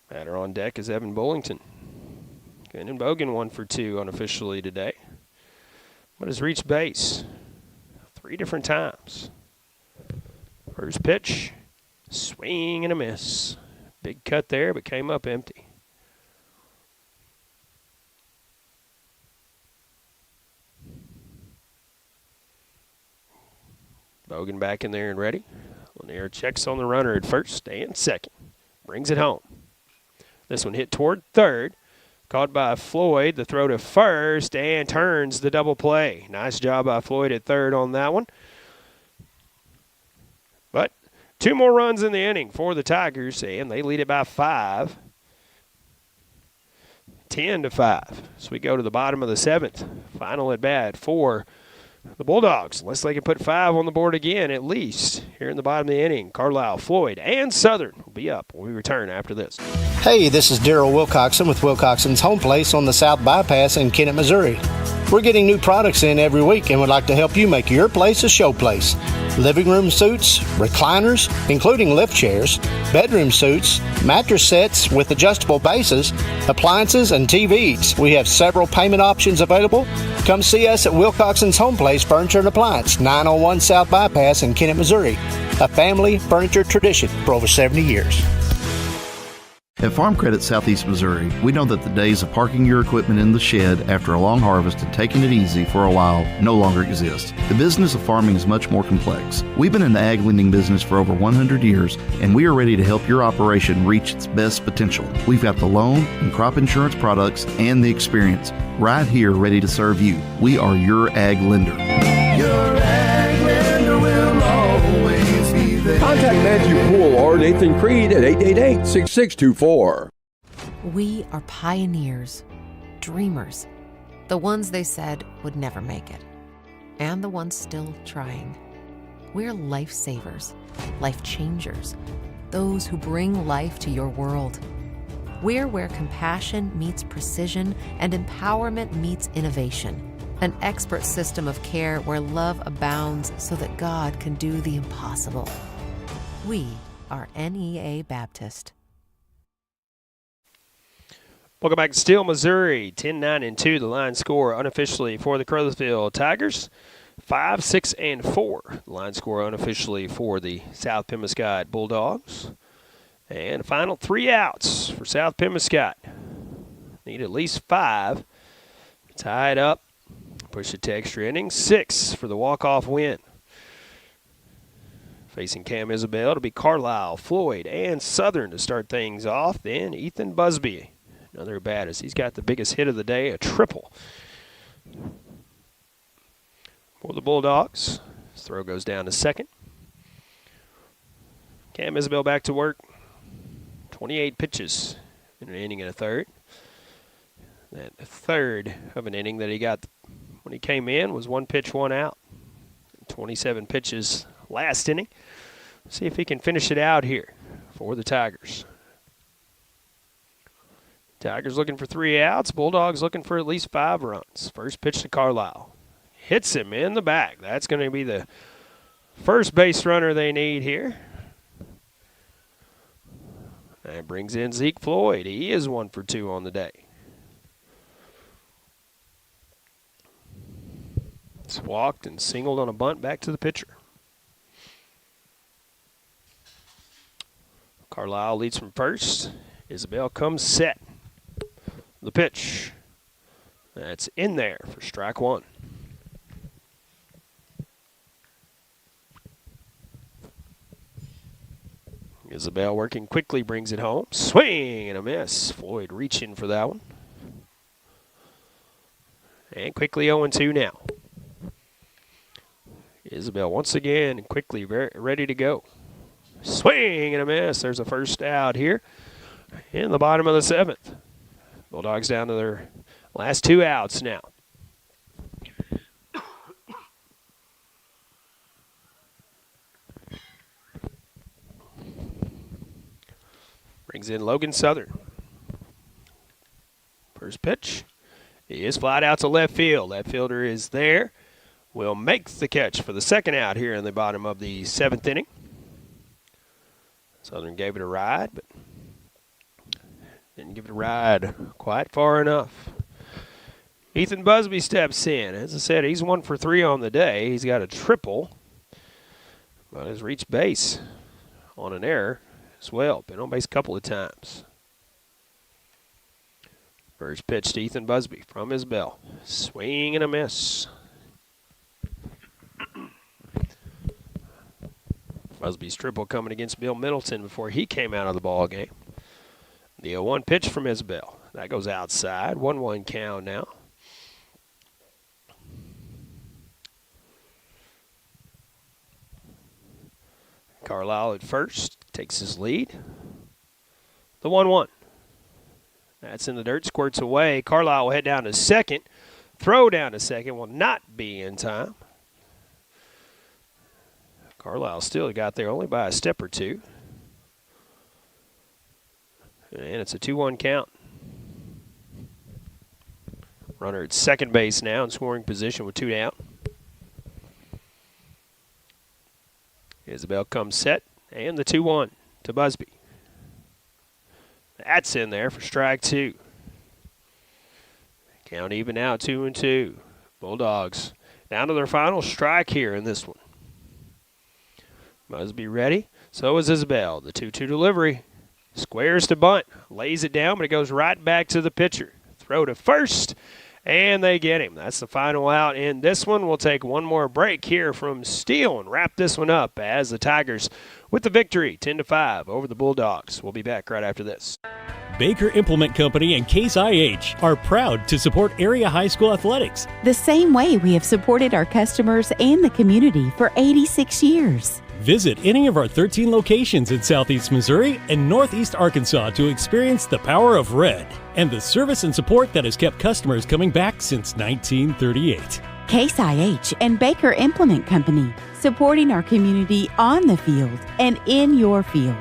Batter on deck is Evan Bullington. Kenan Bogan 1 for 2 unofficially today, but has reached base 3 different times. First pitch, swing and a miss. Big cut there, but came up empty. Bogan back in there and ready. Lanier checks on the runner at first and second. Brings it home. This one hit toward third. Caught by Floyd. The throw to first and turns the double play. Nice job by Floyd at third on that one. But 2 more runs in the inning for the Tigers, and they lead it by 5. 10-5. So we go to the bottom of the 7th. Final at bat for the Bulldogs, unless they can put 5 on the board again at least here in the bottom of the inning. Carlisle, Floyd, and Southern will be up when we return after this. Hey, this is Daryl Wilcoxon with Wilcoxon's Home Place on the South Bypass in Kennett, Missouri. We're getting new products in every week and would like to help you make your place a show place. Living room suites, recliners, including lift chairs, bedroom suites, mattress sets with adjustable bases, appliances, and TVs. We have several payment options available. Come see us at Wilcoxon's Home Place Furniture and Appliance, 901 South Bypass in Kennett, Missouri. A family furniture tradition for over 70 years. At Farm Credit Southeast Missouri, we know that the days of parking your equipment in the shed after a long harvest and taking it easy for a while no longer exist. The business of farming is much more complex. We've been in the ag lending business for over 100 years, and we are ready to help your operation reach its best potential. We've got the loan and crop insurance products and the experience right here ready to serve you. We are your ag lender. Your ag lender will always be there. Contact Matthew Poole or Nathan Creed at 888-6624. We are pioneers, dreamers, the ones they said would never make it, and the ones still trying. We're lifesavers, life changers, those who bring life to your world. We're where compassion meets precision and empowerment meets innovation. An expert system of care where love abounds so that God can do the impossible. We are NEA Baptist. Welcome back to Steele, Missouri. 10-9-2, the line score unofficially for the Caruthersville Tigers. 5-6-4, the line score unofficially for the South Pemiscot Bulldogs. And final 3 outs for South Pemiscot. Need at least 5. Tie it up. Push it to extra innings. 6 for the walk-off win. Facing Cam Isabel, it'll be Carlisle, Floyd, and Southern to start things off. Then Ethan Busby. Another bat as he's got the biggest hit of the day, a triple. For the Bulldogs, his throw goes down to second. Cam Isabel back to work. 28 pitches in an inning and a third. That third of an inning that he got when he came in was 1 pitch, 1 out. 27 pitches last inning. See if he can finish it out here for the Tigers. Tigers looking for 3 outs. Bulldogs looking for at least 5 runs. First pitch to Carlisle. Hits him in the back. That's going to be the first base runner they need here. That brings in Zeke Floyd. He is 1 for 2 on the day. It's walked and singled on a bunt back to the pitcher. Carlisle leads from first. Isabel comes set. The pitch. That's in there for strike 1. Isabel working quickly, brings it home. Swing and a miss. Floyd reaching for that one. And quickly 0-2 now. Isabel once again quickly ready to go. Swing and a miss. There's a first out here in the bottom of the 7th. Bulldogs down to their last 2 outs now. Brings in Logan Southern. First pitch. He is flat out to left field. That fielder is there. Will make the catch for the second out here in the bottom of the 7th inning. Southern gave it a ride, but didn't give it a ride quite far enough. Ethan Busby steps in. As I said, he's 1 for 3 on the day. He's got a triple, but has reached base on an error as well. Been on base a couple of times. First pitch to Ethan Busby from Isabel. Swing and a miss. Busby's triple coming against Bill Middleton before he came out of the ball game. The 0-1 pitch from Isabel. That goes outside. 1-1 count now. Carlisle at first takes his lead. The 1-1. That's in the dirt, squirts away. Carlisle will head down to second. Throw down to second will not be in time. Carlisle still got there only by a step or two. And it's a 2-1 count. Runner at second base now in scoring position with 2 down. Isabel comes set, and the 2-1 to Busby. That's in there for strike 2. Count even now, 2-2. Bulldogs down to their final strike here in this one. Busby ready. So is Isabel. The 2-2 delivery. Squares to bunt. Lays it down, but it goes right back to the pitcher. Throw to first, and they get him. That's the final out in this one. We'll take one more break here from Steele and wrap this one up as the Tigers with the victory, 10-5 over the Bulldogs. We'll be back right after this. Baker Implement Company and Case IH are proud to support area high school athletics. The same way we have supported our customers and the community for 86 years. Visit any of our 13 locations in Southeast Missouri and Northeast Arkansas to experience the power of red and the service and support that has kept customers coming back since 1938. Case IH and Baker Implement Company, supporting our community on the field and in your field.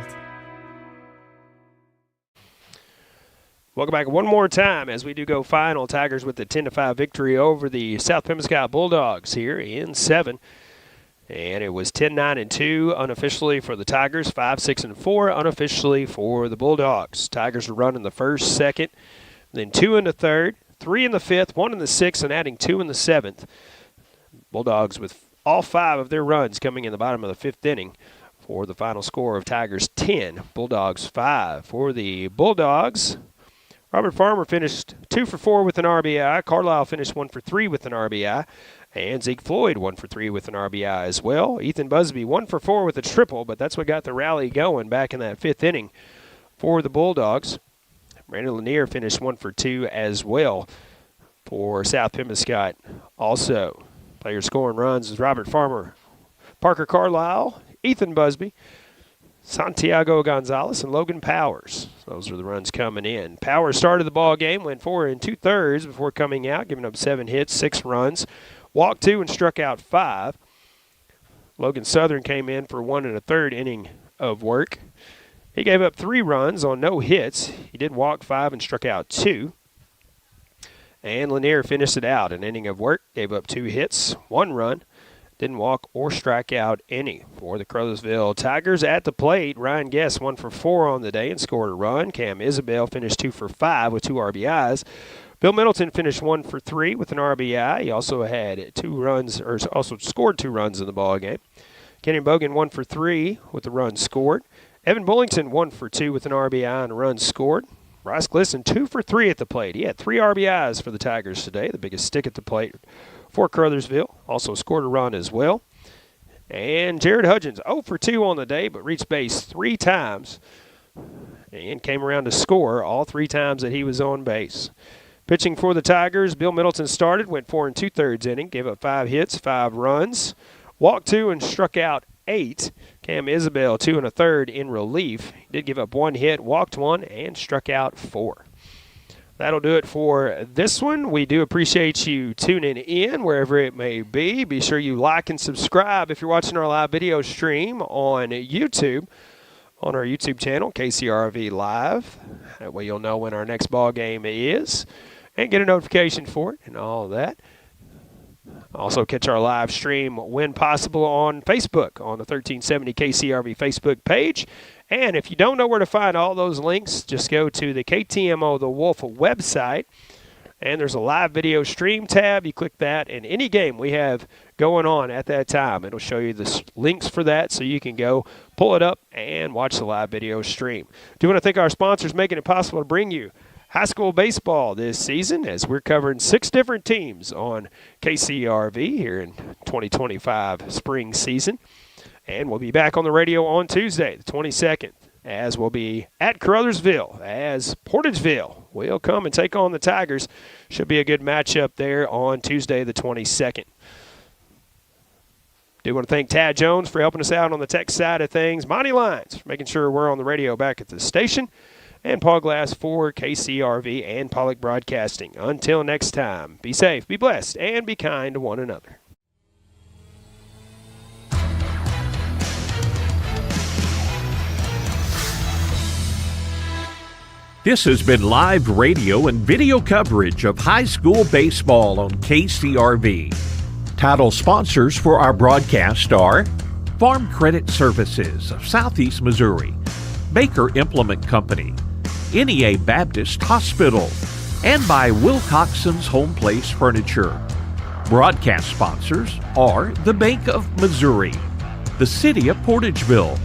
Welcome back one more time as we do go final. Tigers with the 10-5 victory over the South Pemiscot Bulldogs here in 7. And it was 10-9-2 unofficially for the Tigers, 5-6-4 unofficially for the Bulldogs. Tigers are running the first, second, then 2 in the 3rd, 3 in the 5th, 1 in the 6th, and adding 2 in the 7th. Bulldogs with all 5 of their runs coming in the bottom of the 5th inning for the final score of Tigers 10, Bulldogs 5. For the Bulldogs, Robert Farmer finished 2 for 4 with an RBI. Carlisle finished 1 for 3 with an RBI. And Zeke Floyd 1 for 3 with an RBI as well. Ethan Busby 1 for 4 with a triple, but that's what got the rally going back in that 5th inning for the Bulldogs. Brandon Lanier finished 1 for 2 as well for South Pemiscot. Also, players scoring runs is Robert Farmer, Parker Carlisle, Ethan Busby, Santiago Gonzalez, and Logan Powers. Those are the runs coming in. Powers started the ball game, went 4 2/3 before coming out, giving up 7 hits, 6 runs, walked 2 and struck out 5. Logan Southern came in for 1 1/3 inning of work. He gave up 3 runs on no hits. He did walk 5 and struck out 2. And Lanier finished it out. An inning of work, gave up 2 hits, 1 run. Didn't walk or strike out any for the Caruthersville Tigers. At the plate, Ryan Guess 1 for 4 on the day and scored a run. Cam Isabel finished 2 for 5 with 2 RBIs. Bill Middleton finished 1 for 3 with an RBI. He also had 2 runs, or also scored 2 runs in the ball game. Kenny Bogan 1 for 3 with a run scored. Evan Bullington 1 for 2 with an RBI and a run scored. Bryce Glisson 2 for 3 at the plate. He had 3 RBIs for the Tigers today, the biggest stick at the plate for Caruthersville. Also scored a run as well. And Jared Hudgens 0 for 2 on the day, but reached base 3 times and came around to score all 3 times that he was on base. Pitching for the Tigers, Bill Middleton started, went 4 2/3 inning, gave up 5 hits, 5 runs, walked 2 and struck out 8. Cam Isabel 2 1/3 in relief. He did give up 1 hit, walked 1, and struck out 4. That'll do it for this one. We do appreciate you tuning in wherever it may be. Be sure you like and subscribe if you're watching our live video stream on YouTube, on our YouTube channel, KCRV Live. That way you'll know when our next ball game is and get a notification for it and all that. Also catch our live stream when possible on Facebook on the 1370 KCRV Facebook page. And if you don't know where to find all those links, just go to the KTMO The Wolf website, and there's a live video stream tab. You click that, and any game we have going on at that time, it'll show you the links for that so you can go pull it up and watch the live video stream. Do want to thank our sponsors making it possible to bring you high school baseball this season, as we're covering 6 different teams on KCRV here in 2025 spring season. And we'll be back on the radio on Tuesday, the 22nd, as we'll be at Caruthersville, as Portageville will come and take on the Tigers. Should be a good matchup there on Tuesday, the 22nd. Do want to thank Tad Jones for helping us out on the tech side of things. Monty Lyons for making sure we're on the radio back at the station. And Paul Glass for KCRV and Pollock Broadcasting. Until next time, be safe, be blessed, and be kind to one another. This has been live radio and video coverage of high school baseball on KCRV. Title sponsors for our broadcast are Farm Credit Services of Southeast Missouri, Baker Implement Company, NEA Baptist Hospital, and by Wilcoxon's Home Place Furniture. Broadcast sponsors are the Bank of Missouri, the City of Portageville,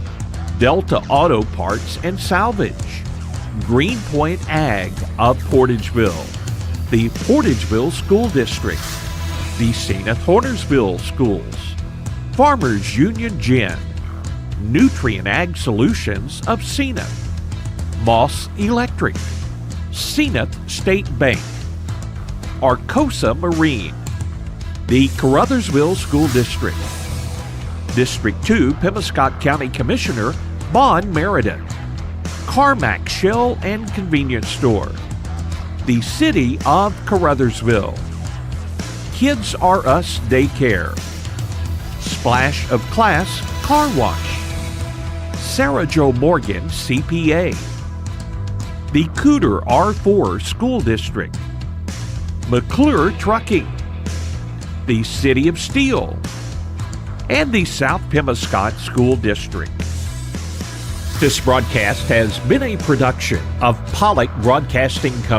Delta Auto Parts and Salvage, Greenpoint Ag of Portageville, the Portageville School District, the Zenith Hornersville Schools, Farmers Union Gin, Nutrient Ag Solutions of Zenith, Moss Electric, Zenith State Bank, Arcosa Marine, the Caruthersville School District, District 2 Pemiscot County Commissioner Bon Meredith, Carmack Shell and Convenience Store, the City of Caruthersville, Kids R Us Daycare, Splash of Class Car Wash, Sarah Jo Morgan CPA, the Cooter R4 School District, McClure Trucking, the City of Steele, and the South Pemiscot School District. This broadcast has been a production of Pollock Broadcasting Company.